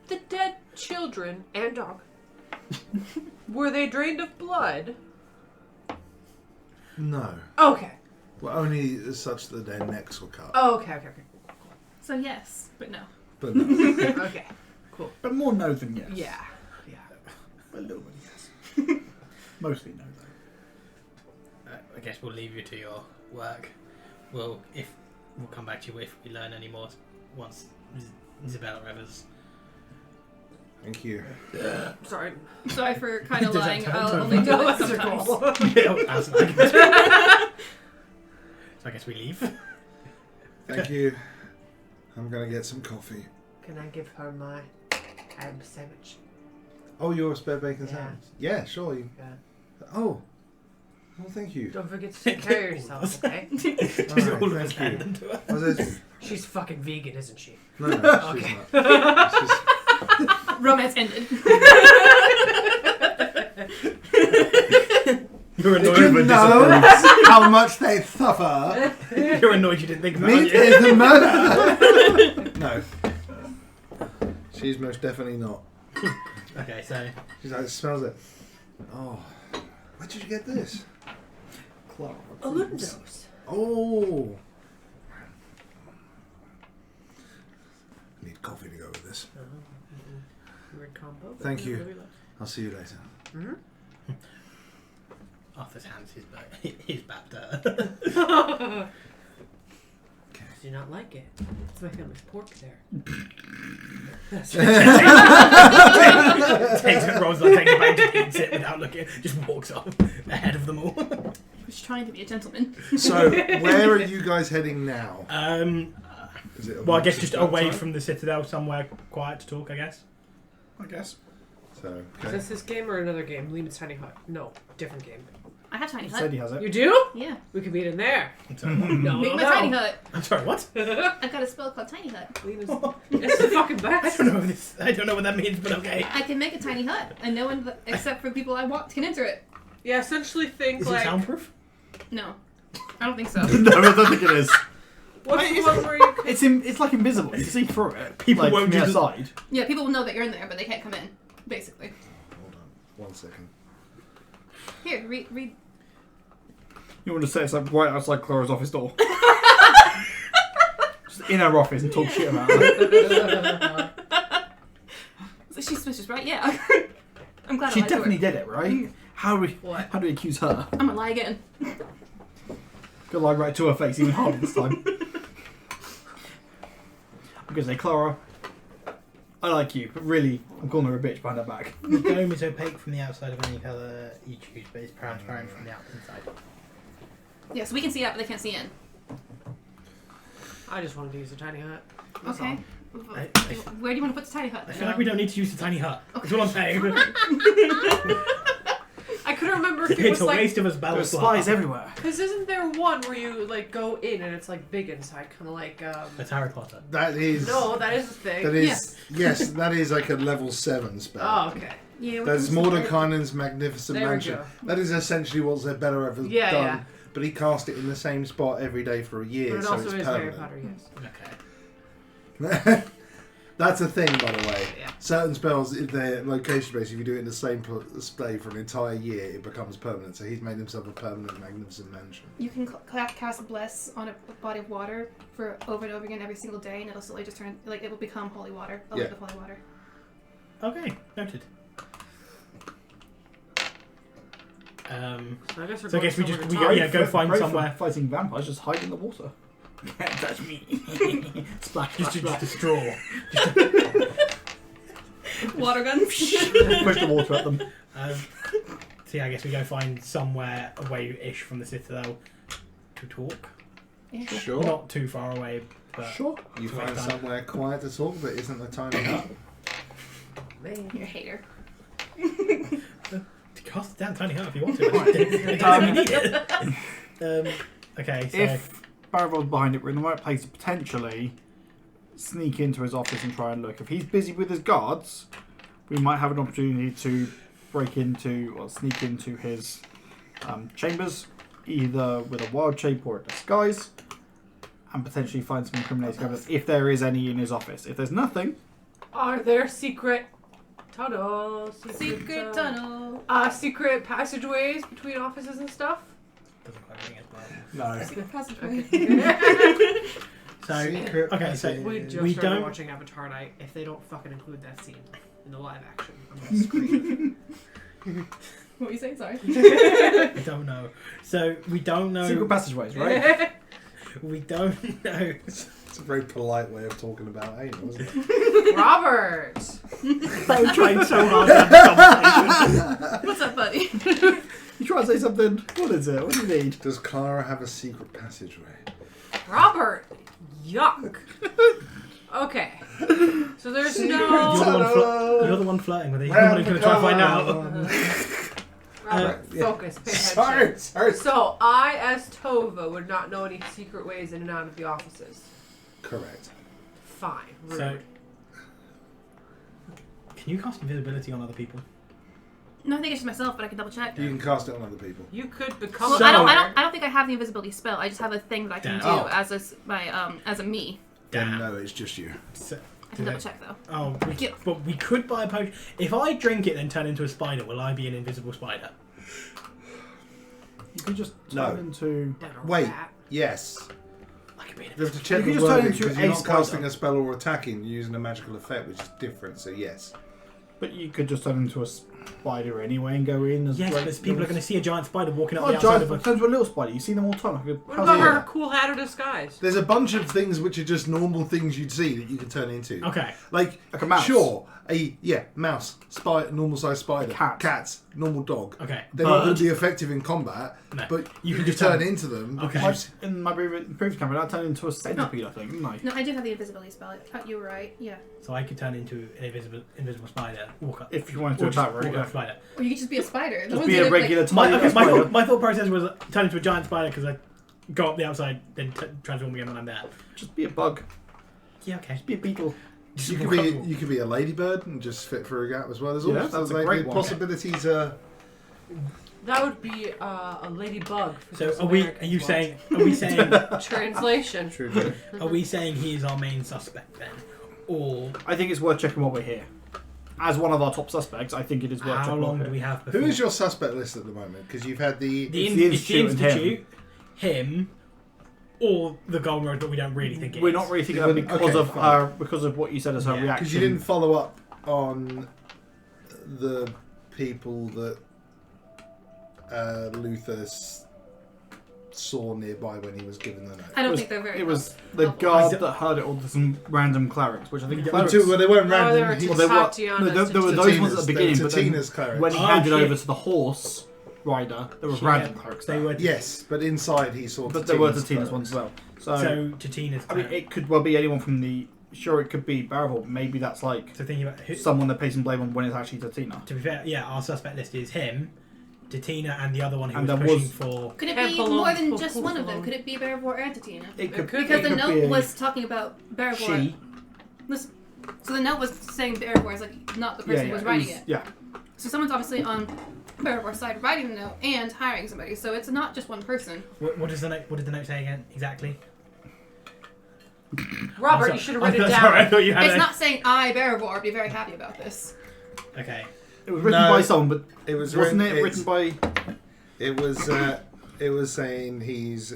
The dead children and dog. Were they drained of blood? No. Okay. Well, only such that their necks were cut. Oh, okay. So yes, but no. But no. Okay. Cool. But more no than yes. Yeah. A little bit yes. Mostly no, though. I guess we'll leave you to your work. We'll come back to you if we learn any more once Isabella Rivers. Thank you. Sorry. Sorry for kind of Does that lying. turn I'll to only a- do No, it that's your sometimes. call. So I guess we leave. Thank you. I'm gonna get some coffee. Can I give her my ham sandwich? Oh, your spare bacon Yeah. sandwich? Yeah, sure. You... Yeah. Oh. Well, thank you. Don't forget to take care of yourself, okay? Just Alright, all of us thank you. hand into her. Was it? She's fucking vegan, isn't she? No, she's Okay. not. It's just... Romance ended. You're Did annoyed. you with know how much they suffer? You're annoyed you didn't think about Meat it. is the murder! No. She's most definitely not. Okay, so She's like, smells it. Oh. Where did you get this? Clara. Alundos. Oh. Need coffee to go with this. Weird combo. but Thank I you. really like I'll see you later. it. Arthur's hands his back to her. Mhm. Okay. Do you not like it? It's my family's pork there. Takes it, rolls like takes it back, just eats it without looking, just walks off ahead of them all. He was trying to be a gentleman. So, where are you guys heading now? Is it Well, I guess amongst just the away time? from the citadel, somewhere quiet to talk. I guess. I guess. So, Is okay. this his game or another game? Lehman's Tiny Hut. No, different game. I have tiny He hut. said he has it. You do? Yeah. We could meet in there. I'm sorry. What? No, Make my no. tiny hut. I'm sorry. What? I've got a spell called tiny hut. Lehman's. It's the fucking I best. don't know what this. I don't know what that means, but okay. I can make a tiny hut, and no one except for the people I want can enter it. Yeah, essentially think Is it like. soundproof? No, I don't think so. No, I don't think it is. What's Wait, the is one it- where you can. It's like invisible. You can see through it. People like, won't from the just- outside. Yeah, people will know that you're in there, but they can't come in. Basically. Hold on. 1 second. Here, read. You want to say it's like right outside Clara's office door. Just in her office and talk shit about her. She's suspicious, right? Yeah. I'm glad She I lied to her. definitely did it, right? How do we accuse her? I'm gonna lie again. Go lie right to her face, even harder this time. I'm gonna say, Clara, I like you, but really, I'm calling her a bitch behind her back. The dome is opaque from the outside of any colour you choose, but it's transparent from the inside. Yeah, so we can see out, but they can't see in. I just wanted to use a tiny hut. That's Okay. Where do you want to put the tiny hut? I feel like we don't need to use the tiny hut. That's what I'm saying. I couldn't remember if it It's was a like. waste of us There ballast. are spies everywhere. Because isn't there one where you like go in and it's like big inside, kind of like That's Harry Potter. That is. No, that is the thing. That is. Yes, that is like a level 7 spell. Oh, okay. Yeah. we That's can- Mordekainen's Magnificent There we Mansion. go. That is essentially what they're better ever Yeah, done. yeah. But he cast it in the same spot every day for a year, But it so also it's is Harry permanent. Potter, yes. Okay. That's a thing, by the way. Yeah. Certain spells, if they're location based, if you do it in the same play for an entire year, it becomes permanent. So he's made himself a permanent Magnificent Mansion. You can cast Bless on a body of water for over and over again every single day, and it'll slowly just turn, like, it will become holy water. A lake of holy water. Okay, noted. So I guess, we're So I going guess we somewhere just to we talk. go, yeah, go find Great for somewhere. fighting vampires, just hide in the water. Can't touch me. Splash, Just splash, a splash. straw. Water guns. Push the water at them. So yeah, I guess we go find somewhere away-ish from the citadel. to talk. Yeah. Sure. Not too far away, but Sure. You Wait, find done. somewhere quiet to talk that isn't a tiny hut. Man. You're a hater. cast it down tiny hut if you want to. It doesn't need it. Okay, so If Barrel's behind it, we're in the right place to potentially sneak into his office and try and look. If he's busy with his guards, we might have an opportunity to break into or sneak into his chambers, either with a wild shape or a disguise, and potentially find some incriminating evidence if there is any in his office. If there's nothing, Are there secret tunnels? Secret tunnel. Secret passageways between offices and stuff? doesn't quite ring as well. No. Secret passageway. So Secret okay, so We just we started don't. watching Avatar Night. If they don't fucking include that scene in the live action, I'm gonna scream. What were you saying? Sorry. I don't know. So we don't know. secret passageways, right? We don't know. It's a very polite way of talking about anal, isn't it? Robert! I'm trying so hard to have a conversation. What's up, buddy? You try to say something. What is it? What do you need? Does Clara have a secret passageway? Robert! Yuck! Okay. So there's You're no. the one, you're the one flirting with it. You're the one who's going to try and find out. Robert, yeah. focus, pay attention. Sorry. So, I, as Tova, would not know any secret ways in and out of the offices. Correct. Fine. Rude. So, can you cast invisibility on other people? No, I think it's just myself, but I can double check. You can cast it on other people. You could become Well, a I don't think I have the invisibility spell. I just have a thing that I can Damn. do Oh. as a me. Then Damn. no, it's just you. So, I can double check though. oh, Yeah. but we could buy a potion. If I drink it and turn into a spider, will I be an invisible spider? You could just No. turn into. Dead or Wait. rat. Yes. I could be an You have to invisible. check You the can just turn wording into because a you're not spider. casting a spell or attacking. You're using a magical effect, which is different. So yes. But you could just turn into a spider anyway and go in as. Yes, like but people are going to see a giant spider walking up Not the a outside giant, of a. turn into a little spider. You see them all the time. Like What a about Yeah. her cool hat or disguise? There's a bunch of things which are just normal things you'd see that you can turn into. Okay. Like a mouse. Sure, mouse, spider, normal sized spider, Cat. cats, normal dog. Okay. They're not going Bird. to be effective in combat, No. but You you can can just turn turn- into them. Okay. because In my previous campaign, I turned into a centipede, I think, didn't I? No, I do have the invisibility spell. I thought you were right. Yeah. So I could turn into an invisible spider. Walk up. If you wanted to Or do just that, right? walk Yeah. up spider. Or you could just be a spider. The Just ones be that a look like- regular tiny My spider. my thought process was turn into a giant spider because I go up the outside, then transform again when I'm there. Just be a bug. Yeah, okay. Just be a beetle. Just you could be a ladybird and just fit through a gap as well. There's all Yeah, sorts that's a of great the one. possibilities. Are That would be a ladybug. For So those are we? Are Americans you watching. saying? Are we saying? Translation. true. Are we saying he is our main suspect then, or I think it's worth checking what we're here. As one of our top suspects, I think it is worth how checking. long what do we're we here. have? Before? Who is your suspect list at the moment? Because you've had the The It's the it's the Institute and him. institute, him, or the Golden Road, but we don't really think it We're is. not really thinking You that wouldn't- because okay, of fine. her, because of what you said as her Yeah, reaction. because you didn't follow up on the people that Luther saw nearby when he was given the note. I don't was- think they're very. It was the helpful. guard that heard it, or some random clerics, which I think Yeah, clerics. Well, they weren't No, random. they were He- Well, they were, Tatiana's no, there were those ones at the beginning, but then Tatina's clerics. when he Oh, handed shit. over to the horse rider, there were Yeah, random clerics. They there. were. Yes, but inside he saw. But there were Tatina's Tatina's clerics. ones as well. So to Tina's. I mean, it could well be anyone from the. Sure, it could be Barrel. Maybe that's like so thinking about who, someone they're placing blame on when it's actually Tatina. to be fair, yeah, our suspect list is him, Tina, and the other one who And was there pushing was- for. Could it And be Palom- more than Pal- just one of them? Palom. Could it be Bearvor and Tatina? It could, could Because it the could note be a was talking about Bearvor. she. Listen, so the note was saying Bearvor is like not the person who was writing it. Yeah, So someone's obviously on Bearvor's side writing the note and hiring somebody. So it's not just one person. What does the note? What did the note say again? Exactly. Robert, I'm you should have sorry. written it I'm sorry, I down. thought you had It's a- not saying I Bearvor be very happy about this. Okay. it was written No, by someone, but It was wasn't written, it written by? It was. It was saying he's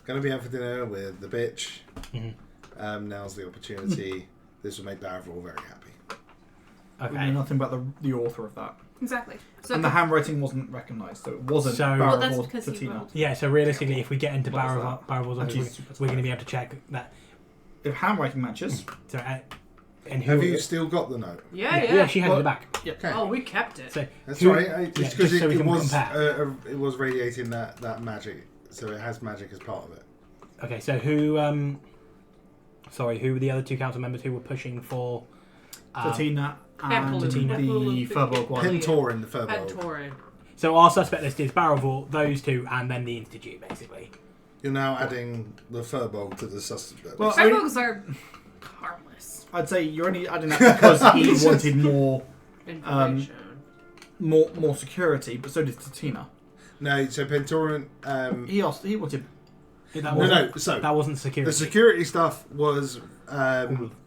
going to be out for dinner with the bitch. Mhm. Now's the opportunity. This will make Darville very happy. We Okay. know nothing about the author of that, Exactly. So and the handwriting wasn't recognised, so it wasn't So- well, that's Barrel or because he Tatina. rolled. Yeah. So realistically, if we get into What is Barrel's And office, she's we're going to be able to check that. If handwriting matches, So, and who? Have you still got the note? Yeah, Yeah, yeah. she handed it back. Okay. Oh, we kept it. So That's who- right. yeah, Just because just so we it can was compare. it was radiating that magic. So it has magic as part of it. Okay, so who? Who were the other two council members who were pushing for? Tatina and Tatina. the Furbolg one. Pentorin, the And Furbolg. Torin. So our suspect list is Barrowville, those two, and then the Institute, basically. You're now adding the Furbolg to the suspect. Well, I mean, Furbolgs are harmless. I'd say you're only adding that because he wanted Information. more security, but so did Tatina. no, so Pentorin. He wanted. That wasn't security. The security stuff was.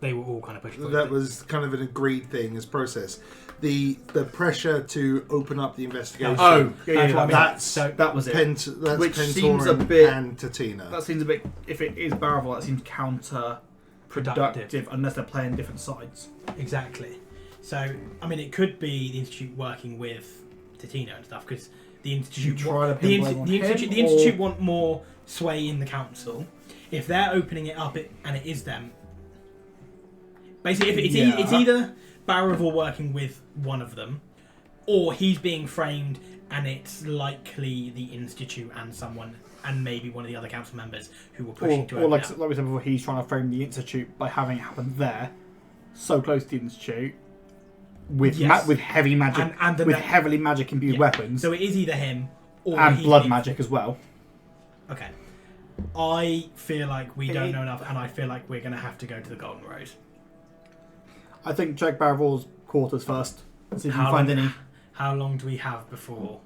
They were all kind of pushing for That it. was kind of an agreed thing as process. The pressure to open up the investigation. Oh, That's what I mean. That's So That was it. that's Which Pentorin seems a bit- and Tatina. That seems a bit. If it is Barrowville, that seems counterproductive productive. unless they're playing different sides. Exactly. So, I mean, it could be the Institute working with Titino and stuff, because the Institute try to the pin blame on him, Institute or- want more sway in the council. If they're opening it up, and it is them. Basically, if it's either Barrowville working with one of them, or he's being framed, and it's likely the Institute and someone, and maybe one of the other council members who were pushing to Or open like, it up. like we said before, he's trying to frame the Institute by having it happen there, so close to the Institute, with Yes. with heavy magic, And with heavily magic imbued Yeah. weapons, So it is either him or and he's blood being- magic as well. Okay. I feel like we don't know enough, and I feel like we're going to have to go to the Golden Rose. I think check Barrowville's quarters first, and see if you How can find long- any. How long do we have before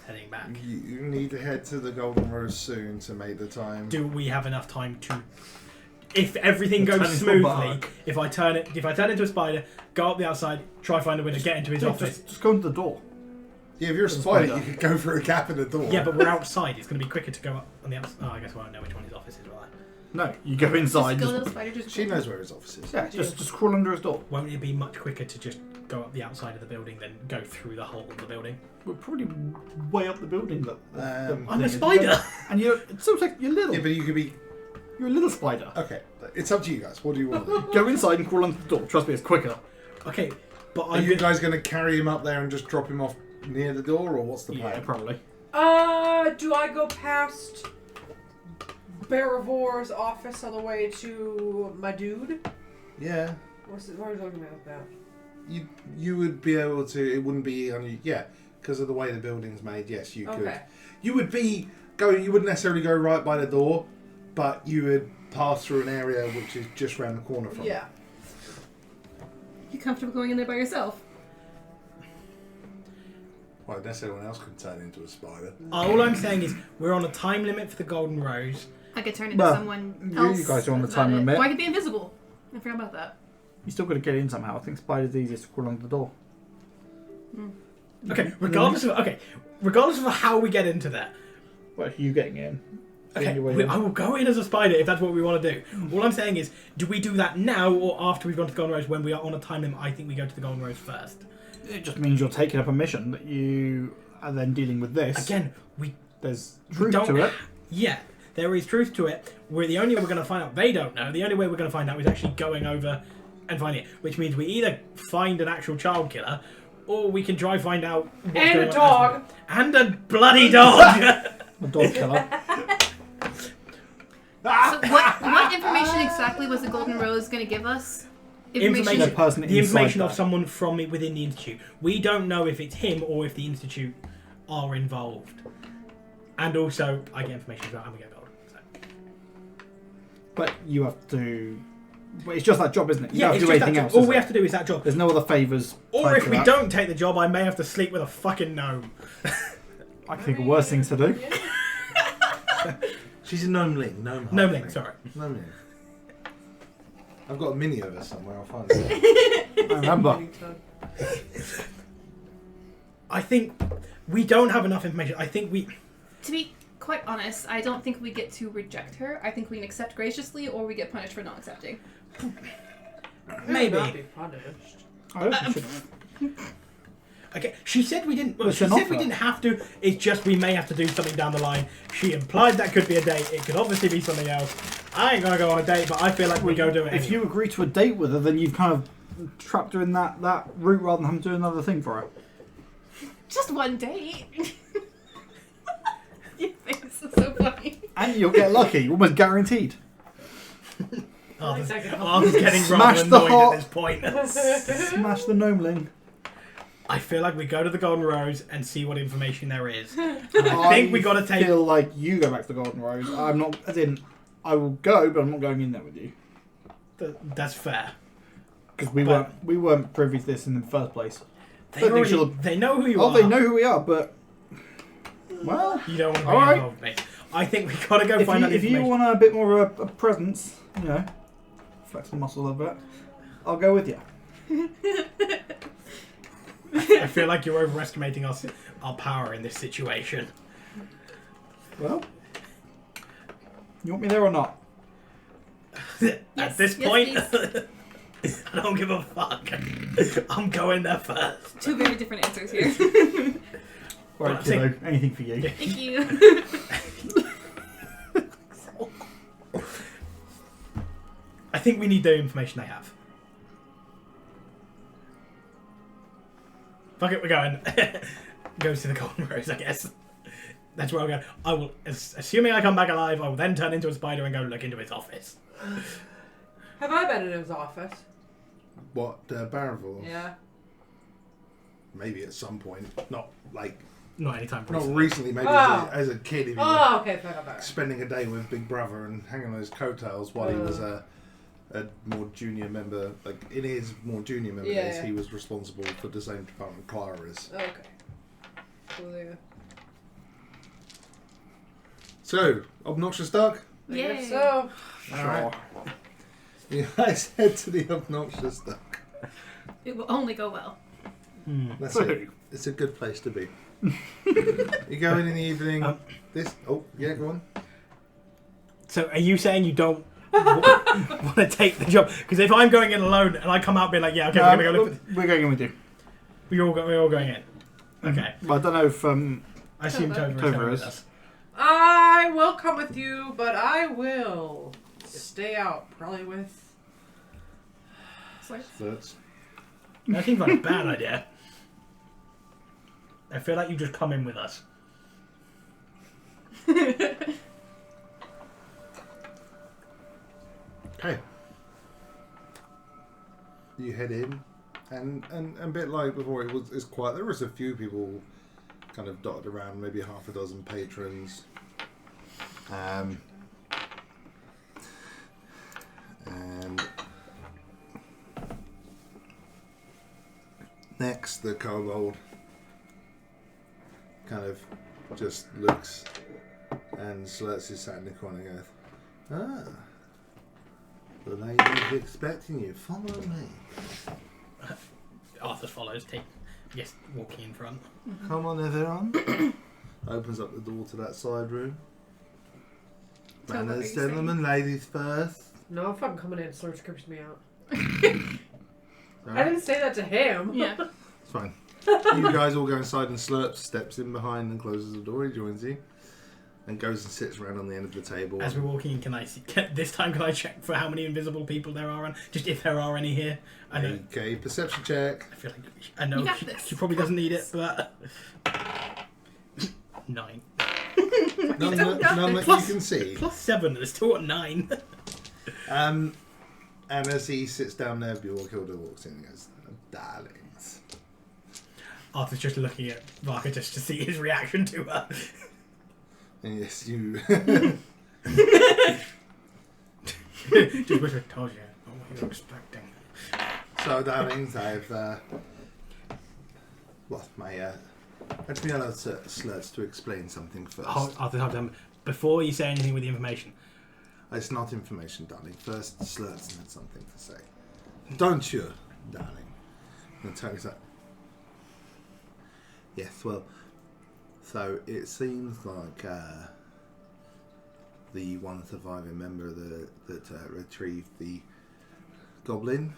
heading back? You need to head to the Golden Rose soon to make the time. Do we have enough time to? If everything Turn goes into a smoothly, bug. if I turn into a spider, go up the outside, try find a window, get into his Dude, office. just go into the door. Yeah, if you're a There's a spider, spider. you could go through a gap in the door. Yeah, but we're outside. It's going to be quicker to go up on the outside. Oh, I guess we won't know which one his office is, will I? No, you go inside. Just go Just, to the spider. Just She knows where his office is. yeah, just crawl under his door. Won't it be much quicker to just go up the outside of the building than go through the hole of the building? We're probably way up the building. But I'm a spider. and it seems like you're little. Yeah, but you could be. You're a little spider. Okay, it's up to you guys. What do you want to do? Go inside and crawl under the door. Trust me, it's quicker. Okay, but Are you guys going to carry him up there and just drop him off near the door, or what's the Yeah, plan? probably. Do I go past Baravor's office on the way to my dude? Yeah, What are you talking about that? you would be able to. It wouldn't be on. Yeah, because of the way the building's made. Yes, you could. Okay. You would be going. You wouldn't necessarily go right by the door, but you would pass through an area which is just round the corner from. Yeah. You comfortable going in there by yourself? Well, unless everyone else can turn into a spider. All I'm saying is we're on a time limit for the Golden Rose. I could turn into Well, someone you else. guys are on the That's about time it. limit. Or I could be invisible. I forgot about that. You still got to get in somehow. I think spider's easiest to crawl under the door. Okay, regardless of how we get into that. Well, you getting in? Okay, Getting your way in. I will go in as a spider if that's what we want to do. All I'm saying is, do we do that now or after we've gone to the Golden Rose when we are on a time limit? I think we go to the Golden Rose first. It just means you're taking up a mission that you are then dealing with this. Again, There's we truth don't. to it. Yeah, there is truth to it. We're the only way we're going to find out. They don't know. The only way we're going to find out is actually going over and finding it, which means we either find an actual child killer, or we can try find out. What's And going a on. dog. And a bloody dog. A dog killer. So what information exactly was the Golden Rose going to give us? Information. The person The information inside of that. someone from within the Institute. We don't know if it's him or if the Institute are involved. And also, I get information about and we get gold. So. But you have to. But it's just that job, isn't it? You Yeah, don't have it's to do just anything that else. job. All is we it? have to do is that job. There's no other favours. Or tied if to we that. don't take the job, I may have to sleep with a fucking gnome. I can think of worse things to do. She's a gnomeling. Gnomeling, sorry. Gnomeling. I've got a mini of her somewhere. I'll find it. I remember. I think we don't have enough information. I think we... To be quite honest, I don't think we get to reject her. I think we can accept graciously, or we get punished for not accepting. Maybe. Not be punished. I don't think we should. Okay, she said we didn't. Well, It's she an said offer. we didn't have to. It's just we may have to do something down the line. She implied that could be a date. It could obviously be something else. I ain't gonna go on a date, but I feel like we go do it. If you agree to a date with her, then you've kind of trapped her in that route rather than having to do another thing for her. Just one date. Your face is so so funny. And you'll get lucky, almost guaranteed. Arthur's I can help. Arthur's getting Smash rather the annoyed hot- at this point. Smash the gnomeling. I feel like we go to the Golden Rose and see what information there is. And I think we got to I take. feel like you go back to the Golden Rose. I'm not, as in, I will go, but I'm not going in there with you. That's fair. Because But- we weren't privy to this in the first place. They, Don't think already, she'll- they know who you Oh, are. they know who we are, but well, You don't want to be Alright. involved, mate. I think we got to go if find you, that if you information. want a bit more of a presence, you know, flex the muscle a little bit, I'll go with you. I feel like you're overestimating our power in this situation. Well, you want me there or not? At Yes, this yes, point, I don't give a fuck. I'm going there first. Two very different answers here. Right, I think- kiddo, anything for you. Thank you. I think we need the information they have. Fuck it, we're going. Goes to the Golden Rose, I guess. That's where I'll go. I will, assuming I come back alive, I will then turn into a spider and go look into his office. Have I been in his office? What, Barreville? Yeah. Maybe at some point. Not like, Not anytime not recently. recently, maybe Oh. as a kid, if you were Oh, okay, fair enough. spending a day with Big Brother and hanging on his coattails while he was a more junior member, like in his more junior member Yeah, days, yeah. he was responsible for the same department Clara is. Okay. Cool, yeah. So, obnoxious duck? I Yay. guess so. Alright. You guys head to the obnoxious duck. It will only go well. That's it. It's a good place to be. You go in the evening. Oh, yeah, go on. So are you saying you don't want to take the job? Because if I'm going in alone and I come out being like, yeah, okay, we're going to go look for we're going in with you. we're all going in. Okay. Well, I don't know if I assume Tova. Tova is Tova going with is. us. I will come with you, but I will stay out, probably with. So it's That seems like a bad idea. I feel like you just come in with us. okay. You head in, and a bit like before, it's quiet. There was a few people kind of dotted around, maybe half a dozen patrons. And next, the kobold kind of just looks, and Slurts is sat in the corner and goes, "Ah, the lady's expecting you. Follow me. Arthur follows, I guess walking in front. Come on, everyone." Opens up the door to that side room. Tell what Manners, you're gentlemen, ladies first. No, if I'm coming in, Slurch creeps me out. All I right, didn't say that to him. Yeah. it's fine. You guys all go inside, and Slurp steps in behind and closes the door. He joins you and goes and sits around on the end of the table. As we're walking in, can I see? This time, can I check for how many invisible people there are, and just if there are any here? I know. Okay, perception check. I feel like I know You got she, this. she probably doesn't need it, but 9 None don't that, know. none that Plus- you can see. +7. There's still at 9. And as he sits down there, Bjorkilda walks in and goes, "Darlings." Arthur's just looking at Varka just to see his reaction to her. And yes, you. Just whisper, told you, not what you were expecting. So, darlings, I've lost my. Let me allow Slurts to explain something first. Arthur, hold on. Before you say anything with the information, It's not information, darling. First, Slurts had something to say. Don't you, darling? And Tony's like, yes, well, so it seems like the one surviving member that retrieved the goblin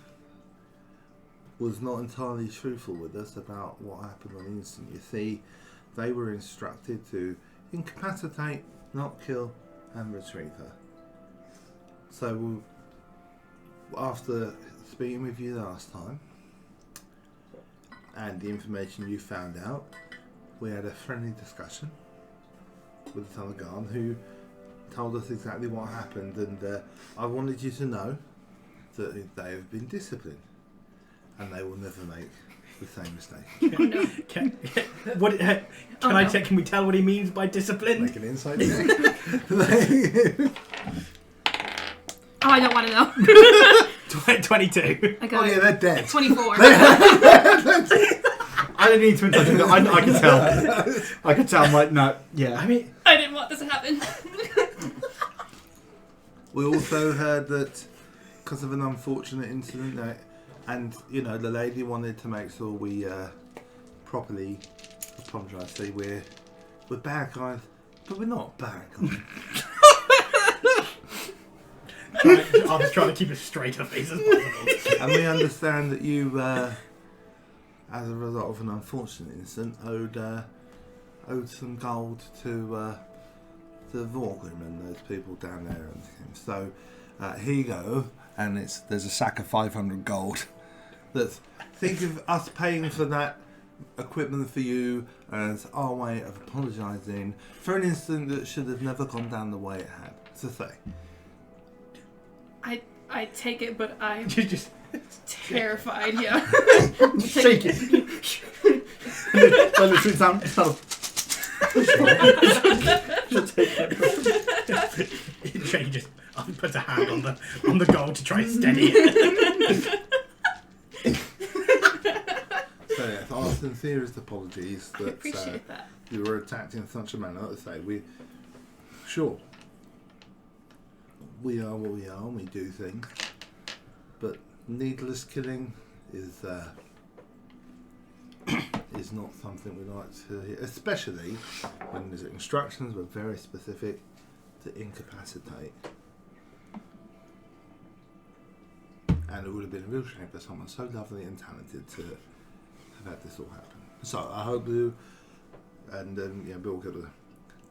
was not entirely truthful with us about what happened on the instant. You see, they were instructed to incapacitate, not kill, and retrieve her. So, after speaking with you last time, and the information you found out, we had a friendly discussion, with the Telegon who told us exactly what happened, and I wanted you to know that they have been disciplined, and they will never make the same mistake. Oh, no. Can we tell what he means by discipline? Make an insight check. Oh, I don't want to know. 22. I got Oh yeah, they're dead. 24. I didn't need to touch it. I can tell. I can tell. I'm like, no, yeah. I mean, I didn't want this to happen. We also heard that because of an unfortunate incident, and the lady wanted to make sure we properly apologise. Say we're bad guys, but we're not bad guys. I'm just trying to keep a straighter face as possible. And we understand that you, as a result of an unfortunate incident, owed some gold to the Vorgrim and those people down there and things. So here you go, and there's a sack of 500 gold. Think of us paying for that equipment for you as our way of apologising for an incident that should have never gone down the way it had. To say. I take it, but I'm Just terrified. Yeah. Shake it. I literally sound. Shane just puts a hand on the goal to try and steady it. So yeah, our sincerest apologies I that appreciate that. you were attacked in such a manner. Let's say we are what we are, and we do things, but needless killing is not something we like to hear, especially when there's instructions were very specific to incapacitate. And it would have been a real shame for someone so lovely and talented to have had this all happen. So I hope you and Bill Killer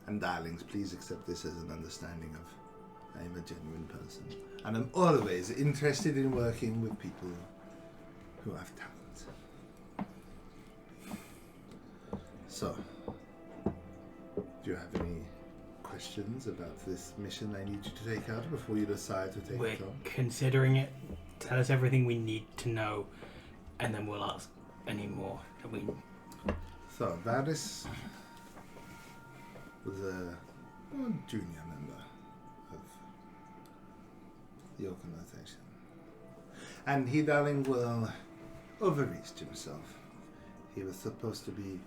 and darlings, please accept this as an understanding of I'm a genuine person, and I'm always interested in working with people who have talent. So, do you have any questions about this mission I need you to take out before you decide to take We're it on? considering it. Tell us everything we need to know, and then we'll ask any more that we. So, Varys was a junior member of the organisation. And he, darling, well, overreached himself. He was supposed to be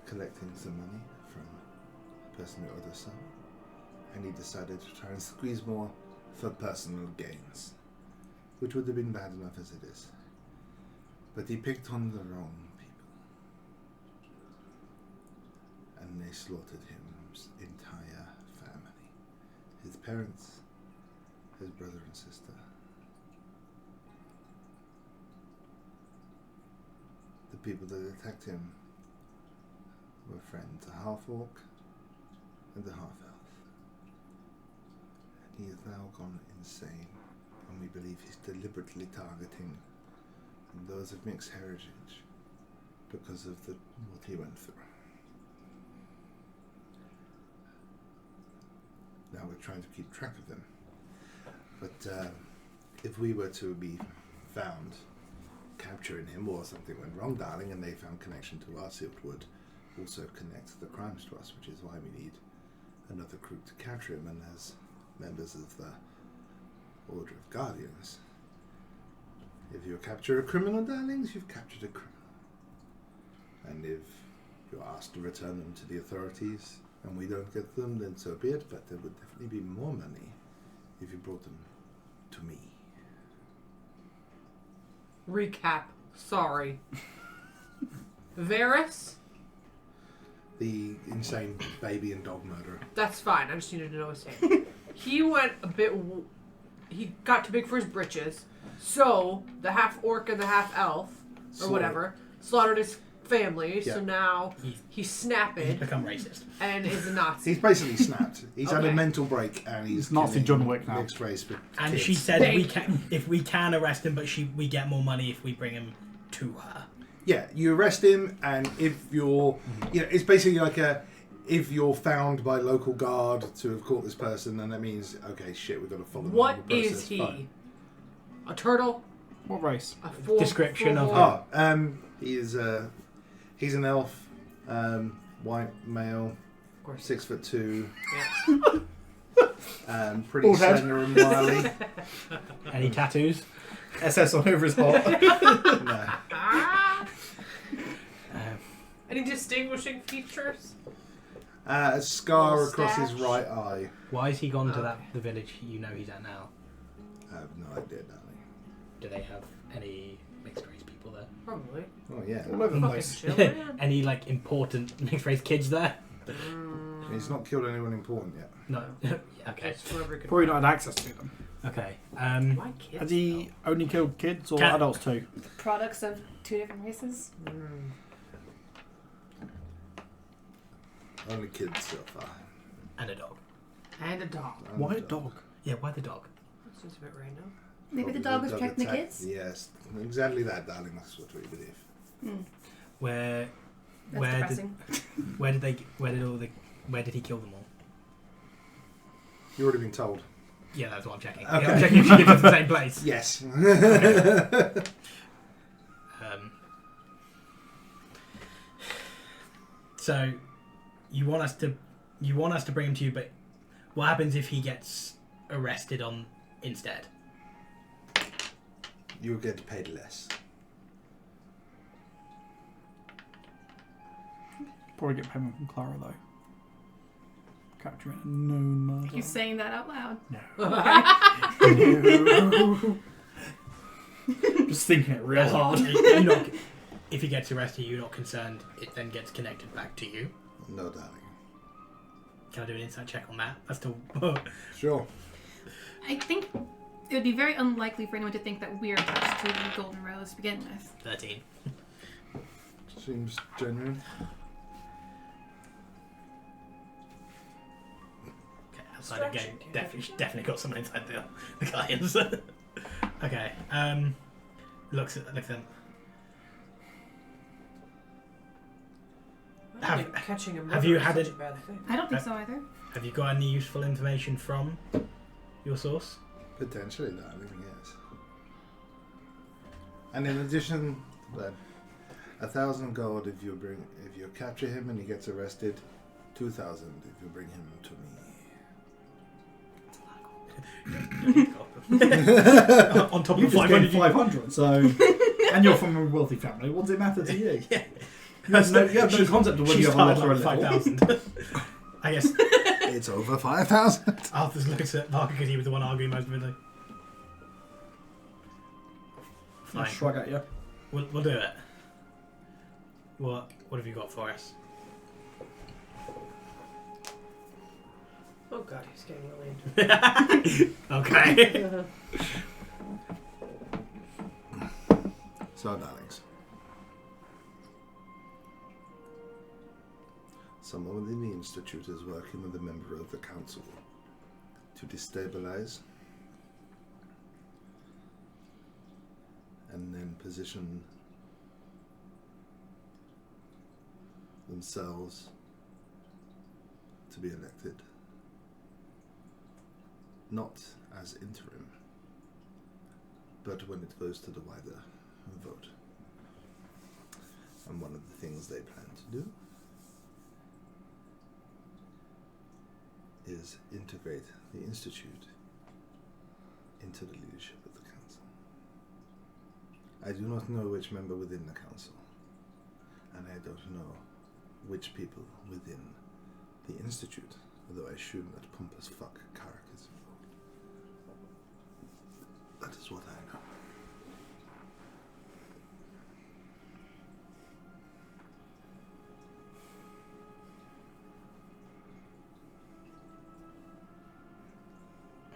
collecting some money from a person who owed us some, and he decided to try and squeeze more for personal gains, which would have been bad enough as it is. But he picked on the wrong people, and they slaughtered his entire family. His parents, his brother and sister. The people that attacked him were friends, a half-orc and a half-elf. And he has now gone insane, and we believe he's deliberately targeting those of mixed heritage because of what he went through. Now we're trying to keep track of them. But if we were to be found capturing him, or something went wrong, darling, and they found connection to us, it would also connect the crimes to us, which is why we need another crew to capture him. And as members of the Order of Guardians, if you capture a criminal, darlings, you've captured a criminal. And if you're asked to return them to the authorities and we don't get them, then so be it, but there would definitely be more money if you brought them to me. Recap. Sorry. Varys? The insane baby and dog murderer. That's fine. I just needed to know his name. He went a bit... He got too big for his britches. So, the half-orc and the half-elf, or whatever, slaughtered his family. Yeah. So now he's snapping. He's become racist. And is a Nazi. He's basically snapped. He's had a Okay. mental break, and he's Nazi John Wick now. Mixed race with And kids. she said if we can arrest him, but we get more money if we bring him to her. Yeah, you arrest him, and if you're... it's basically like if you're found by local guard to have caught this person, then that means, okay, shit, we've got to follow What the process. is he? Fine. A turtle? What race? A full Description of- He's an elf, white male, Of course. 6'2", Yeah. pretty Bald head. slender and wily. Any tattoos? SS on over his heart. No. Any distinguishing features? A scar Little across his stash. right eye. Why has he gone to the village you know he's at now? I have no idea, darling. Do they have any mixed race people there? Probably. Oh yeah. All over the Fucking place. chill, man. Any like important mixed race kids there? He's not killed anyone important yet. No. Okay. Just whoever could Probably not had access to them. Okay. Why kids? Has he only killed kids or Cat- adults too? Products of 2 different races. though? Mm. Only kids so far. And a dog. And a dog. Why a dog? Yeah. Why the dog? That seems a bit random. Maybe the dog was protecting the kids? Yes, exactly that, darling. That's what we believe. Where? That's where depressing. Where did he kill them all? You've already been told. Yeah, that's what I'm checking. Okay. Yeah, I'm checking if she gives us the same place. Yes. So, you want us to bring him to you, but what happens if he gets arrested on instead? You'll get paid less. Probably get payment from Clara though. Capturing a known murderer. He's saying that out loud. Just thinking it real hard. You're not, if he gets arrested, you're not concerned. It then gets connected back to you. No, darling. Can I do an insight check on that? That's still. Sure. I think it would be very unlikely for anyone to think that we're attached to the Golden Rose to begin with. 13. Seems genuine. Okay, outside of game, Distraction. definitely got someone inside the clients. Okay. Looks at them. I don't think catching a have murderer you is had such it- a bad thing. I don't think so either. Have you got any useful information from your source? Potentially, darling, yes. And in addition to that, 1,000 gold if you capture him and he gets arrested. 2,000 if you bring him to me. On top You of just gained 500. 500, so... and you're from a wealthy family. What does it matter to you? Yeah. You have no concept of whether She you have a lot started or a like little. 5,000. I guess It's over 5,000. Arthur's looks at Parker because he was the one arguing most of it. I'll Fine. shrug at you. We'll do it. What have you got for us? Oh god, he's getting really into Okay. it. So, darlings. Someone within the Institute is working with a member of the Council to destabilize and then position themselves to be elected. Not as interim, but when it goes to the wider vote. And one of the things they plan to do is integrate the Institute into the leadership of the Council. I do not know which member within the Council, and I don't know which people within the Institute, although I assume that pompous fuck Karak is involved. That is what I know.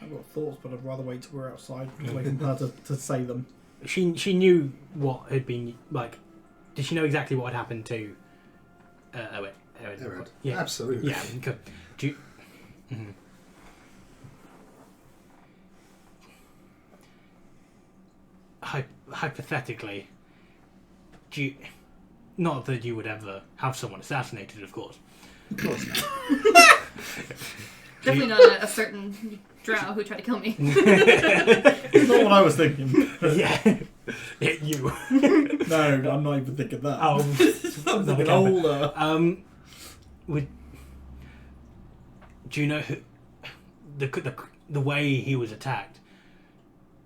I've got thoughts, but I'd rather wait till we're outside, waiting for her to say them. She knew what had been like. Did she know exactly what had happened to Owen? Errand. Yeah. Absolutely. Yeah. Good. Do you, hypothetically, do you, not that you would ever have someone assassinated, of course, Of course not. Definitely not a certain drow who tried to kill me. It's not what I was thinking. Yeah. You. No, I'm not even thinking that. Oh. I'm thinking older. Do you know who, the way he was attacked?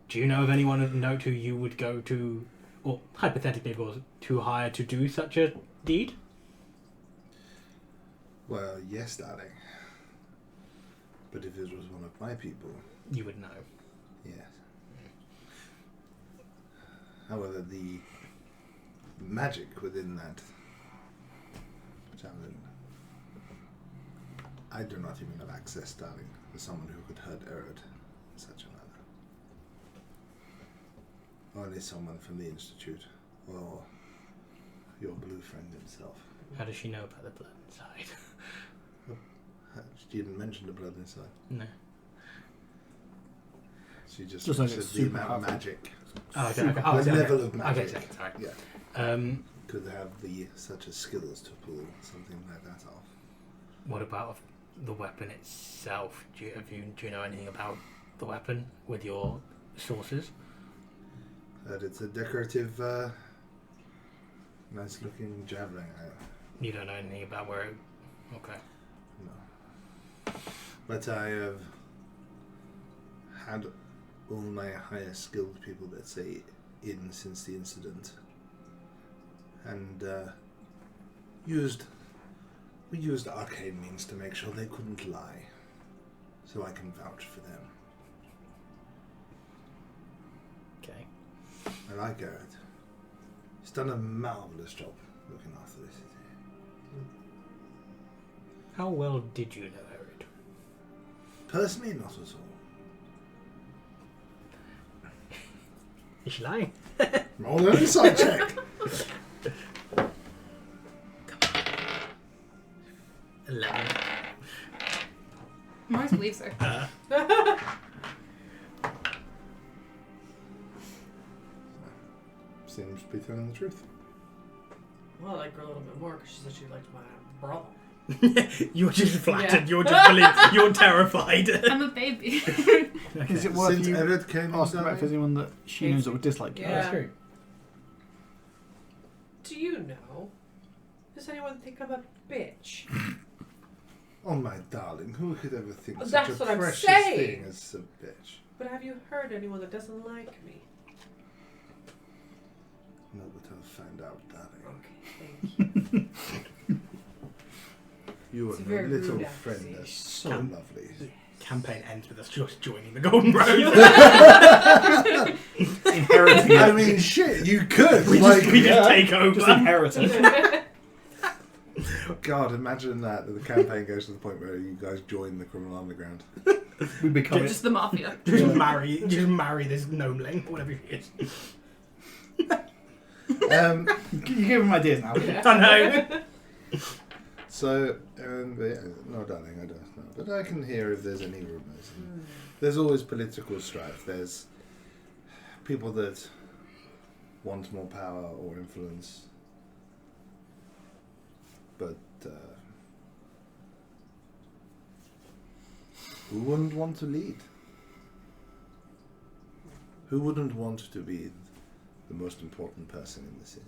Do you know of anyone of note who you would go to, or hypothetically, of course, to hire to do such a deed? Well, yes, darling. But if it was one of my people, You would know. yes. However, the magic within that javelin, I do not even have access, darling, to someone who could hurt Erod in such a manner. Only someone from the Institute, or your blue friend himself. How does she know about the blood inside? She didn't mention the blood inside. No. She just Just like said it's the super amount of powerful. magic. Oh, okay. Super Oh, The okay. level of magic. Okay, sorry. Yeah. Could Could have such as skills to pull something like that off. What about the weapon itself? Do you know anything about the weapon with your sources? That it's a decorative, nice looking javelin. You don't know anything about where it... Okay. No. But I have had all my higher skilled people, let's say, in since the incident. And we used arcane means to make sure they couldn't lie. So I can vouch for them. Okay. I like Garrett. He's done a marvellous job looking after this city. How well did you know Erid? Personally, not at all. Is she lying? Roll an insight check. 11. Mars believes her. Seems to be telling the truth. Well, I like her a little bit more because she said she liked my brother. You're just flattered. Yeah. You're just believed. You're terrified. I'm a baby. Is it worth Since you Erod came asking in, about if there's anyone that she knows that would dislike you? Yeah. That's true. Do you know? Does anyone think I'm a bitch? oh my darling, who could ever think Well, such that's a what I'm precious saying. thing as a bitch? But have you heard anyone that doesn't like me? No, but I'll find out, darling. Okay, thank you. You It's a and very your little rude friend are accusation. so Can- lovely. Campaign ends with us just joining the Golden Road. Inheriting I it. mean, shit, you could. we like, just take over. Just inherit it. God, imagine that the campaign goes to the point where you guys join the criminal underground. We become Just the mafia. Just Yeah. marry this gnomeling, whatever she is. You give him ideas now. I know. So, no, darling, I don't know. But I can hear if there's any rumours. There's always political strife. There's people that want more power or influence. But who wouldn't want to lead? Who wouldn't want to be the most important person in the city?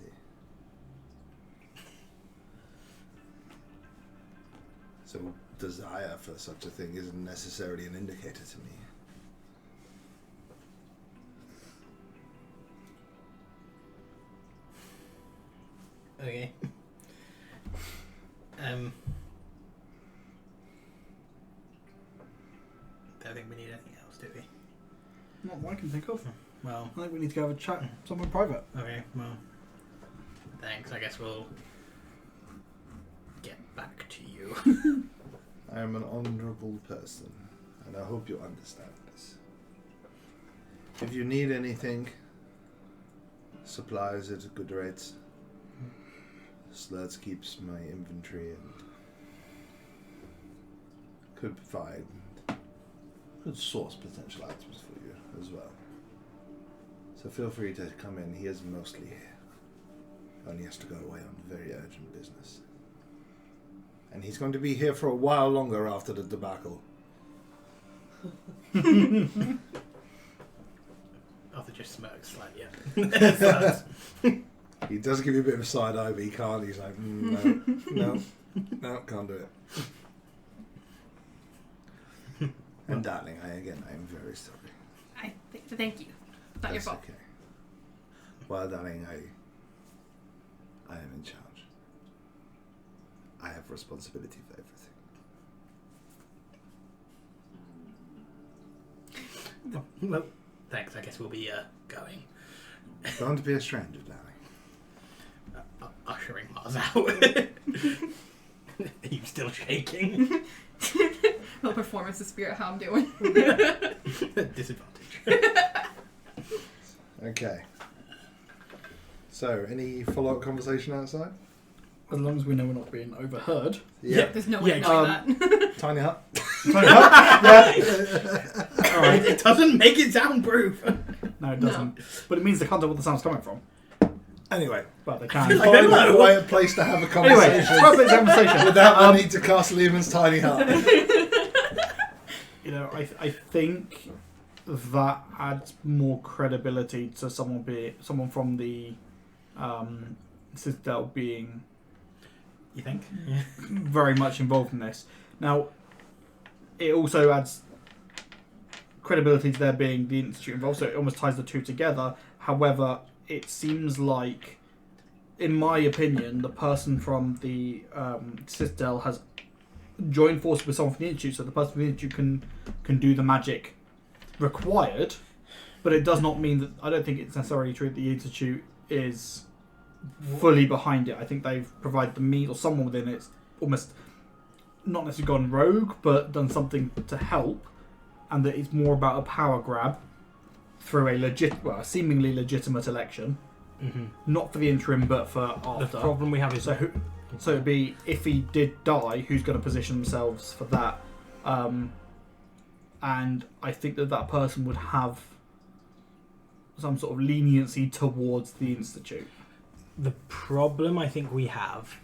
So desire for such a thing isn't necessarily an indicator to me. Okay. Don't think we need anything else, do we? Not that I can think of. Well, I think we need to go have a chat somewhere private. okay, well. Thanks, I guess we'll get back to you. I am an honourable person, and I hope you understand this. If you need anything, supplies at good rates. Slurts keeps my inventory and could provide could source potential items for you as well. So feel free to come in. He is mostly here. Only has to go away on very urgent business. And he's going to be here for a while longer after the debacle. Arthur just smirks slightly. Yeah. He does give you a bit of a side eye, but he can't. He's like, no, can't do it. And darling, I am very sorry. Thank you. Not your That's fault. okay. Well, darling, I am in charge. I have responsibility for everything. Well, thanks. I guess we'll be going. Don't be a stranger, darling. Ushering Mars out. Are you still shaking? Little performance of spirit, how I'm doing. Disadvantage. Okay. So, any follow-up conversation outside? As long as we know we're not being overheard. Yeah. There's no way Yeah, of knowing that. Tiny hut. All right. It doesn't make it soundproof. No, it doesn't. But it means they can't tell where the sound's coming from. Anyway, But they I can. feel like find hello. a quiet place to have a Anyway, conversation private conversation. without the need to cast Lehman's tiny hut. You know, I think that adds more credibility to someone from the Citadel being You think? Yeah. very much involved in this. Now, it also adds credibility to there being the Institute involved, so it almost ties the two together. However, it seems like, in my opinion, the person from the Citadel has joined forces with someone from the Institute, so the person from the Institute can do the magic required, but it does not mean that, I don't think it's necessarily true that the Institute is fully behind it. I think they've provided the means, or someone within it's almost not necessarily gone rogue, but done something to help, and that it's more about a power grab through a seemingly legitimate election, Mm-hmm. not for the interim, but for The after. problem we have is So it'd be, if he did die, who's going to position themselves for that? And I think that person would have some sort of leniency towards the Institute. the problem I think we have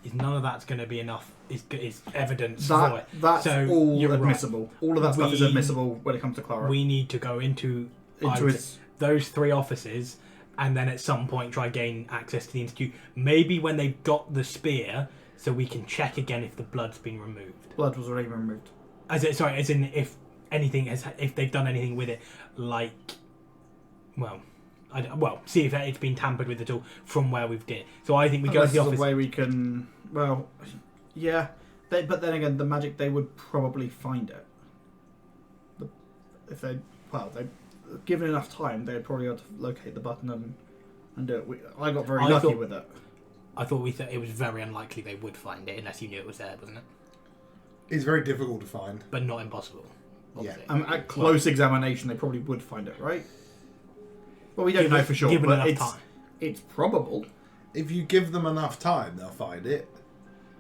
is none of that's going to be enough. Is evidence for it. That's So, all you're right. admissible. All of that stuff is We- admissible when it comes to Clara. We need to go into his, those three offices, and then at some point try gain access to the Institute. Maybe when they've got the spear, so we can check again if the blood's been removed. blood was already removed. As in if they've done anything with it, like, see if it's been tampered with at all from where we've did. So I think we go to the Unless office. there's a way we can. Well, yeah. But then again, the magic, they would probably find it. If they given enough time, they'd probably have to locate the button and do it. I got very lucky with it. I thought it was very unlikely they would find it unless you knew it was there, wasn't it? It's very difficult to find. But not impossible. Obviously. At close examination, they probably would find it, right? Well, we don't know for sure, Given but enough time. it's probable. If you give them enough time, they'll find it.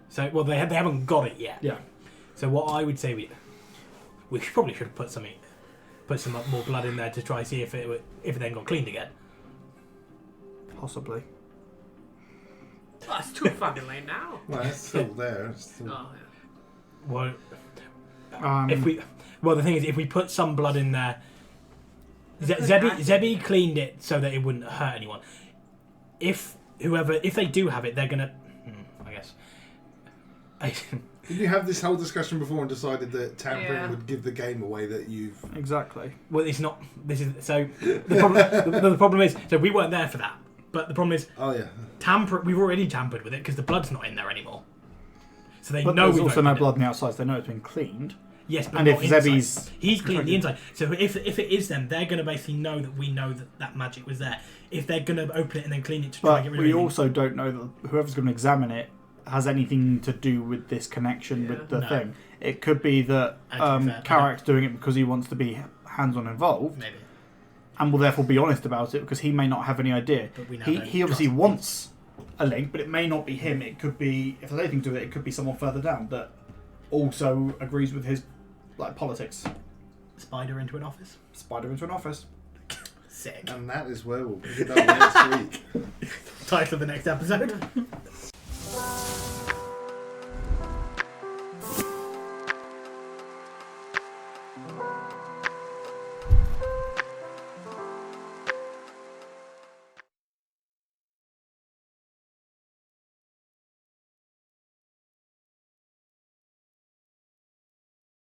So, they haven't got it yet. Yeah. So what I would say we probably should have put some more blood in there to try see if it then got cleaned again. Possibly. Well, it's too fucking late now. Well, it's still there. It's still... Oh, Well, Um, the thing is, if we put some blood in there, Zebby cleaned it so that it wouldn't hurt anyone. If they do have it, they're gonna. I guess. Did you have this whole discussion before and decided that tampering Yeah. would give the game away that you've... exactly. Well, it's not. This is so. The problem is, so we weren't there for that. But the problem is, Oh, yeah. we've already tampered with it because the blood's not in there anymore. So they But know there's we've also no opened it. blood on the outside, so they know it's been cleaned. Yes, but And not if inside. Zebby's... He's cleaned the inside. So if it is them, they're going to basically know that we know that magic was there. If they're going to open it and then clean it to try and But get rid of we it. also don't know that whoever's going to examine it has anything to do with this connection with the No. thing. It could be that And to be fair, Carrack's doing it because he wants to be hands-on involved, Maybe. and will therefore be honest about it because he may not have any idea. But we now He don't obviously trust wants a link, but it may not be him. It could be, if there's anything to it, it could be someone further down that also agrees with his politics. Spider into an office. Spider into an office. Sick. And that is where we'll pick it up next week. Title of the next episode.